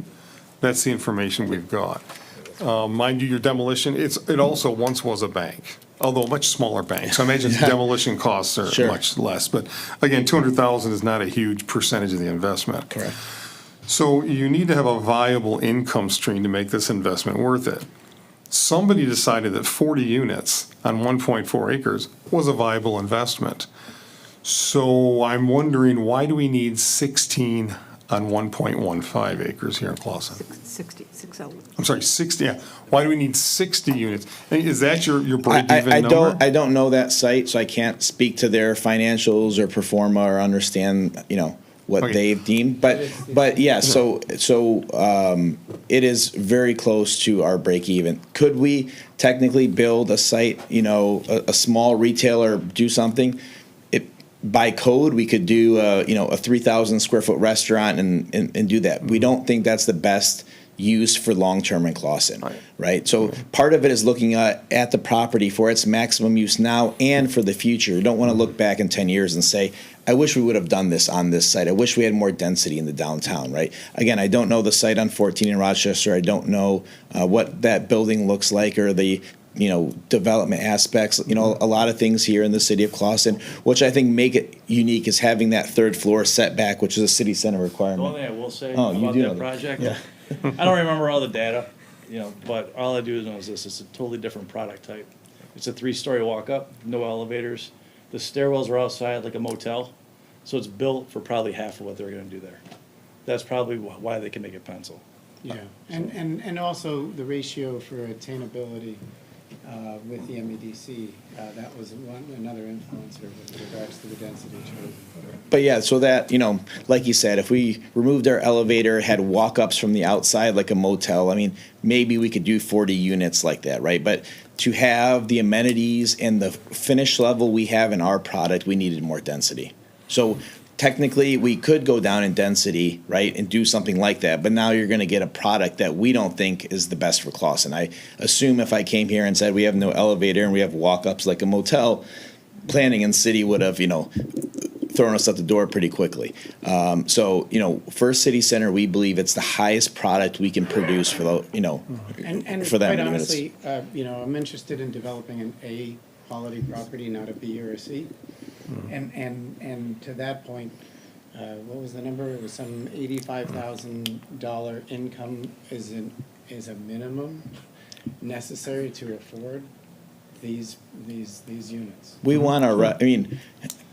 that's the information we've got. Mind you, your demolition, it also once was a bank, although a much smaller bank. So I imagine the demolition costs are much less. But again, $200,000 is not a huge percentage of the investment. Correct. So you need to have a viable income stream to make this investment worth it. Somebody decided that 40 units on 1.4 acres was a viable investment. So I'm wondering, why do we need 16 on 1.15 acres here in Clawson? 60. I'm sorry, 60, yeah. Why do we need 60 units? And is that your break-even number? I don't know that site, so I can't speak to their financials or performa or understand, what they've deemed. But yeah, so it is very close to our break even. Could we technically build a site, a small retailer do something? By code, we could do a 3,000 square foot restaurant and do that. We don't think that's the best use for long-term in Clawson, right? So part of it is looking at the property for its maximum use now and for the future. You don't want to look back in 10 years and say, I wish we would have done this on this site. I wish we had more density in the downtown, right? Again, I don't know the site on 14 in Rochester. I don't know what that building looks like or the, development aspects. A lot of things here in the city of Clawson, which I think make it unique, is having that third floor setback, which is a city center The requirement. only thing I will say Oh, you about do that know that. project, Yeah. I don't remember all the data, but all I do know is this, it's a totally different product type. It's a 3-story walk-up, no elevators. The stairwells are outside like a motel, so it's built for probably half of what they're gonna do there. That's probably why they can make it pencil. Yeah, and also the ratio for attainability with the MEDC, that was another influencer with regards to the density chosen. But yeah, so that, like you said, if we removed our elevator, had walk-ups from the outside like a motel, maybe we could do 40 units like that, right? But to have the amenities and the finish level we have in our product, we needed more density. So technically, we could go down in density, right, and do something like that. But now you're going to get a product that we don't think is the best for Clawson. I assume if I came here and said we have no elevator and we have walk-ups like a motel, planning and city would have, thrown us out the door pretty quickly. First City Center, we believe it's the highest product we can produce for the, And for that quite many honestly, I'm interested in developing an A quality property, not a B or a C. And to that point, what was the number? It was some $85,000 income is a minimum necessary to afford these units. We want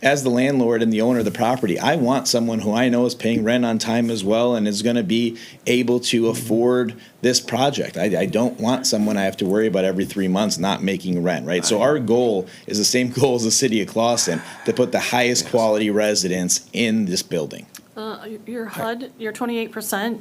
as the landlord and the owner of the property, I want someone who I know is paying rent on time as well and is going to be able to afford this project. I don't want someone I have to worry about every 3 months not making rent, right? So our goal is the same goal as the city of Clawson, to put the highest quality residents in this building. Your HUD, your 28%,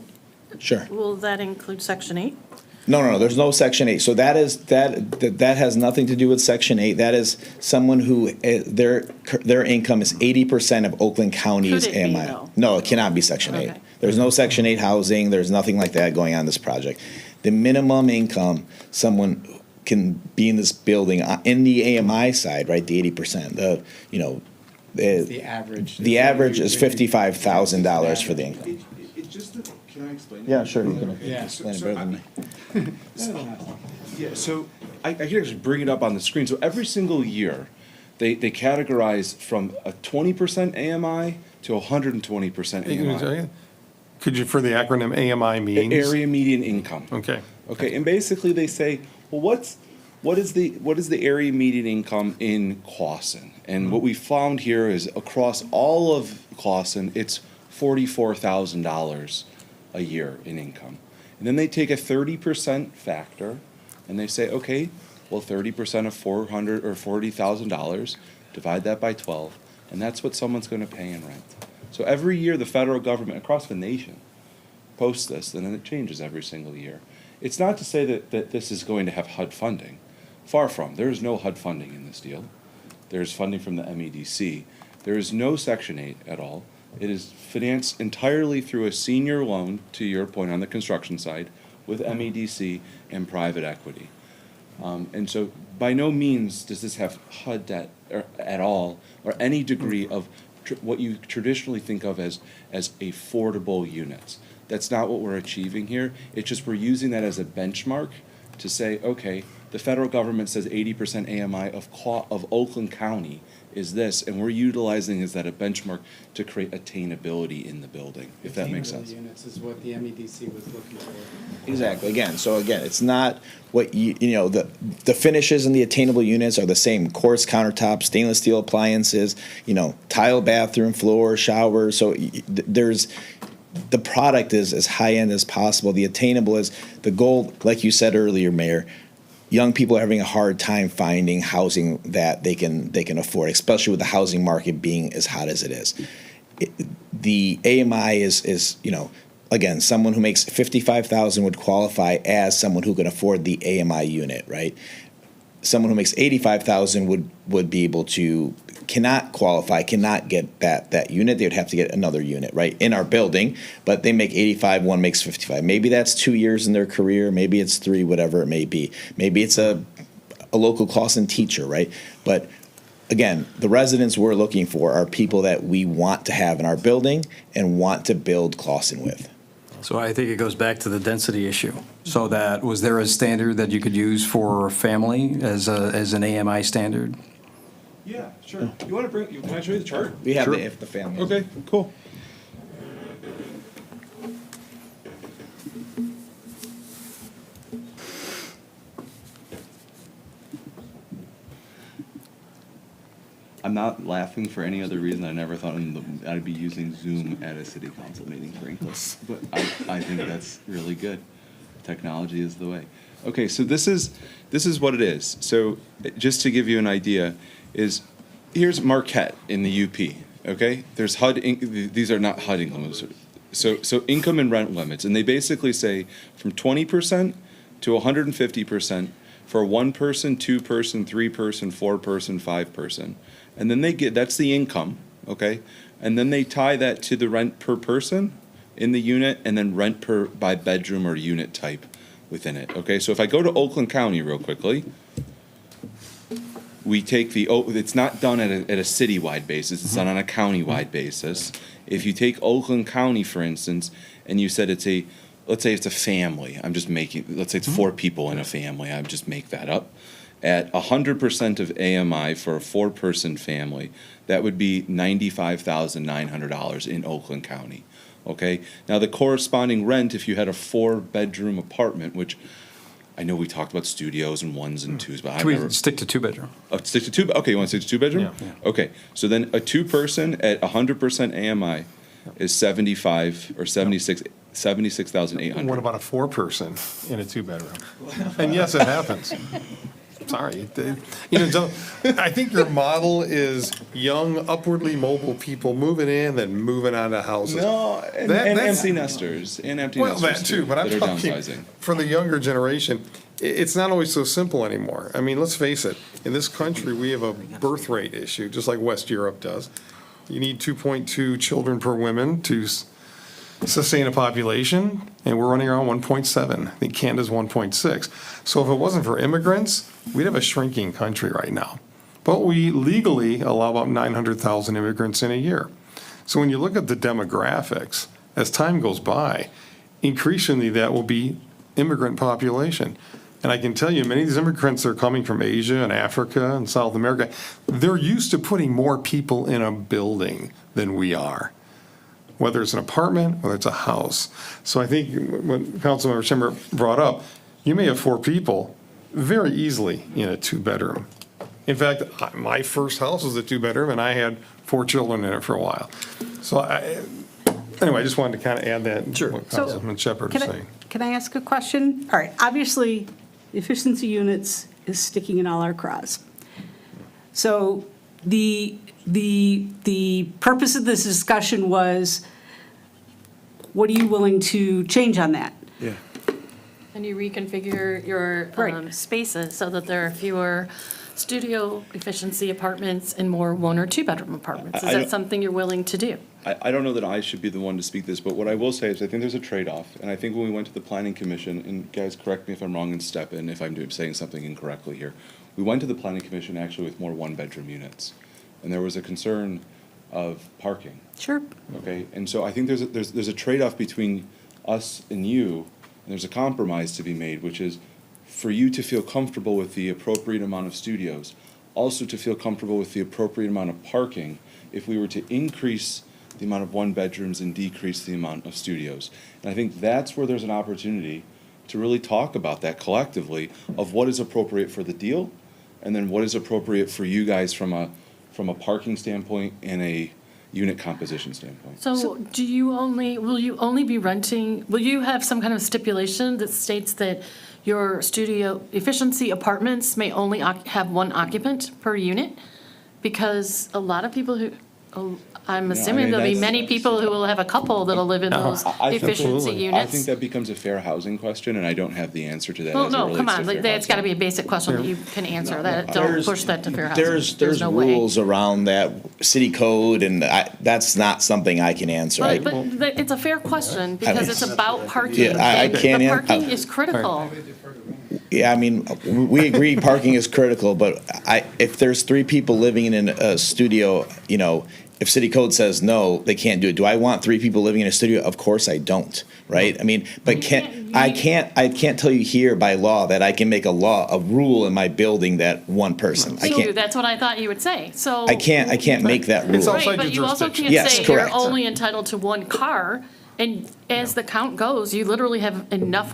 Sure. will that include Section 8? No, there's no Section 8. So that has nothing to do with Section 8. That is someone who, their income is 80% of Oakland County's Could it be, AMI. though? No, it cannot be Section 8. Okay. There's no Section 8 housing. There's nothing like that going on in this project. The minimum income someone can be in this building, in the AMI side, right, the 80%, The average. the average is $55,000 for the income. Can I explain? Yeah, sure, you can Yeah. explain it better than me. Yeah, so I can actually bring it up on the screen. So every single year, they categorize from a 20% AMI to 120% AMI. Could you, for the acronym AMI means? Area median income. Okay. Okay, and basically they say, well, what is the area median income in Clawson? And what we found here is across all of Clawson, it's $44,000 a year in income. And then they take a 30% factor and they say, okay, well, 30% of $400 or $40,000, divide that by 12, and that's what someone's going to pay in rent. So every year the federal government across the nation posts this, and then it changes every single year. It's not to say that this is going to have HUD funding. Far from. There is no HUD funding in this deal. There's funding from the MEDC. There is no Section 8 at all. It is financed entirely through a senior loan, to your point on the construction side, with MEDC and private equity. And so by no means does this have HUD debt at all, or any degree of what you traditionally think of as affordable units. That's not what we're achieving here. It's just we're using that as a benchmark to say, okay, the federal government says 80% AMI of Oakland County is this, and we're utilizing it as that a benchmark to create attainability in the building, if that makes sense. Units is what the MEDC was looking for. Exactly. Again, it's not what the finishes in the attainable units are the same: quartz countertops, stainless steel appliances, tile bathroom floor, shower. So there's the product is as high end as possible. The attainable is the goal, like you said earlier, Mayor. Young people are having a hard time finding housing that they can afford, especially with the housing market being as hot as it is. The AMI is again, someone who makes $55,000 would qualify as someone who can afford the AMI unit, right? Someone who makes $85,000 would be able to cannot get that unit. They would have to get another unit, right, in our building. But they make 85, one makes 55. Maybe that's 2 years in their career. Maybe it's 3, whatever it may be. Maybe it's a local Clawson teacher, right? But again, the residents we're looking for are people that we want to have in our building and want to build Clausen with. So I think it goes back to the density issue. So that, was there a standard that you could use for family as an AMI standard? Yeah, sure. You want to bring, can I show you the chart? We have Sure. if the family. Okay, cool. I'm not laughing for any other reason. I never thought I'd be using Zoom at a city council meeting, frankly. But I think that's really good. Technology is the way. Okay, so this is what it is. So just to give you an idea, here's Marquette in the UP. Okay, there's HUD. These are not HUD limits. So income and rent limits, and they basically say from 20% to 150% for 1 person, 2 person, 3 person, 4 person, 5 person. And then that's the income, okay? And then they tie that to the rent per person in the unit, and then rent by bedroom or unit type within it, okay? So if I go to Oakland County real quickly, we take it's not done at a citywide basis, it's done on a countywide basis. If you take Oakland County, for instance, and you said let's say it's a family, let's say it's 4 people in a family, I would just make that up. At 100% of AMI for a 4-person family, that would be $95,900 in Oakland County, okay? Now, the corresponding rent, if you had a 4-bedroom apartment, which I know we talked about studios and 1s and 2s, but Can we stick to 2-bedroom? Oh, stick to 2, okay, you want to stick to 2-bedroom? Yeah. Okay, so then a 2-person at 100% AMI is 76,800. What about a 4-person in a 2-bedroom? And yes, it happens. Sorry. I think your model is young, upwardly mobile people moving in and moving out of houses. No, and empty nesters. Well, that too, but I'm that are talking downsizing. for the younger generation. It's not always so simple anymore. I mean, let's face it. In this country, we have a birth rate issue, just like West Europe does. You need 2.2 children per woman to sustain a population, and we're running around 1.7. I think Canada's 1.6. So if it wasn't for immigrants, we'd have a shrinking country right now. But we legally allow about 900,000 immigrants in a year. So when you look at the demographics, as time goes by, increasingly that will be immigrant population. And I can tell you, many of these immigrants are coming from Asia and Africa and South America. They're used to putting more people in a building than we are, whether it's an apartment, whether it's a house. So I think what Councilmember Schimmer brought up, you may have 4 people very easily in a 2-bedroom. In fact, my first house was a 2-bedroom, and I had 4 children in it for a while. So anyway, I just wanted to kind of add that, what Councilman Shepherd was saying. Can I ask a question? All right, obviously, efficiency units is sticking in all our craws. So the purpose of this discussion was, what are you willing to change on that? Yeah. And you reconfigure your spaces so that there are fewer studio efficiency apartments and more 1 or 2-bedroom apartments. Is that something you're willing to do? I don't know that I should be the one to speak this, but what I will say is I think there's a trade-off. And I think when we went to the Planning Commission, and guys, correct me if I'm wrong and step in if I'm saying something incorrectly here. We went to the Planning Commission actually with more 1-bedroom units. And there was a concern of parking. Sure. Okay, and so I think there's a trade-off between us and you, and there's a compromise to be made, which is for you to feel comfortable with the appropriate amount of studios, also to feel comfortable with the appropriate amount of parking if we were to increase the amount of 1-bedrooms and decrease the amount of studios. And I think that's where there's an opportunity to really talk about that collectively of what is appropriate for the deal, and then what is appropriate for you guys from a parking standpoint and a unit composition standpoint. So will you only be renting, will you have some kind of stipulation that states that your studio efficiency apartments may only have 1 occupant per unit? Because a lot of people who, I'm assuming there'll be many people who will have a couple that'll live in those efficiency units. I think that becomes a fair housing question, and I don't have the answer to that. Well, no, come on, that's got to be a basic question that you can answer. Don't push that to fair housing. There's no way. rules around that city code, and that's not something I can answer. But it's a fair question because it's about parking. Yeah, I can't The parking is critical. Yeah, I mean, we agree parking is critical, but if there's 3 people living in a studio, you know, if city code says no, they can't do it. Do I want 3 people living in a studio? Of course I don't, right? I mean, but I can't tell you here by law that I can make a rule in my building that one person. I Thank you, can't. that's what I thought you would say, so. I can't make that rule. Right, but you also can't Yes, say you're correct. only entitled to 1 car, and as the count goes, you literally have enough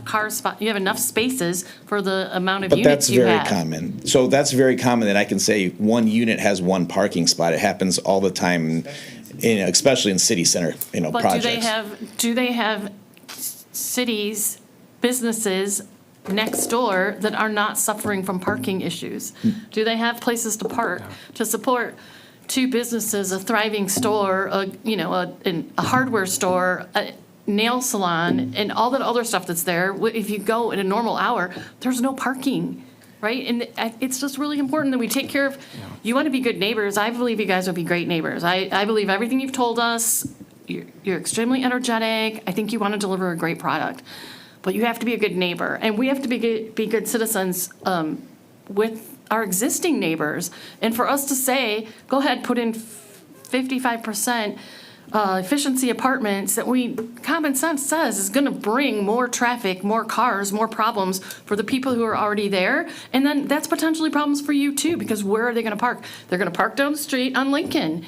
you have enough spaces for the amount of But units that's you very have. common. So that's very common that I can say 1 unit has 1 parking spot. It happens all the time, especially in city center, But projects. do they have cities, businesses next door that are not suffering from parking issues? Do they have places to park to support 2 businesses, a thriving store, a hardware store, a nail salon, and all that other stuff that's there? If you go in a normal hour, there's no parking, right? And it's just really important that we take care of, you want to be good neighbors. I believe you guys would be great neighbors. I believe everything you've told us. You're extremely energetic. I think you want to deliver a great product. But you have to be a good neighbor. And we have to be good citizens with our existing neighbors. And for us to say, go ahead, put in 55% efficiency apartments that common sense says is going to bring more traffic, more cars, more problems for the people who are already there. And then that's potentially problems for you too, because where are they going to park? They're going to park down the street on Lincoln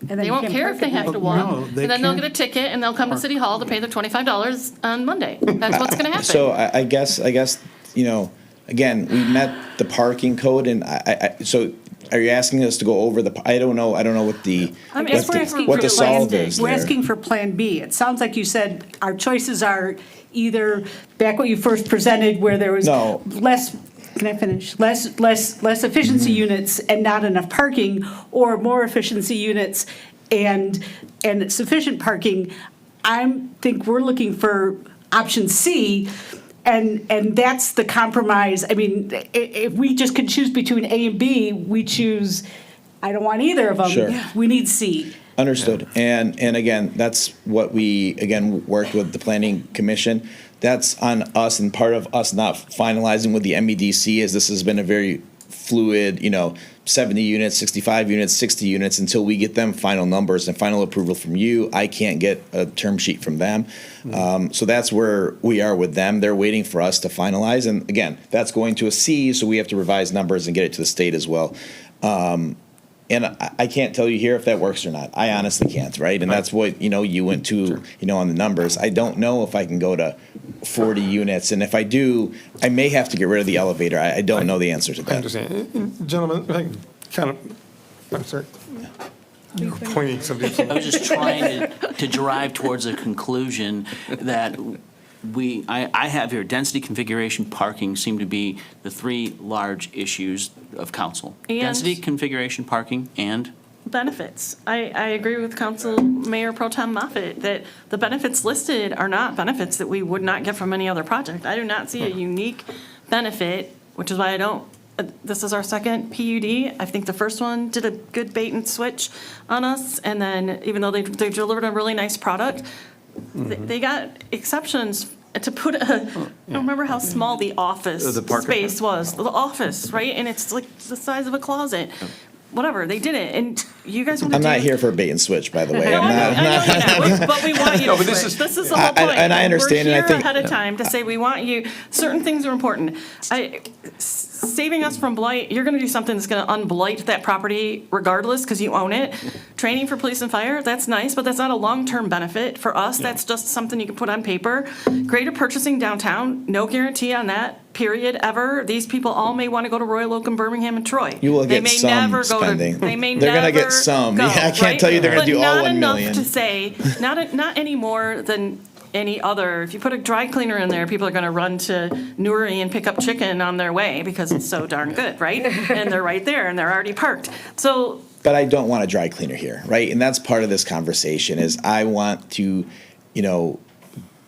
then they you won't can't care park if they it. have to No, walk. they And then they'll can't get a ticket and they'll come to City Hall to pay their $25 on Monday. That's what's going to happen. So I guess, again, we met the parking code, and so are you asking us to go over I don't know what the, I'm asking what for the solve is We're there. asking for Plan B. It sounds like you said our choices are either back what you first presented, where there was No. less. Can I finish? Less efficiency units and not enough parking, or more efficiency units and sufficient parking. I think we're looking for option C. And that's the compromise. I mean, if we just could choose between A and B, we choose, I don't want either of them. Sure. Yeah. We need C. Understood. And again, that's what we, worked with the Planning Commission. That's on us, and part of us not finalizing with the MEDC is this has been a very fluid, 70 units, 65 units, 60 units, until we get them final numbers and final approval from you. I can't get a term sheet from them. So that's where we are with them. They're waiting for us to finalize. And again, that's going to a C, so we have to revise numbers and get it to the state as well. And I can't tell you here if that works or not. I honestly can't, right? And that's what, you went to, on the numbers. I don't know if I can go to 40 units. And if I do, I may have to get rid of the elevator. I don't know the answer to I that. understand. Gentlemen, I'm sorry. You were pointing something. I was just trying to drive towards a conclusion that I have here, density, configuration, parking seem to be the 3 large issues of council. And- Density, configuration, parking, and? Benefits. I agree with Council Mayor Pro Tem Moffitt that the benefits listed are not benefits that we would not get from any other project. I do not see a unique benefit, which is why this is our second PUD. I think the first one did a good bait and switch on us, and then even though they delivered a really nice product, they got exceptions to put I don't remember how small the office The Parker space was. The office, right? And it's like the size of a closet. Whatever, they did it, and you guys want to I'm do not here for a bait and switch, by the way. No, I'm I know you're not, but we want you No, to but this switch. is- This is the whole point. And I understand, We're and I here think- ahead of time to say we want you, certain things are important. Saving us from blight, you're gonna do something that's gonna unblight that property regardless, because you own it. Training for police and fire, that's nice, but that's not a long-term benefit for us. That's just something you can put on paper. Greater purchasing downtown, no guarantee on that, period, ever. These people all may want to go to Royal Oak and Birmingham and Troy. You will They get may some never go to- spending. They may They're gonna never get some. go, Yeah, I can't right? tell you they're gonna But do all not 1 enough million. to say, not any more than any other. If you put a dry cleaner in there, people are going to run to Newry and pick up chicken on their way because it's so darn good, right? And they're right there and they're already parked. So But I don't want a dry cleaner here, right? And that's part of this conversation is I want to,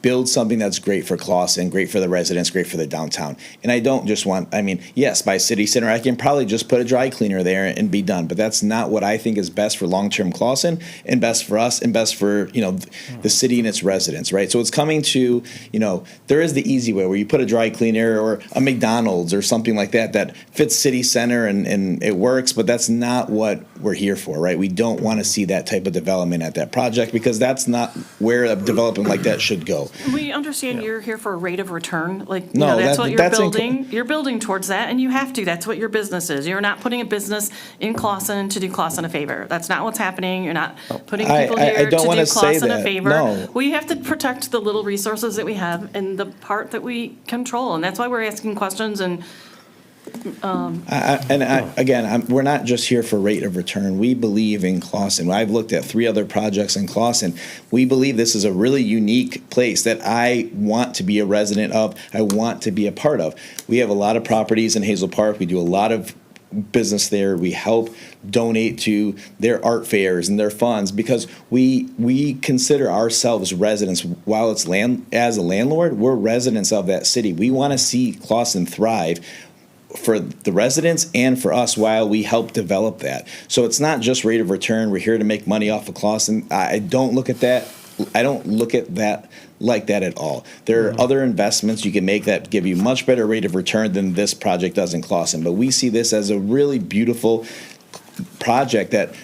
build something that's great for Clawson, great for the residents, great for the downtown. And I don't just want, I mean, yes, by city center, I can probably just put a dry cleaner there and be done, but that's not what I think is best for long-term Clawson and best for us and best for, the city and its residents, right? So it's coming to, there is the easy way where you put a dry cleaner or a McDonald's or something like that fits city center and it works, but that's not what we're here for, right? We don't want to see that type of development at that project because that's not where a development like that should go. We understand you're here for a rate of return, No, that's what you're that's building. You're building towards that, and you have to. That's what your business is. You're not putting a business in Clawson to do Clawson a favor. That's not what's happening. You're not putting people I here to don't do wanna say Clawson a that. favor. No. We have to protect the little resources that we have and the part that we control, and that's why we're asking questions and We're not just here for rate of return. We believe in Clawson. I've looked at 3 other projects in Clawson. We believe this is a really unique place that I want to be a resident of. I want to be a part of. We have a lot of properties in Hazel Park. We do a lot of business there. We help donate to their art fairs and their funds because we consider ourselves residents. While it's as a landlord, we're residents of that city. We want to see Clawson thrive for the residents and for us while we help develop that. So it's not just rate of return. We're here to make money off of Clawson. I don't look at that. I don't look at that like that at all. There are other investments you can make that give you much better rate of return than this project does in Clawson. But we see this as a really beautiful project that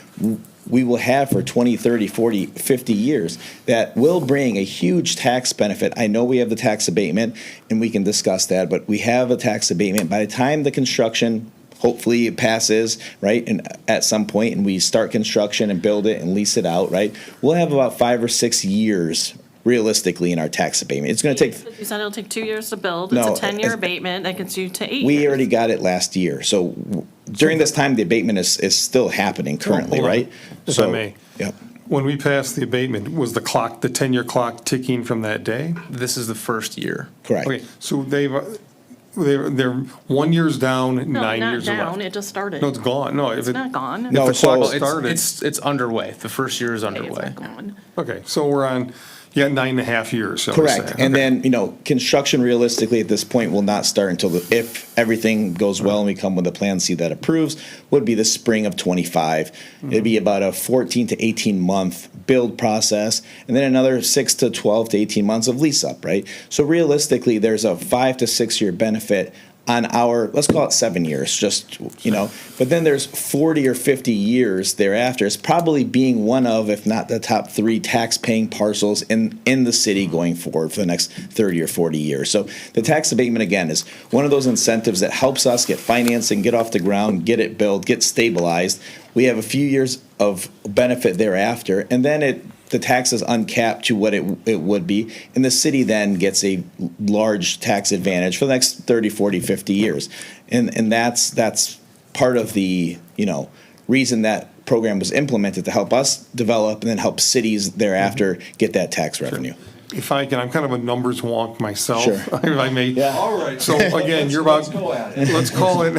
we will have for 20, 30, 40, 50 years that will bring a huge tax benefit. I know we have the tax abatement, and we can discuss that, but we have a tax abatement. By the time the construction, hopefully it passes, right, and at some point, and we start construction and build it and lease it out, right, we'll have about 5 or 6 years realistically in our tax abatement. It's going to take... You said it'll take 2 years to build. No, It's a 10-year abatement that gets you to 8 We years. already got it last year. So during this time, the abatement is still happening currently, Hold on. right? If So, I may. Yep. When we passed the abatement, was the 10-year clock ticking from that day? This is the first year. Correct. Okay, so they're 1 year's down, No, 9 not years are down. left. It just started. No, it's gone. No, if It's it, not gone. No, if the so- clock Well, started. It's underway. The first year is It's underway. not gone. Okay, so we're on, 9.5 years, shall we Correct. say. And Okay. then, construction realistically at this point will not start until, if everything goes well and we come with a plan C that approves, would be the spring of '25. It'd be about a 14 to 18-month build process, and then another 6 to 12 to 18 months of lease up, right? So realistically, there's a 5 to 6 year benefit on our, let's call it 7 years, but then there's 40 or 50 years thereafter. It's probably being one of, if not the top 3 tax-paying parcels in the city going forward for the next 30 or 40 years. So the tax abatement, again, is one of those incentives that helps us get financing, get off the ground, get it built, get stabilized. We have a few years of benefit thereafter, and then the tax is uncapped to what it would be, and the city then gets a large tax advantage for the next 30, 40, 50 years. And that's part of the, reason that program was implemented to help us develop and then help cities thereafter get that tax revenue. If I can, I'm kind of a numbers wonk myself. Sure. If I may. Yeah. All right. So again, you're about, Let's go at it. let's call it,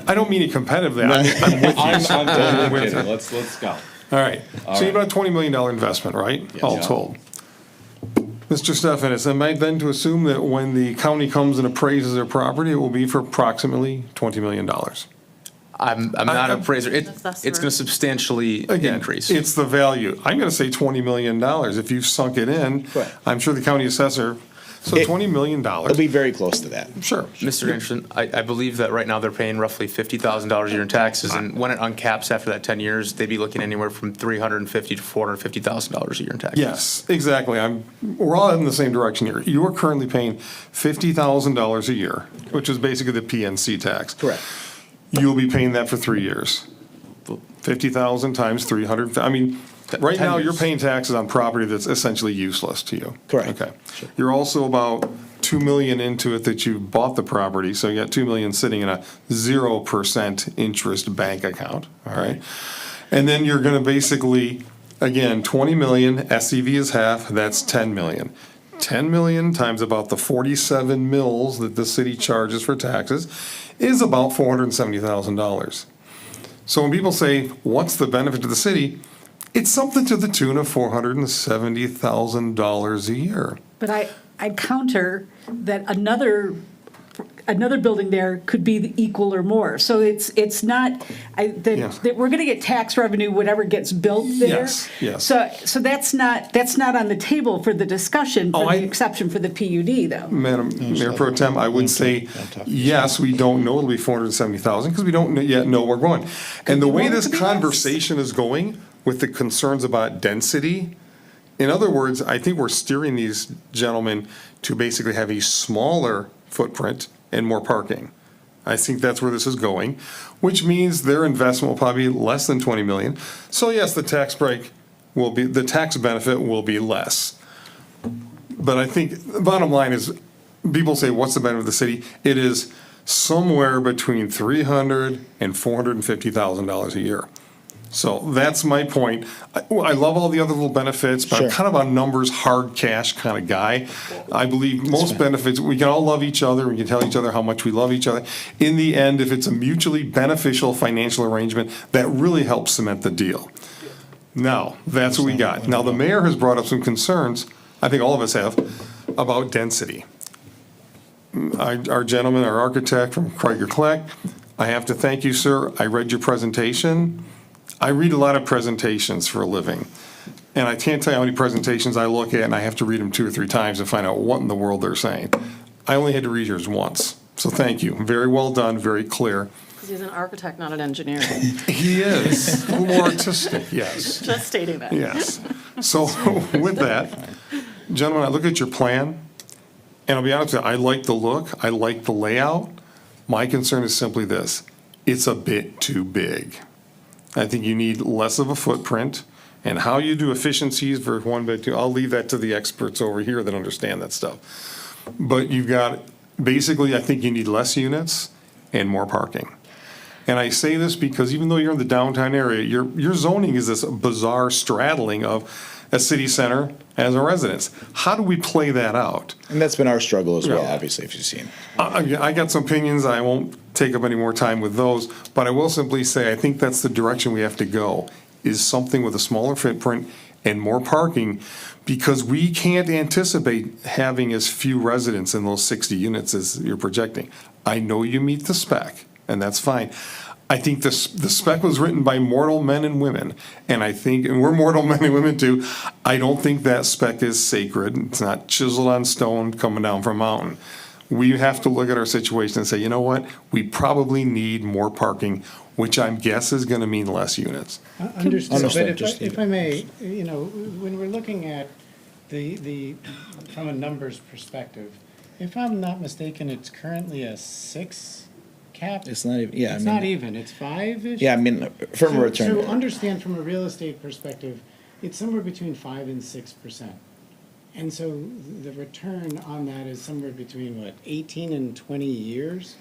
I don't mean it competitively. I'm with you. I'm with kidding. you. Let's go. All right. So you have about a $20 million investment, right? All Yeah. told. Mr. Stefanis, am I then to assume that when the county comes and appraises their property, it will be for approximately $20 million? I'm not an appraiser. Assessor. It's going to substantially Again, increase. it's the value. I'm going to say $20 million. If you've sunk it in, Correct. I'm sure the county assessor, so $20 million. It'll be very close to that. Sure. Mr. Anderson, I believe that right now they're paying roughly $50,000 a year in taxes, and when it uncaps after that 10 years, they'd be looking anywhere from $350,000 to $450,000 a year in taxes. Yes, exactly. We're all in the same direction here. You are currently paying $50,000 a year, which is basically the PNC tax. Correct. You'll be paying that for 3 years. 50,000 times 300, right 10 now, you're years. paying taxes on property that's essentially useless to you. Correct. Okay. You're also about 2 million into it that you bought the property, so you got 2 million sitting in a 0% interest bank account, all right? And then you're gonna basically, again, 20 million, SEV is half, that's 10 million. 10 million times about the 47 mills that the city charges for taxes is about $470,000. So when people say, what's the benefit to the city? It's something to the tune of $470,000 a year. But I counter that another building there could be equal or more. So it's not, that we're going to get tax revenue, whatever gets built there. Yes. So that's not on the table for the discussion, for the exception for the PUD, though. Madam Mayor Pro Tem, I would say, yes, we don't know it'll be 470,000 because we don't yet know where we're going. And the way this conversation is going with the concerns about density, in other words, I think we're steering these gentlemen to basically have a smaller footprint and more parking. I think that's where this is going, which means their investment will probably be less than 20 million. So yes, the tax benefit will be less. But I think the bottom line is, people say, what's the benefit of the city? It is somewhere between $300,000 and $450,000 a year. So that's my point. I love all the other little benefits, but I'm kind of a numbers, hard cash kind of guy. I believe most benefits, we can all love each other, we can tell each other how much we love each other. In the end, if it's a mutually beneficial financial arrangement, that really helps cement the deal. Now, that's what we got. Now, the mayor has brought up some concerns, I think all of us have, about density. Our gentleman, our architect from Krieger Kleck, I have to thank you, sir. I read your presentation. I read a lot of presentations for a living, and I can't tell you how many presentations I look at, and I have to read them 2 or 3 times to find out what in the world they're saying. I only had to read yours once, so thank you. Very well done, very clear. Because he's an architect, not an engineer. He is, a little more artistic, yes. Just stating that. Yes. So with that, gentlemen, I look at your plan, and I'll be honest with you, I like the look, I like the layout. My concern is simply this: it's a bit too big. I think you need less of a footprint, and how you do efficiencies for 1 bed, 2, I'll leave that to the experts over here that understand that stuff. But you've got, basically, I think you need less units and more parking. And I say this because even though you're in the downtown area, your zoning is this bizarre straddling of a city center as a residence. How do we play that out? And that's been our struggle as well, obviously, if you've seen. I got some opinions. I won't take up any more time with those, but I will simply say I think that's the direction we have to go, is something with a smaller footprint and more parking, because we can't anticipate having as few residents in those 60 units as you're projecting. I know you meet the spec, and that's fine. I think the spec was written by mortal men and women, and we're mortal men and women too. I don't think that spec is sacred. It's not chiseled on stone coming down from a mountain. We have to look at our situation and say, you know what? We probably need more parking, which I guess is going to mean less units. Understood. But if I may, when we're looking at from a numbers perspective, if I'm not mistaken, it's currently a 6 cap? It's not even, It's not even, it's 5-ish? Yeah, I mean, from a return. So understand from a real estate perspective, it's somewhere between 5 and 6%. And so the return on that is somewhere between, 18 and 20 years?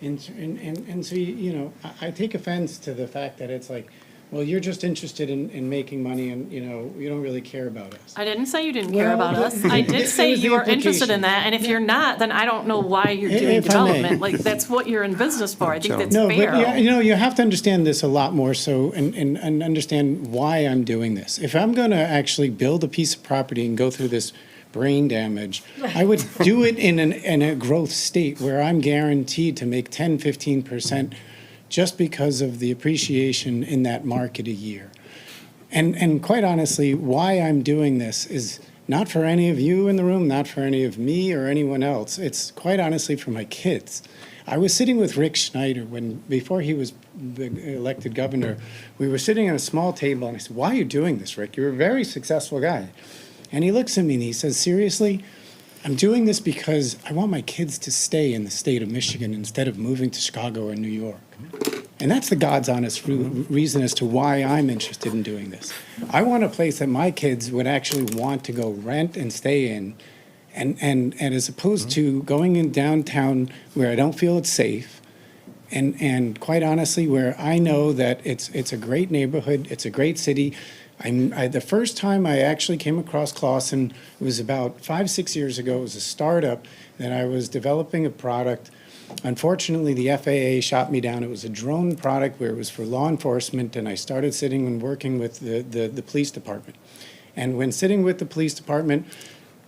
And so, I take offense to the fact that it's like, well, you're just interested in making money and, you don't really care about us. I didn't say you didn't care about us. I did say you are interested in that, and if you're not, then I don't know why you're doing development. Like, that's what you're in business for. I think that's fair. But you have to understand this a lot more so, and understand why I'm doing this. If I'm going to actually build a piece of property and go through this brain damage, I would do it in a growth state where I'm guaranteed to make 10, 15% just because of the appreciation in that market a year. And quite honestly, why I'm doing this is not for any of you in the room, not for any of me or anyone else. It's quite honestly for my kids. I was sitting with Rick Schneider before he was elected governor. We were sitting at a small table, and I said, "Why are you doing this, Rick? You're a very successful guy." And he looks at me and he says, "Seriously? I'm doing this because I want my kids to stay in the state of Michigan instead of moving to Chicago or New York." And that's the God's honest reason as to why I'm interested in doing this. I want a place that my kids would actually want to go rent and stay in, and as opposed to going in downtown where I don't feel it's safe, and quite honestly, where I know that it's a great neighborhood, it's a great city. The first time I actually came across Clausen, it was about 5-6 years ago. It was a startup that I was developing a product. Unfortunately, the FAA shot me down. It was a drone product where it was for law enforcement, and I started sitting and working with the police department. And when sitting with the police department,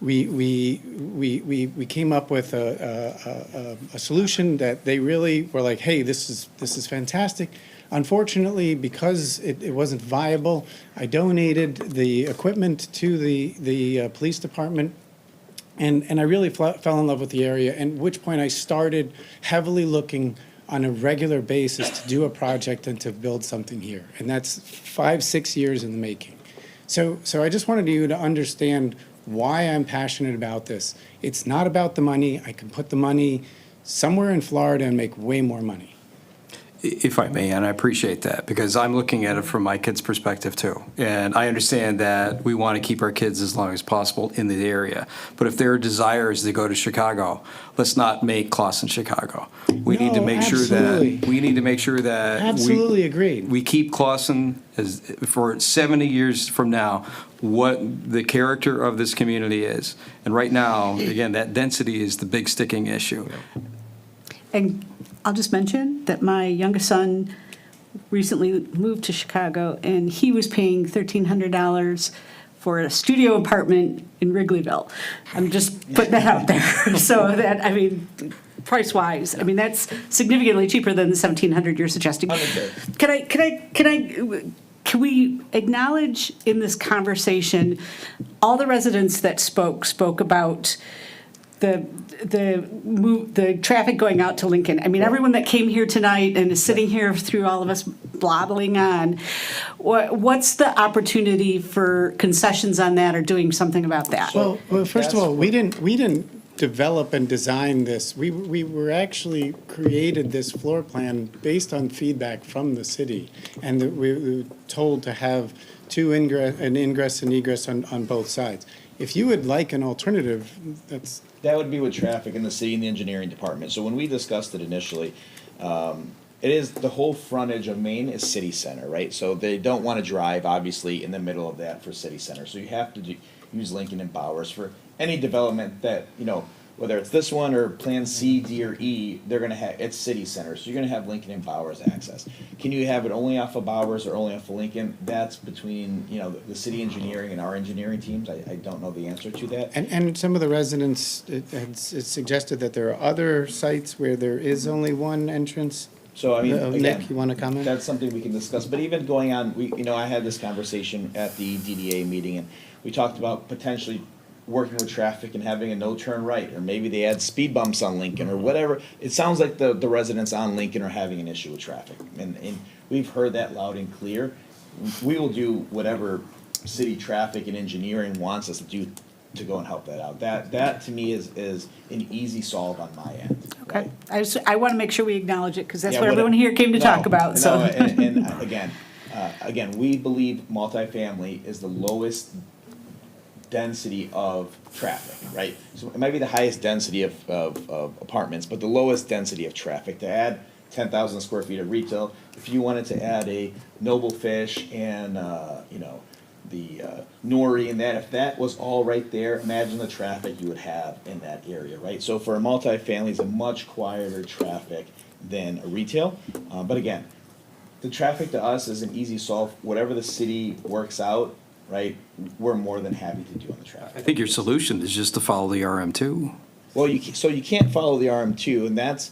we came up with a solution that they really were like, hey, this is fantastic. Unfortunately, because it wasn't viable, I donated the equipment to the police department. And I really fell in love with the area, at which point I started heavily looking on a regular basis to do a project and to build something here. And that's 5-6 years in the making. So I just wanted you to understand why I'm passionate about this. It's not about the money. I can put the money somewhere in Florida and make way more money. If I may, and I appreciate that, because I'm looking at it from my kids' perspective too. And I understand that we want to keep our kids as long as possible in the area. But if their desire is to go to Chicago, let's not make Clawson Chicago. We need to make sure that Absolutely agreed. we keep Clawson as, for 70 years from now, what the character of this community is. And right now, again, that density is the big sticking issue. And I'll just mention that my youngest son recently moved to Chicago, and he was paying $1,300 for a studio apartment in Wrigleyville. I'm just putting that out there. So that, I mean, price-wise, I mean, that's significantly cheaper than the $1,700 you're suggesting. Can we acknowledge in this conversation all the residents that spoke about the traffic going out to Lincoln? I mean, everyone that came here tonight and is sitting here through all of us blabbling on, what's the opportunity for concessions on that or doing something about that? Well, first of all, we didn't develop and design this. We were actually created this floor plan based on feedback from the city, and we were told to have an ingress and egress on both sides. If you would like an alternative, that would be with traffic in the city and the engineering department. So when we discussed it initially, it is the whole frontage of Main is city center, right? So they don't want to drive, obviously, in the middle of that for city center. So you have to use Lincoln and Bowers for any development that, whether it's this one or Plan C, D, or E, they're going to have, it's city center. So you're going to have Lincoln and Bowers access. Can you have it only off of Bowers or only off of Lincoln? That's between, the city engineering and our engineering teams. I don't know the answer to that. And some of the residents it's suggested that there are other sites where there is only one entrance. So, I mean, again, Nick, you want to comment? That's something we can discuss. But even going on, I had this conversation at the DDA meeting, and we talked about potentially working with traffic and having a no-turn right, or maybe they add speed bumps on Lincoln or whatever. It sounds like the residents on Lincoln are having an issue with traffic, and we've heard that loud and clear. We will do whatever city traffic and engineering wants us to do to go and help that out. That to me is an easy solve on my end. Okay, I want to make sure we acknowledge it, because that's what everyone here came to talk about. So, and again, we believe multifamily is the lowest density of traffic, right? So it might be the highest density of apartments, but the lowest density of traffic. To add 10,000 square feet of retail, if you wanted to add a Noble Fish and the Nori and that, if that was all right there, imagine the traffic you would have in that area, right? So for a multifamily, it's a much quieter traffic than a retail. But again, the traffic to us is an easy solve. Whatever the city works out, right, we're more than happy to do on the traffic. I think your solution is just to follow the RM2. Well, you can't follow the RM2, and that's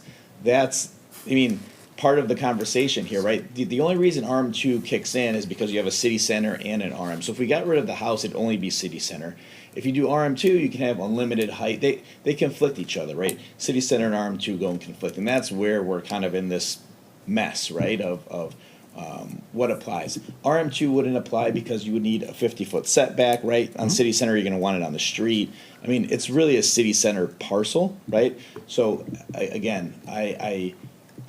part of the conversation here, right? The only reason RM2 kicks in is because you have a city center and an RM. So if we got rid of the house, it'd only be city center. If you do RM2, you can have unlimited height. They conflict each other, right? City center and RM2 go and conflict, and that's where we're kind of in this mess, right, of what applies. RM2 wouldn't apply because you would need a 50-foot setback, right? On city center, you're going to want it on the street. I mean, it's really a city center parcel, right? So I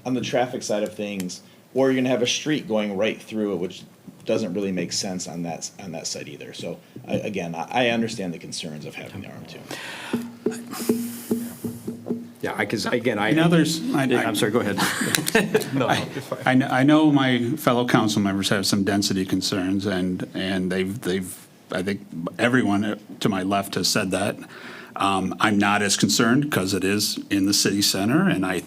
on the traffic side of things, or you're going to have a street going right through it, which doesn't really make sense on that side either. So I understand the concerns of having the RM2. Yeah, because again, I'm sorry, go ahead. I know my fellow council members have some density concerns, and they've I think everyone to my left has said that. I'm not as concerned because it is in the city center, and I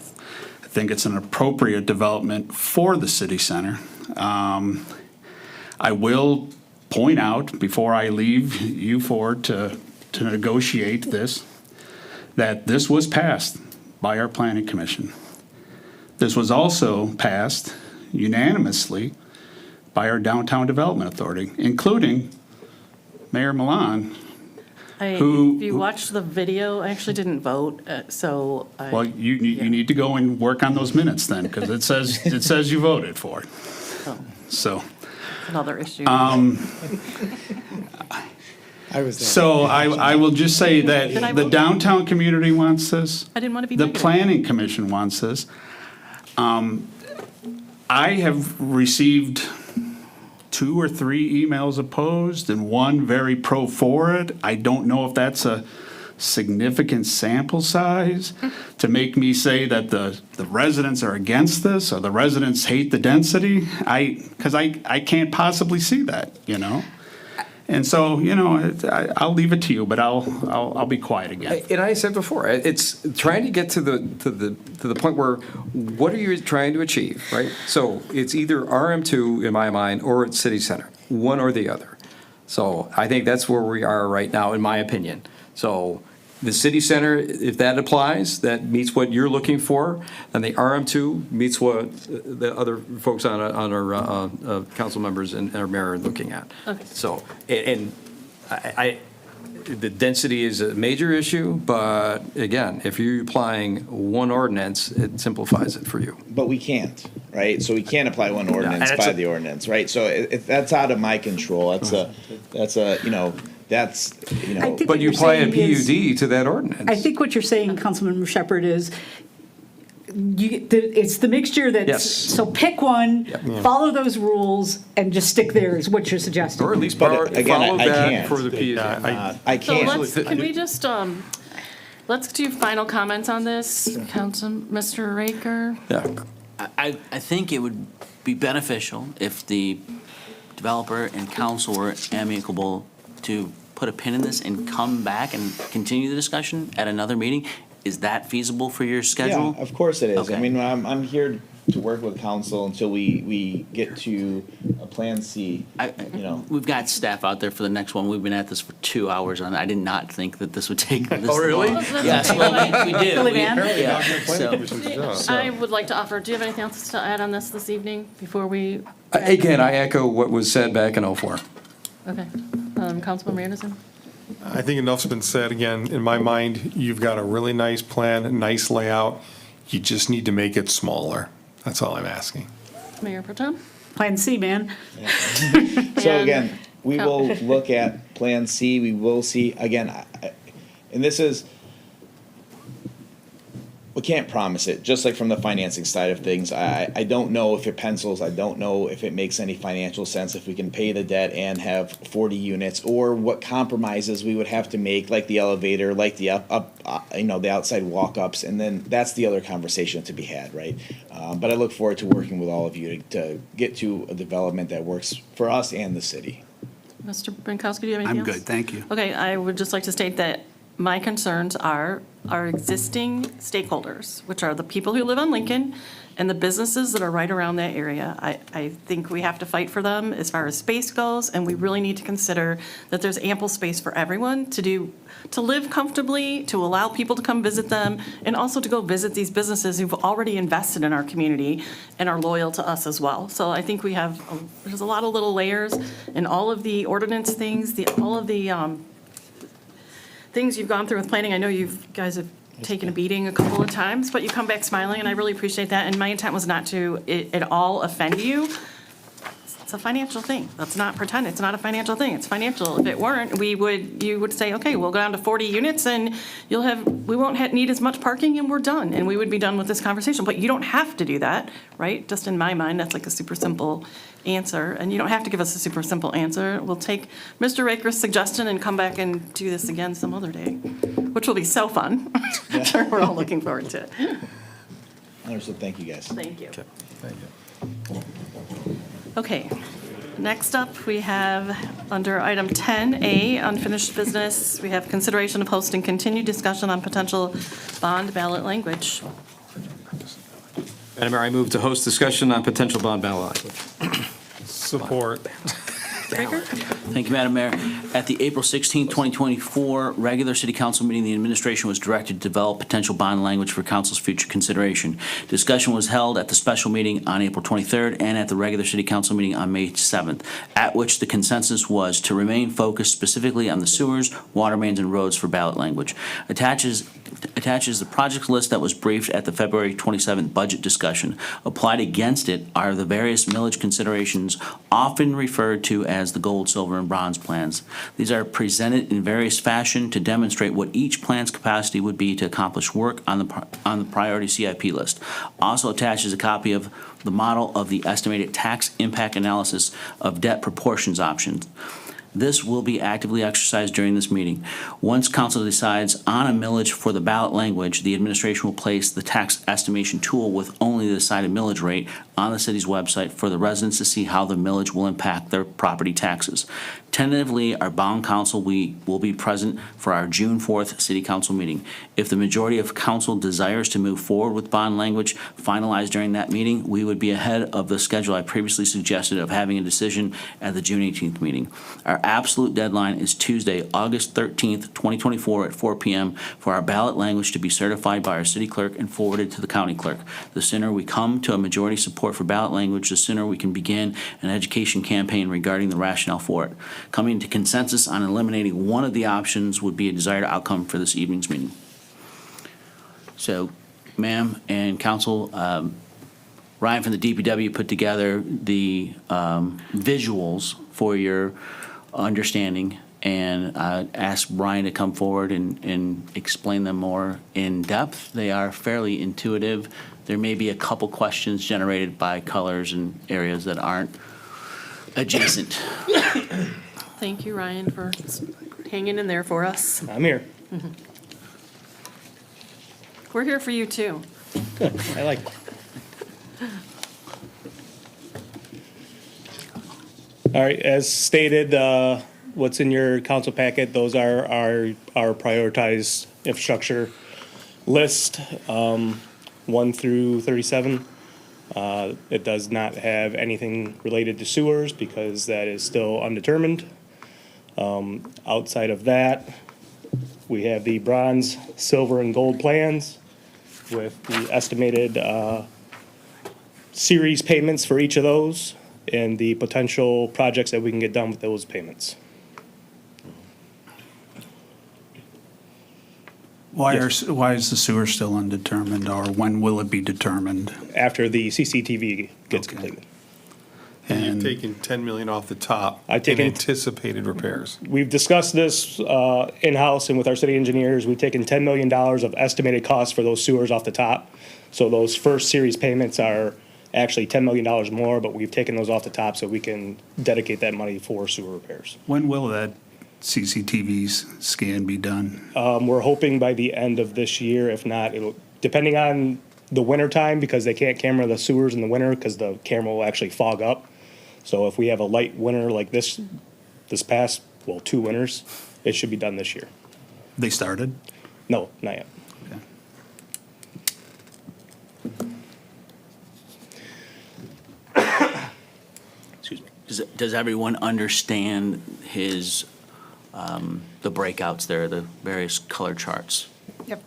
think it's an appropriate development for the city center. I will point out before I leave you four to to negotiate this, that this was passed by our planning commission. This was also passed unanimously by our downtown development authority, including Mayor Milan. If you watched the video, I actually didn't vote, so I. Well, you need to go and work on those minutes then, because it says you voted for it. Oh. So. Another issue. I was there. So I will just say Did I that the vote? downtown community wants this. I didn't want to be The negative. planning commission wants this. I have received 2 or 3 emails opposed and 1 very pro for it. I don't know if that's a significant sample size to make me say that the residents are against this or the residents hate the density. Because I can't possibly see that, you know? And so, you know, I'll leave it to you, but I'll be quiet again. And I said before, it's trying to get to the point where, what are you trying to achieve, right? So it's either RM2 in my mind, or it's city center, one or the other. So I think that's where we are right now, in my opinion. So the city center, if that applies, that meets what you're looking for, and the RM2 meets what the other folks on our council members and our mayor are looking at. Okay. So, and the density is a major issue, but again, if you're applying one ordinance, it simplifies it for you. But we can't, right? So we can't apply one ordinance and it's by a- the ordinance, right? So if that's out of my control, that's a, I think But what you you're apply a saying is- PUD to that ordinance. I think what you're saying, Councilmember Shepherd, is it's the mixture that's, Yes. so pick one, follow those rules, and just stick there is what you're suggesting. Or at least But again, follow I that can't. for the PUD. I So can't. can we just, let's do final comments on this, Mr. Raker? Yeah. I think it would be beneficial if the developer and council were amicable to put a pin in this and come back and continue the discussion at another meeting. Is that feasible for your schedule? Yeah, of course it is. Okay. I mean, I'm here to work with council until we get to a Plan C, you know. We've got staff out there for the next one. We've been at this for 2 hours on it. I did not think that this would take this Oh, really? long. Yes, well, we did. Really, We- man? yeah, so- I would like to offer, do you have anything else to add on this evening before we? Again, I echo what was said back in '04. Okay. Councilmember Anderson? I think enough's been said. Again, in my mind, you've got a really nice plan, a nice layout. You just need to make it smaller. That's all I'm asking. Mayor Pro Tem? Plan C, man. So And- again, we will look at Plan C, we will see, again, and this is, we can't promise it, just like from the financing side of things. I don't know if it pencils, I don't know if it makes any financial sense, if we can pay the debt and have 40 units, or what compromises we would have to make, like the elevator, like the the outside walk-ups, and then that's the other conversation to be had, right? But I look forward to working with all of you to get to a development that works for us and the city. Mr. Binkowski, do you have anything I'm else? good, thank you. Okay, I would just like to state that my concerns are our existing stakeholders, which are the people who live on Lincoln and the businesses that are right around that area. I think we have to fight for them as far as space goes, and we really need to consider that there's ample space for everyone to live comfortably, to allow people to come visit them, and also to go visit these businesses who've already invested in our community and are loyal to us as well. So I think there's a lot of little layers in all of the ordinance things, all of the things you've gone through with planning. I know you guys have taken a beating a couple of times, but you come back smiling, and I really appreciate that. And my intent was not to at all offend you. It's a financial thing. Let's not pretend it's not a financial thing. It's financial. If it weren't, you would say, okay, we'll go down to 40 units, and we won't need as much parking, and we're done, and we would be done with this conversation. But you don't have to do that, right? Just in my mind, that's like a super simple answer, and you don't have to give us a super simple answer. We'll take Mr. Raker's suggestion and come back and do this again some other day, which will be so fun. I'm sure we're all looking forward to it. Understood, thank you, guys. Thank you. Okay, next up, we have, under item 10A, unfinished business, we have consideration of hosting continued discussion on potential bond ballot language. Madam Mayor, I move to host discussion on potential bond ballot language. Support. Krieger? Thank you, Madam Mayor. At the April 16, 2024 regular City Council meeting, the administration was directed to develop potential bond language for council's future consideration. Discussion was held at the special meeting on April 23rd and at the regular City Council meeting on May 7th, at which the consensus was to remain focused specifically on the sewers, water mains, and roads for ballot language. Attaches the project list that was briefed at the February 27th budget discussion. Applied against it are the various millage considerations often referred to as the gold, silver, and bronze plans. These are presented in various fashion to demonstrate what each plan's capacity would be to accomplish work on the priority CIP list. Also attaches a copy of the model of the estimated tax impact analysis of debt proportions options. This will be actively exercised during this meeting. Once council decides on a millage for the ballot language, the administration will place the tax estimation tool with only the decided millage rate on the city's website for the residents to see how the millage will impact their property taxes. Tentatively, our bond council will be present for our June 4th City Council meeting. If the majority of council desires to move forward with bond language finalized during that meeting, we would be ahead of the schedule I previously suggested of having a decision at the June 18th meeting. Our absolute deadline is Tuesday, August 13th, 2024 at 4 p.m. for our ballot language to be certified by our city clerk and forwarded to the county clerk. The sooner we come to a majority support for ballot language, the sooner we can begin an education campaign regarding the rationale for it. Coming to consensus on eliminating one of the options would be a desired outcome for this evening's meeting. So, ma'am and council, Ryan from the DPW put together the visuals for your understanding, and asked Brian to come forward and explain them more in depth. They are fairly intuitive. There may be a couple questions generated by colors and areas that aren't adjacent. Thank you, Ryan, for hanging in there for us. I'm here. We're here for you, too. Good. I like. All right, as stated, what's in your council packet, those are our prioritized infrastructure list, 1 through 37. It does not have anything related to sewers because that is still undetermined. Outside of that, we have the bronze, silver, and gold plans with the estimated series payments for each of those and the potential projects that we can get done with those payments. Why is the sewer still undetermined, or when will it be determined? After the CCTV gets completed. And you've taken 10 million off the top I've taken- in anticipated repairs. We've discussed this in-house and with our city engineers. We've taken $10 million of estimated costs for those sewers off the top. So those first series payments are actually $10 million more, but we've taken those off the top so we can dedicate that money for sewer repairs. When will that CCTV scan be done? We're hoping by the end of this year. If not, it'll, depending on the winter time, because they can't camera the sewers in the winter because the camera will actually fog up. So if we have a light winter like this past, 2 winters, it should be done this year. They started? No, not yet. Excuse me. Does everyone understand his, the breakouts there, the various color charts? Yep.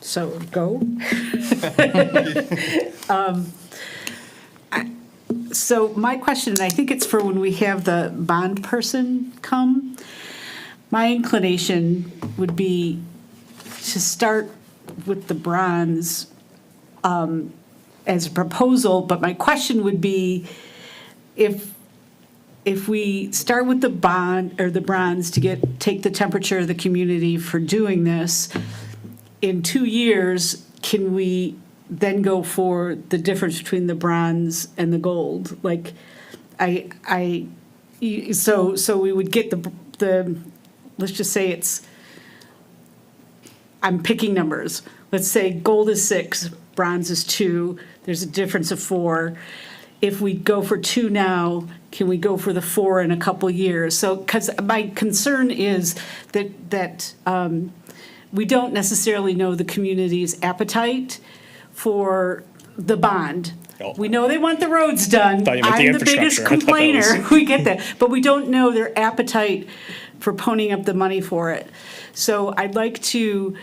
So, go. So my question, and I think it's for when we have the bond person come, my inclination would be to start with the bronze as a proposal, but my question would be if we start with the bond or the bronze to take the temperature of the community for doing this, in 2 years, can we then go for the difference between the bronze and the gold? Like, so we would get the let's just say I'm picking numbers. Let's say gold is 6, bronze is 2. There's a difference of 4. If we go for 2 now, can we go for the 4 in a couple years? So, because my concern is that we don't necessarily know the community's appetite for the bond. Oh. We know they want the roads done. Thought you meant the I'm the biggest infrastructure. I thought that complainer. was- We get that. But we don't know their appetite for ponying up the money for it. So I'd like to,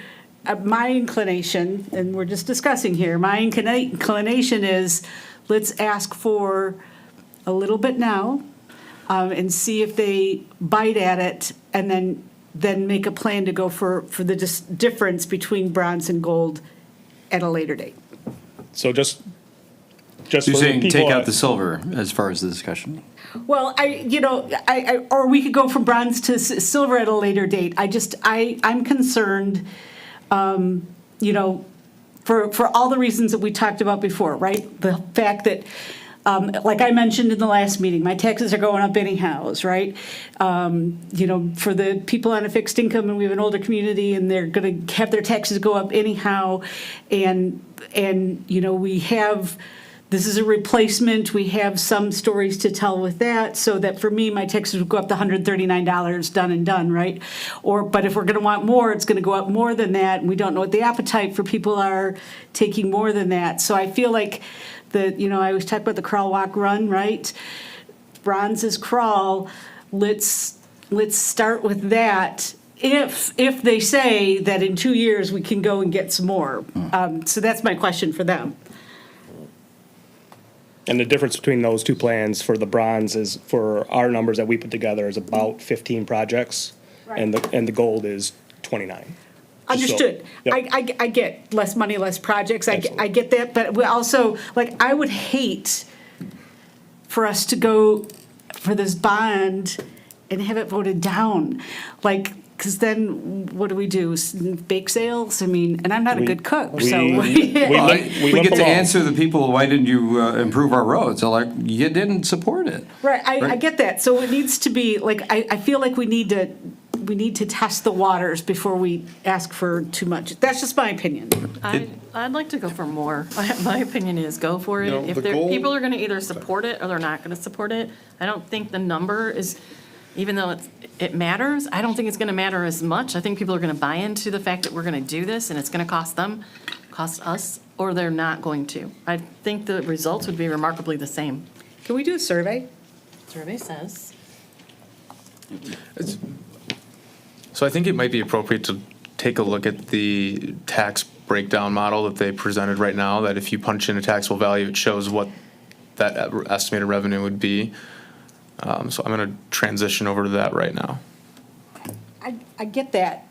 my inclination, and we're just discussing here, my inclination is let's ask for a little bit now and see if they bite at it, and then make a plan to go for the difference between bronze and gold at a later date. So just You're for the saying people take out at- the silver as far as the discussion? Well, I or we could go from bronze to silver at a later date. I'm concerned, for all the reasons that we talked about before, right? The fact that, like I mentioned in the last meeting, my taxes are going up anyhow, right? For the people on a fixed income, and we have an older community, and they're going to have their taxes go up anyhow, and we have. This is a replacement. We have some stories to tell with that, so that for me, my taxes would go up to $139, done and done, right? But if we're going to want more, it's going to go up more than that. And we don't know what the appetite for people are taking more than that. So I feel like I always talk about the crawl, walk, run, right? Bronze is crawl. Let's start with that. If they say that in 2 years we can go and get some more, so that's my question for them. And the difference between those two plans for the bronze is, for our numbers that we put together, is about 15 projects. And the gold is 29. Understood. Yep. I get less money, less projects. I get that, but we also, I would hate for us to go for this bond and have it voted down. Because then what do we do? Bake sales? and I'm not a good cook, so. We get to answer the people, why didn't you improve our roads? They're like, you didn't support it. Right, I get that. So it needs to be, I feel like we need to test the waters before we ask for too much. That's just my opinion. I'd like to go for more. My opinion is go for it. If people are going to either support it or they're not going to support it, I don't think the number is, even though it matters, I don't think it's going to matter as much. I think people are going to buy into the fact that we're going to do this and it's going to cost us, or they're not going to. I think the results would be remarkably the same. Can we do a survey? Survey says. So I think it might be appropriate to take a look at the tax breakdown model that they presented right now, that if you punch in a taxable value, it shows what that estimated revenue would be. So I'm going to transition over to that right now. I get that.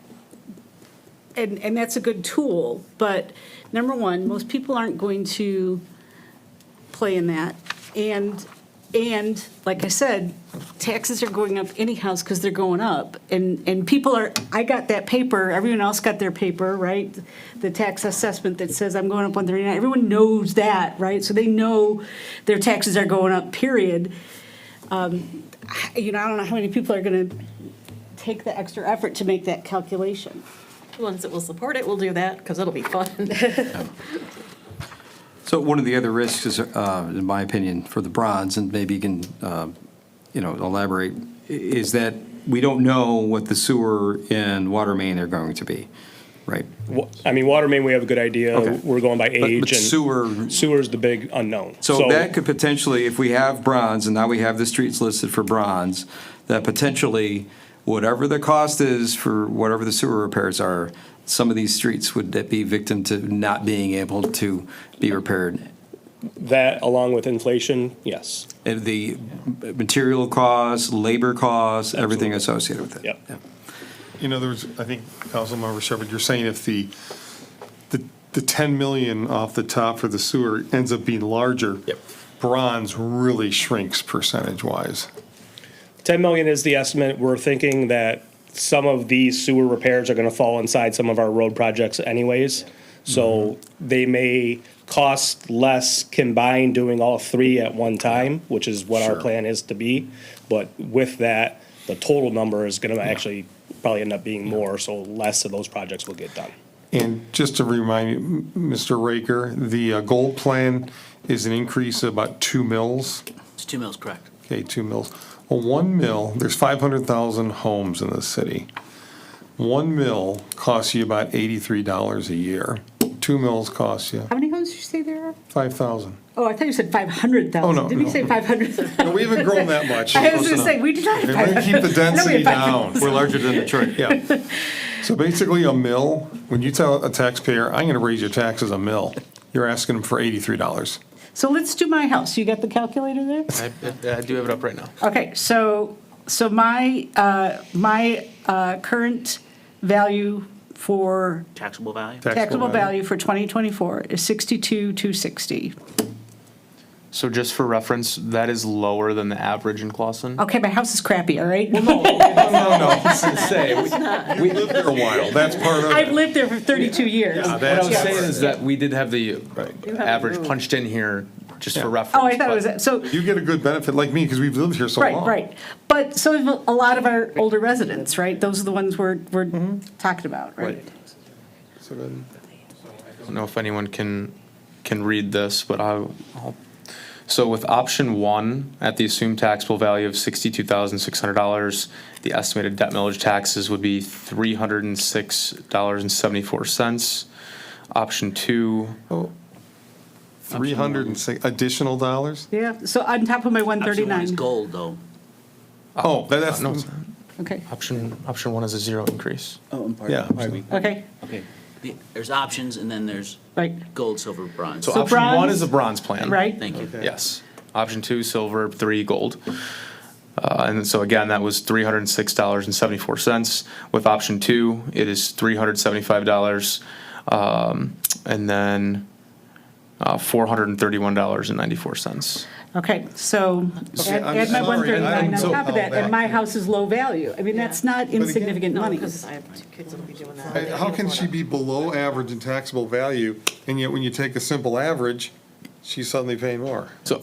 And that's a good tool, but number one, most people aren't going to play in that. And like I said, taxes are going up anyhow because they're going up. And people are, I got that paper, everyone else got their paper, right? The tax assessment that says I'm going up 139. Everyone knows that, right? So they know their taxes are going up, period. I don't know how many people are going to take the extra effort to make that calculation. The ones that will support it will do that because it'll be fun. So one of the other risks is, in my opinion, for the bronze, and maybe you can, elaborate, is that we don't know what the sewer and water main are going to be, right? Water main, we have a good idea. Okay. We're going by age. But sewer's the big unknown. So that could potentially, if we have bronze, and now we have the streets listed for bronze, that potentially, whatever the cost is for whatever the sewer repairs are, some of these streets would be victim to not being able to be repaired. That, along with inflation, yes. And the material costs, labor costs, everything associated with it. Yep. There's, I think, Councilmember Shepherd, you're saying if the 10 million off the top for the sewer ends up being larger, bronze really shrinks percentage-wise. 10 million is the estimate. We're thinking that some of these sewer repairs are going to fall inside some of our road projects anyways. So they may cost less combined doing all three at one time, which is what our plan is to be. But with that, the total number is going to actually probably end up being more, so less of those projects will get done. And just to remind you, Mr. Raker, the gold plan is an increase of about 2 mils. It's 2 mils, correct. Okay, 2 mils. Well, 1 mil, there's 500,000 homes in the city. 1 mil costs you about $83 a year. 2 mils costs you How many homes did you say there are? 5,000. Oh, I thought you said 500,000. Oh, no, Didn't you no. say 500? No, we haven't grown that much. I was going to say, we did not have We're going to 500. keep the I know we density have down. 500,000. We're larger than Detroit, yeah. So basically a mill, when you tell a taxpayer, I'm going to raise your taxes a mill, you're asking them for $83. So let's do my house. You got the calculator there? I do have it up right now. Okay, so my current value for Taxable value? taxable value for 2024 is 62,260. So just for reference, that is lower than the average in Clausen. Okay, my house is crappy, all right? No. We lived there a while, that's part of it. I've lived there for 32 years. What I was saying is that we did have the average punched in here just for reference. Oh, I thought it was, so, You get a good benefit like me, because we've lived here so right, long. right. But so have a lot of our older residents, right? Those are the ones we're talking about, right? So then, I don't know if anyone can read this, but I'll. So with option one, at the assumed taxable value of $62,600, the estimated debt millage taxes would be $306.74. Option two. 306 additional dollars? Yeah, so on top of my Option one is 139. gold, though. Oh, that's, No, Okay, option one is a zero increase. Oh, I'm yeah. okay, Okay. There's options, and then there's right, gold, silver, bronze. So So option one bronze- is a bronze plan. right? Thank you. Yes. Option two, silver, three, gold. And so again, that was $306.74. With option two, it is $375, and then $431.94. Okay, so add I'm my sorry, 139 on so- top of that, and my back. house is low value. I mean, that's not insignificant money. Because I have two kids that'll be doing that. How can she be below average in taxable value, and yet when you take a simple average, she's suddenly paying more? So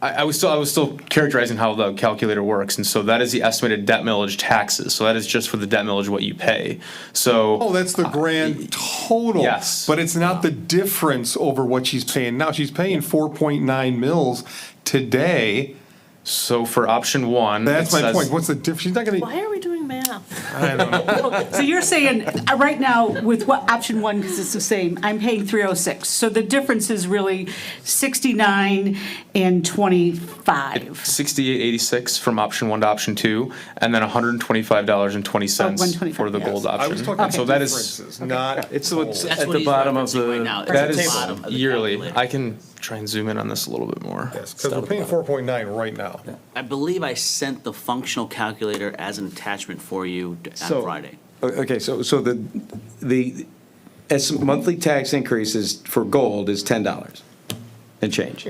I was still characterizing how the calculator works, and so that is the estimated debt millage taxes. So that is just for the debt millage what you pay. So Oh, that's the grand total. yes. But it's not the difference over what she's paying now. She's paying 4.9 mils today. So for option one, That's it my says- point. What's the difference? She's not gonna, Why are we doing math? I don't know. So you're saying, right now, with what, option one, because it's the same, I'm paying 306. So the difference is really 69 and 25. 68.86 from option one to option two, and then $125.20 $125, for the gold option. I was talking So that is, differences, not. It's what's That's at what the he's bottom of referencing right the, now. It's that at the is bottom of the yearly. calculator. I can try and zoom in on this a little bit more. Yes, because we're paying 4.9 right now. I believe I sent the functional calculator as an attachment for you on So- Friday. okay, so the monthly tax increases for gold is $10 and change.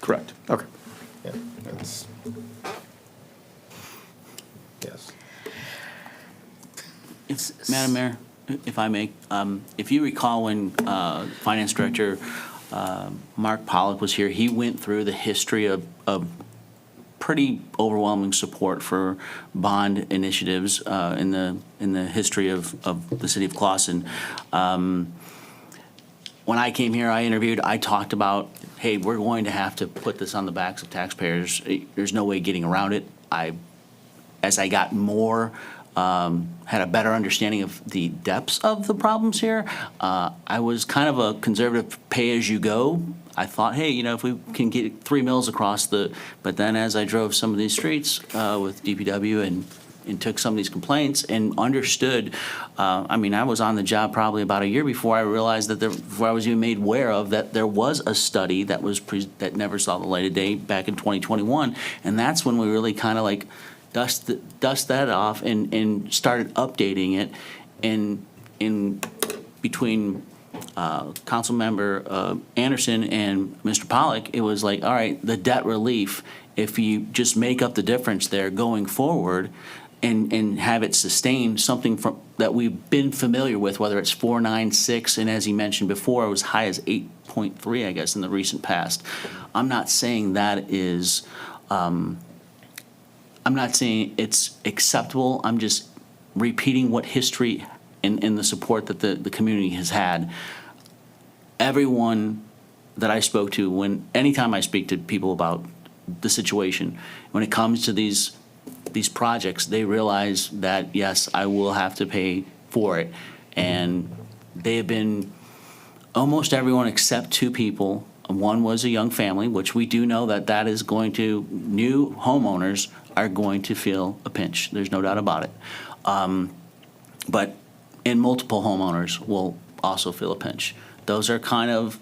Correct. Okay. Yeah, that's. Yes. Madam Mayor, if I may, if you recall when Finance Director Mark Pollock was here, he went through the history of pretty overwhelming support for bond initiatives in the history of the city of Clausen. When I came here, I talked about, hey, we're going to have to put this on the backs of taxpayers. There's no way getting around it. As I got more, had a better understanding of the depths of the problems here, I was kind of a conservative pay-as-you-go. I thought, hey, if we can get 3 mills across but then as I drove some of these streets with DPW and took some of these complaints and understood, I was on the job probably about a year before I realized before I was even made aware of that there was a study that that never saw the light of day back in 2021, and that's when we really kind of like dust that off and started updating it, and in between Council Member Anderson and Mr. Pollock, it was like, all right, the debt relief, if you just make up the difference there going forward and have it sustain something that we've been familiar with, whether it's 4.96, and as he mentioned before, it was high as 8.3, I guess, in the recent past. I'm not saying that is, I'm not saying it's acceptable. I'm just repeating what history and the support that the community has had. Everyone that I spoke to, anytime I speak to people about the situation, when it comes to these projects, they realize that, yes, I will have to pay for it. And they have been, almost everyone except 2 people One was a young family, which we do know that is going to, new homeowners are going to feel a pinch. There's no doubt about it. But and multiple homeowners will also feel a pinch. Those are kind of,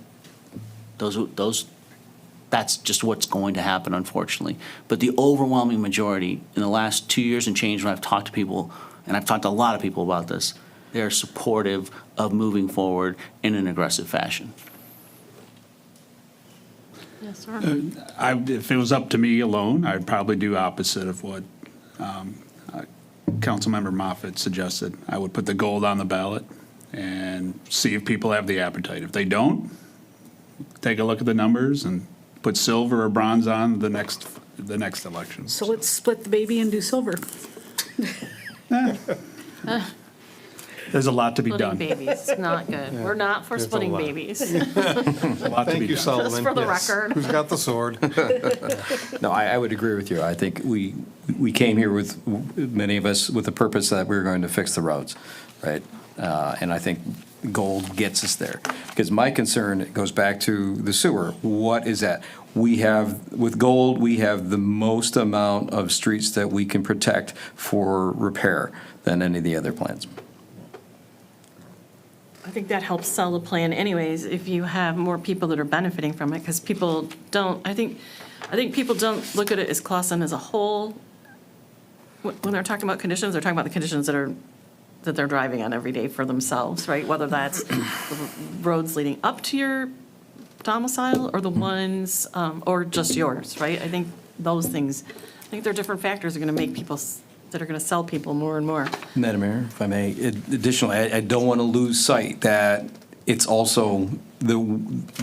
that's just what's going to happen, unfortunately. But the overwhelming majority, in the last 2 years and change, when I've talked to people, and I've talked to a lot of people about this, they're supportive of moving forward in an aggressive fashion. Yes, sir. If it was up to me alone, I'd probably do opposite of what Councilmember Moffitt suggested. I would put the gold on the ballot and see if people have the appetite. If they don't, take a look at the numbers and put silver or bronze on the next election. So let's split the baby and do silver. There's a lot to be Splitting done. babies, not good. We're not for There's a splitting lot. babies. Thank you, Solomon. Just for the Yes. record. Who's got the sword? No, I would agree with you. I think we came here with, many of us, with the purpose that we were going to fix the roads, right? And I think gold gets us there. Because my concern goes back to the sewer. What is that? We have, with gold, we have the most amount of streets that we can protect for repair than any of the other plans. I think that helps sell the plan anyways, if you have more people that are benefiting from it, because people don't, I think people don't look at it as Clausen as a whole. When they're talking about conditions, they're talking about the conditions that they're driving on every day for themselves, right? Whether that's the roads leading up to your domicile or the ones, or just yours, right? I think those things, I think there are different factors that are gonna make people, that are gonna sell people more and more. Madam Mayor, if I may, additionally, I don't want to lose sight that it's also the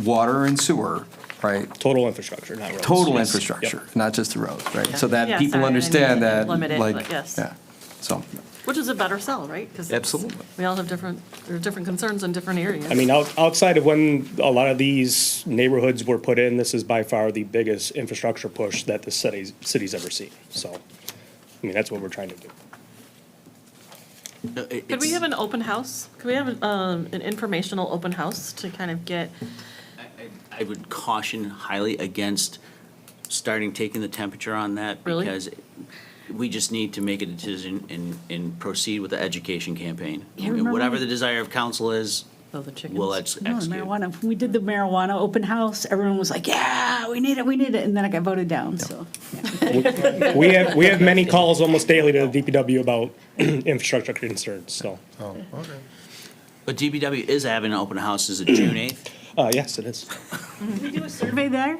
water and sewer, right? Total infrastructure, not roads. Total Yes. infrastructure, Yep. not just the roads, right? Yeah. So that Yeah, people sorry, I didn't understand mean to that, limit it, like, but yes. yeah, so. Which is a better sell, right? 'Cause Absolutely. we all have there are different concerns in different areas. I mean, outside of when a lot of these neighborhoods were put in, this is by far the biggest infrastructure push that the city's ever seen. So, I mean, that's what we're trying to do. Could we have an open house? Could we have an informational open house to kind of get, I would caution highly against starting taking the temperature on that. Really? Because we just need to make a decision and proceed with the education campaign. Yeah, remember Whatever when- the desire of council is, oh, the chickens? we'll No, execute. marijuana. When we did the marijuana open house, everyone was like, yeah, we need it, and then I got voted down, so. We have many calls almost daily to the DPW about infrastructure concerns, so. Oh, okay. But DPW is having an open house, is it June 8th? Yes, it is. Did we do a survey there?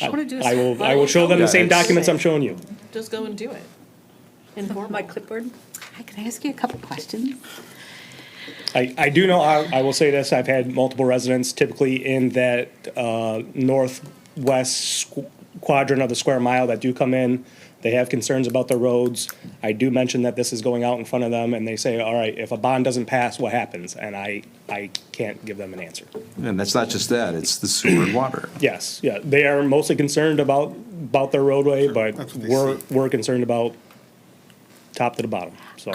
I want to do a I will show them the same documents I'm showing you. Just go and do it. Informal. My clipboard. Hi, can I ask you a couple questions? I do know, I will say this, I've had multiple residents typically in that northwest quadrant of the square mile that do come in. They have concerns about the roads. I do mention that this is going out in front of them, and they say, all right, if a bond doesn't pass, what happens? And I can't give them an answer. And that's not just that, it's the sewer and water. Yes, yeah, they are mostly concerned about their roadway, but That's what they we're concerned about top to the bottom, so.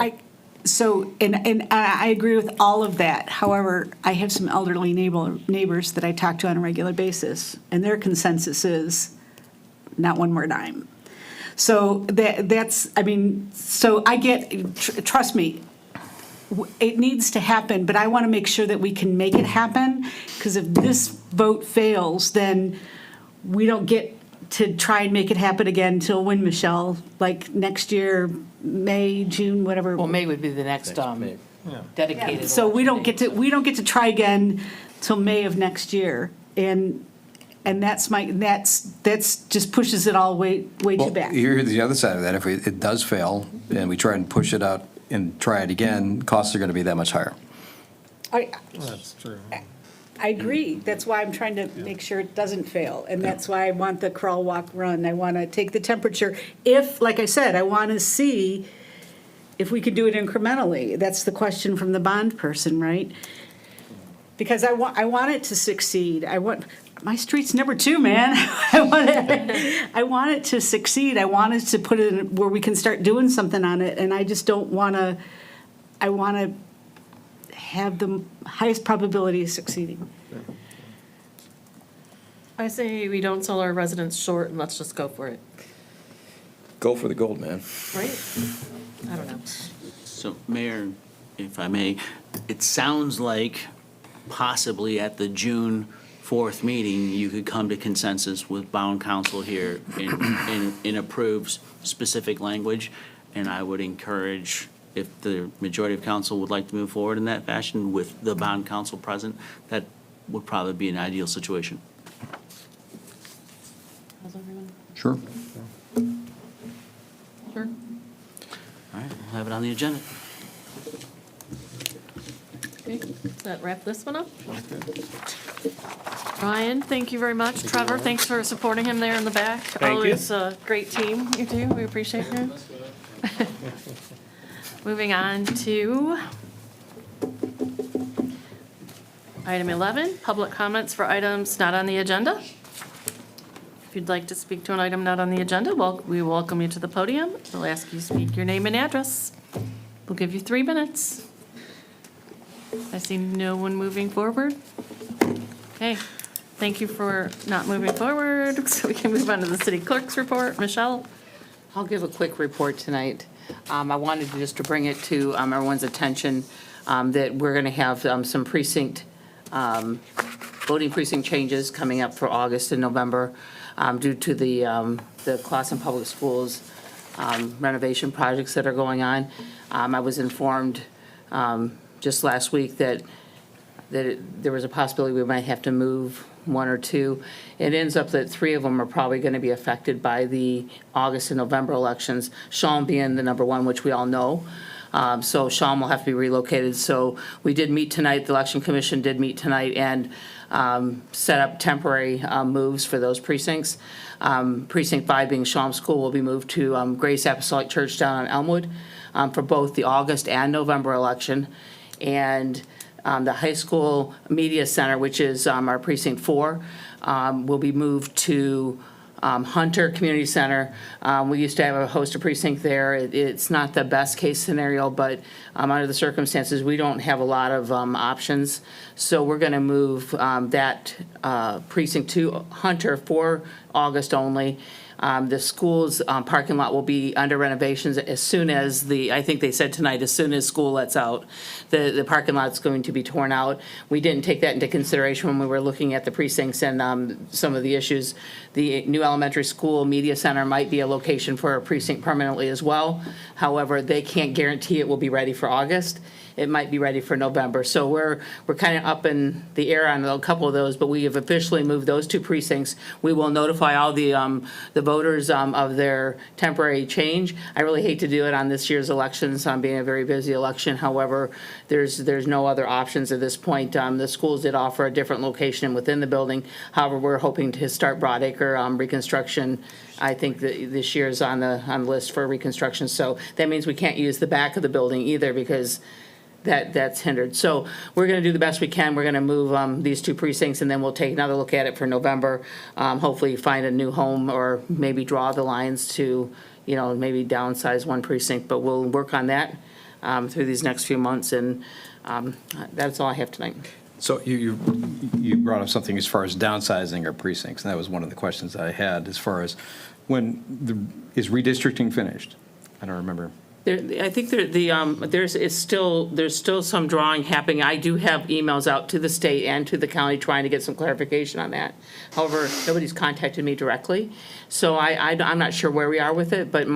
And I agree with all of that. However, I have some elderly neighbors that I talk to on a regular basis, and their consensus is not one more dime. So that's, I mean, so I get, trust me, it needs to happen, but I want to make sure that we can make it happen, because if this vote fails, then we don't get to try and make it happen again until when, Michelle? Like next year, May, June, whatever. Well, May would be the next dedicated. So we don't get to try again till May of next year, and that's just pushes it all way Well, too back. here's the other side of that. If it does fail, and we try and push it out and try it again, costs are going to be that much higher. That's true. I agree. That's why I'm trying to make sure it doesn't fail, and that's why I want the crawl, walk, run. I want to take the temperature. If, like I said, I want to see if we could do it incrementally. That's the question from the bond person, right? Because I want it to succeed. My street's number 2, man. I want it to succeed. I want it to put it in where we can start doing something on it, and I just don't want to. I want to have the highest probability of succeeding. I say we don't sell our residents short and let's just go for it, Go for the gold, man. right? I don't know. So, Mayor, if I may, it sounds like possibly at the June 4th meeting, you could come to consensus with bound council here and approve specific language. And I would encourage, if the majority of council would like to move forward in that fashion with the bound council present, that would probably be an ideal situation. How's everyone? Sure. Sure. All right, we'll have it on the agenda. Okay, does that wrap this one up? Ryan, thank you very much. Trevor, thanks for supporting him there in the back. Thank you. Always a great team, you two. We appreciate you. Moving on to item 11, public comments for items not on the agenda. If you'd like to speak to an item not on the agenda, we welcome you to the podium. We'll ask you to speak your name and address. We'll give you 3 minutes. I see no one moving forward. Okay, thank you for not moving forward, so we can move on to the city clerk's report. Michelle? I'll give a quick report tonight. I wanted just to bring it to everyone's attention that we're going to have some voting precinct changes coming up for August and November due to the Clawson Public Schools renovation projects that are going on. I was informed just last week that there was a possibility we might have to move 1 or 2. It ends up that 3 of them are probably going to be affected by the August and November elections, Sean being the number 1, which we all know. So Sean will have to be relocated. So we did meet tonight, the Election Commission did meet tonight and set up temporary moves for those precincts. Precinct 5 being Sean School will be moved to Grace Apostolic Church down on Elmwood for both the August and November election. And the high school media center, which is our precinct 4, will be moved to Hunter Community Center. We used to have a host of precinct there. It's not the best case scenario, but under the circumstances, we don't have a lot of options. So we're going to move that precinct to Hunter for August only. The school's parking lot will be under renovations as soon as I think they said tonight, as soon as school lets out, the parking lot's going to be torn out. We didn't take that into consideration when we were looking at the precincts and some of the issues. The new elementary school media center might be a location for a precinct permanently as well. However, they can't guarantee it will be ready for August. It might be ready for November. So we're kind of up in the air on a couple of those, but we have officially moved those 2 precincts. We will notify all the voters of their temporary change. I really hate to do it on this year's elections, being a very busy election. However, there's no other options at this point. The schools did offer a different location within the building. However, we're hoping to start Broadacre reconstruction. I think that this year is on the list for reconstruction. So that means we can't use the back of the building either because that's hindered. So we're going to do the best we can. We're going to move these 2 precincts, and then we'll take another look at it for November. Hopefully find a new home or maybe draw the lines to, maybe downsize 1 precinct. But we'll work on that through these next few months, and that's all I have tonight. So you brought up something as far as downsizing our precincts, and that was one of the questions that I had as far as is redistricting finished? I don't remember. I think there's still some drawing happening. I do have emails out to the state and to the county trying to get some clarification on that. However, nobody's contacted me directly, so I'm not sure where we are with it. But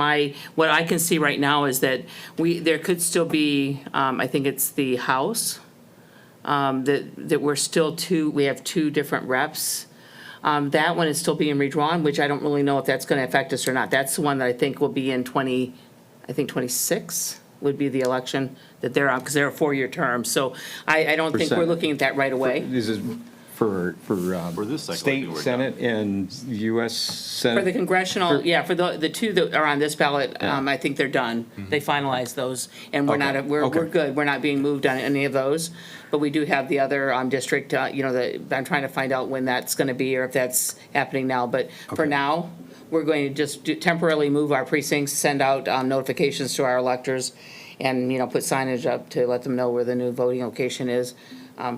what I can see right now is that there could still be. I think it's the House that we're still we have 2 different reps. That one is still being redrawn, which I don't really know if that's going to affect us or not. That's the one that I think will be in 26 would be the election that they're on, because they're a 4-year term. So I don't think we're looking at that right away. This is for this cycle, state Senate and U.S. Senate? For the congressional, for the 2 that are on this ballot, I think they're done. They finalized those, and we're good. We're not being moved on any of those. But we do have the other district, I'm trying to find out when that's going to be or if that's happening now. But for now, we're going to just temporarily move our precincts, send out notifications to our electors, and, put signage up to let them know where the new voting location is.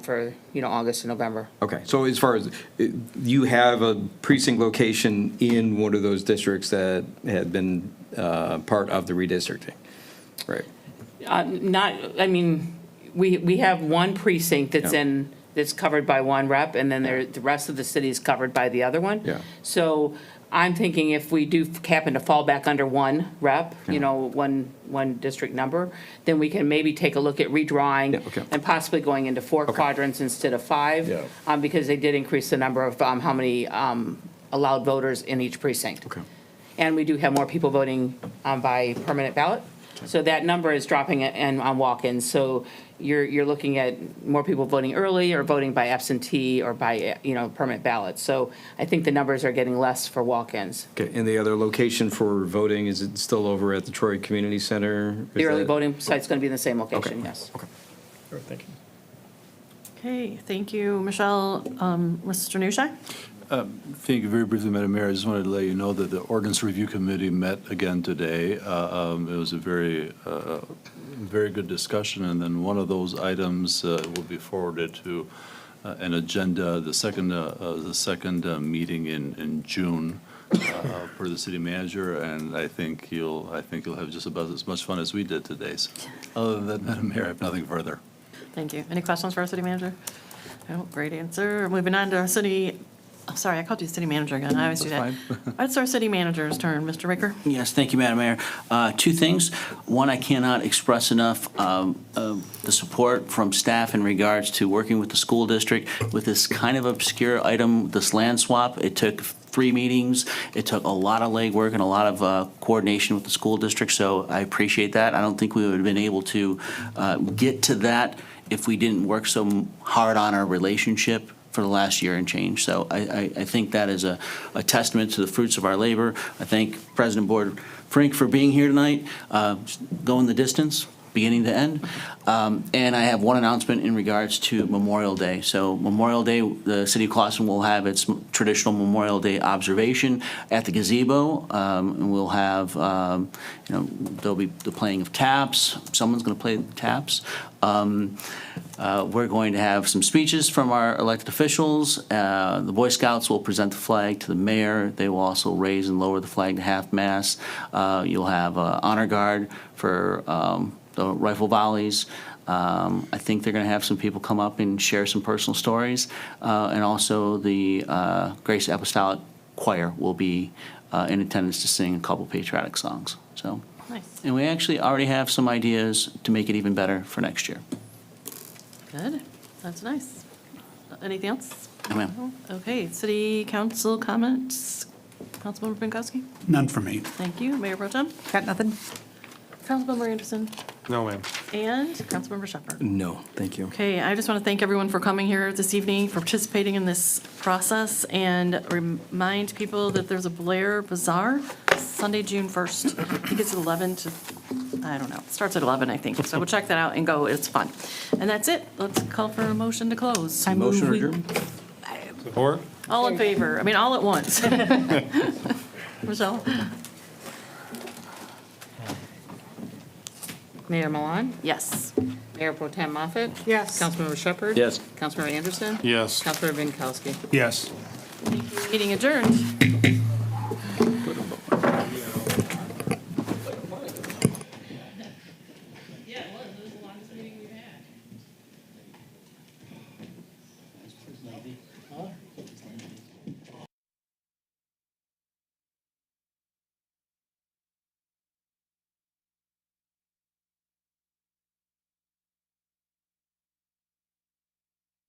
for, August and November. Okay, so as far as, you have a precinct location in one of those districts that had been part of the redistricting, right? We have one precinct that's Yeah. that's covered by one rep, and then the rest of the city is covered by the other one. Yeah. So I'm thinking if we do happen to fall back under one rep, one district number, then we can maybe take a look at redrawing okay. and possibly going into 4 quadrants instead of 5. Yeah. Because they did increase the number of how many allowed voters in each precinct. Okay. And we do have more people voting by permanent ballot. So that number is dropping on walk-ins. So you're looking at more people voting early or voting by absentee or by, permanent ballot. So I think the numbers are getting less for walk-ins. Okay, and the other location for voting, is it still over at the Troy Community Center? The Is early that- voting site's going to be in the same location, Okay. yes. Okay. Thank you. Okay, thank you, Michelle. Mr. Nushai? Thank you. Very briefly, Madam Mayor, I just wanted to let you know that the Ordinance Review Committee met again today. It was a very good discussion, and then one of those items will be forwarded to an agenda, the second meeting in June for the city manager, and I think you'll have just about as much fun as we did today. So, other than that, Madam Mayor, I have nothing further. Thank you. Any questions for our city manager? Oh, great answer. Moving on to our city, sorry, I called you city manager again. I always do that. It's our city manager's turn. Mr. Ricker? Yes, thank you, Madam Mayor. 2 things. One, I cannot express enough the support from staff in regards to working with the school district with this kind of obscure item, this land swap. It took 3 meetings. It took a lot of legwork and a lot of coordination with the school district, so I appreciate that. I don't think we would have been able to get to that if we didn't work so hard on our relationship for the last year and change. So I think that is a testament to the fruits of our labor. I thank President Board Frank for being here tonight, going the distance, beginning to end. And I have one announcement in regards to Memorial Day. So Memorial Day, the city of Clawson will have its traditional Memorial Day observation at the gazebo. And we'll have, there'll be the playing of taps. Someone's going to play the taps. We're going to have some speeches from our elected officials. The Boy Scouts will present the flag to the mayor. They will also raise and lower the flag to half-mast. You'll have honor guard for the rifle volleys. I think they're going to have some people come up and share some personal stories. And also the Grace Apostolic Choir will be in attendance to sing a couple patriotic songs. So, Nice. and we actually already have some ideas to make it even better for next year. Good. That's nice. Anything else? No, ma'am. Okay, city council comments. Councilmember Pinkowski? None for me. Thank you. Mayor Pro Tem? Got nothing? Councilmember Anderson? No, ma'am. And Councilmember Shepherd? No, thank you. Okay, I just want to thank everyone for coming here this evening, for participating in this process, and remind people that there's a Blair Bazaar Sunday, June 1st. I think it's 11 to, I don't know, it starts at 11, I think. So we'll check that out and go, it's fun. And that's it. Let's call for a motion to close. Motion or adjourn? Support? All in favor, I mean, all at once. Michelle? Mayor Milan? Yes. Mayor Pro Tem Moffett? Yes. Councilmember Shepherd? Yes. Councilmember Anderson? Yes. Councilmember Binkowski? Yes. Meeting adjourned. Huh?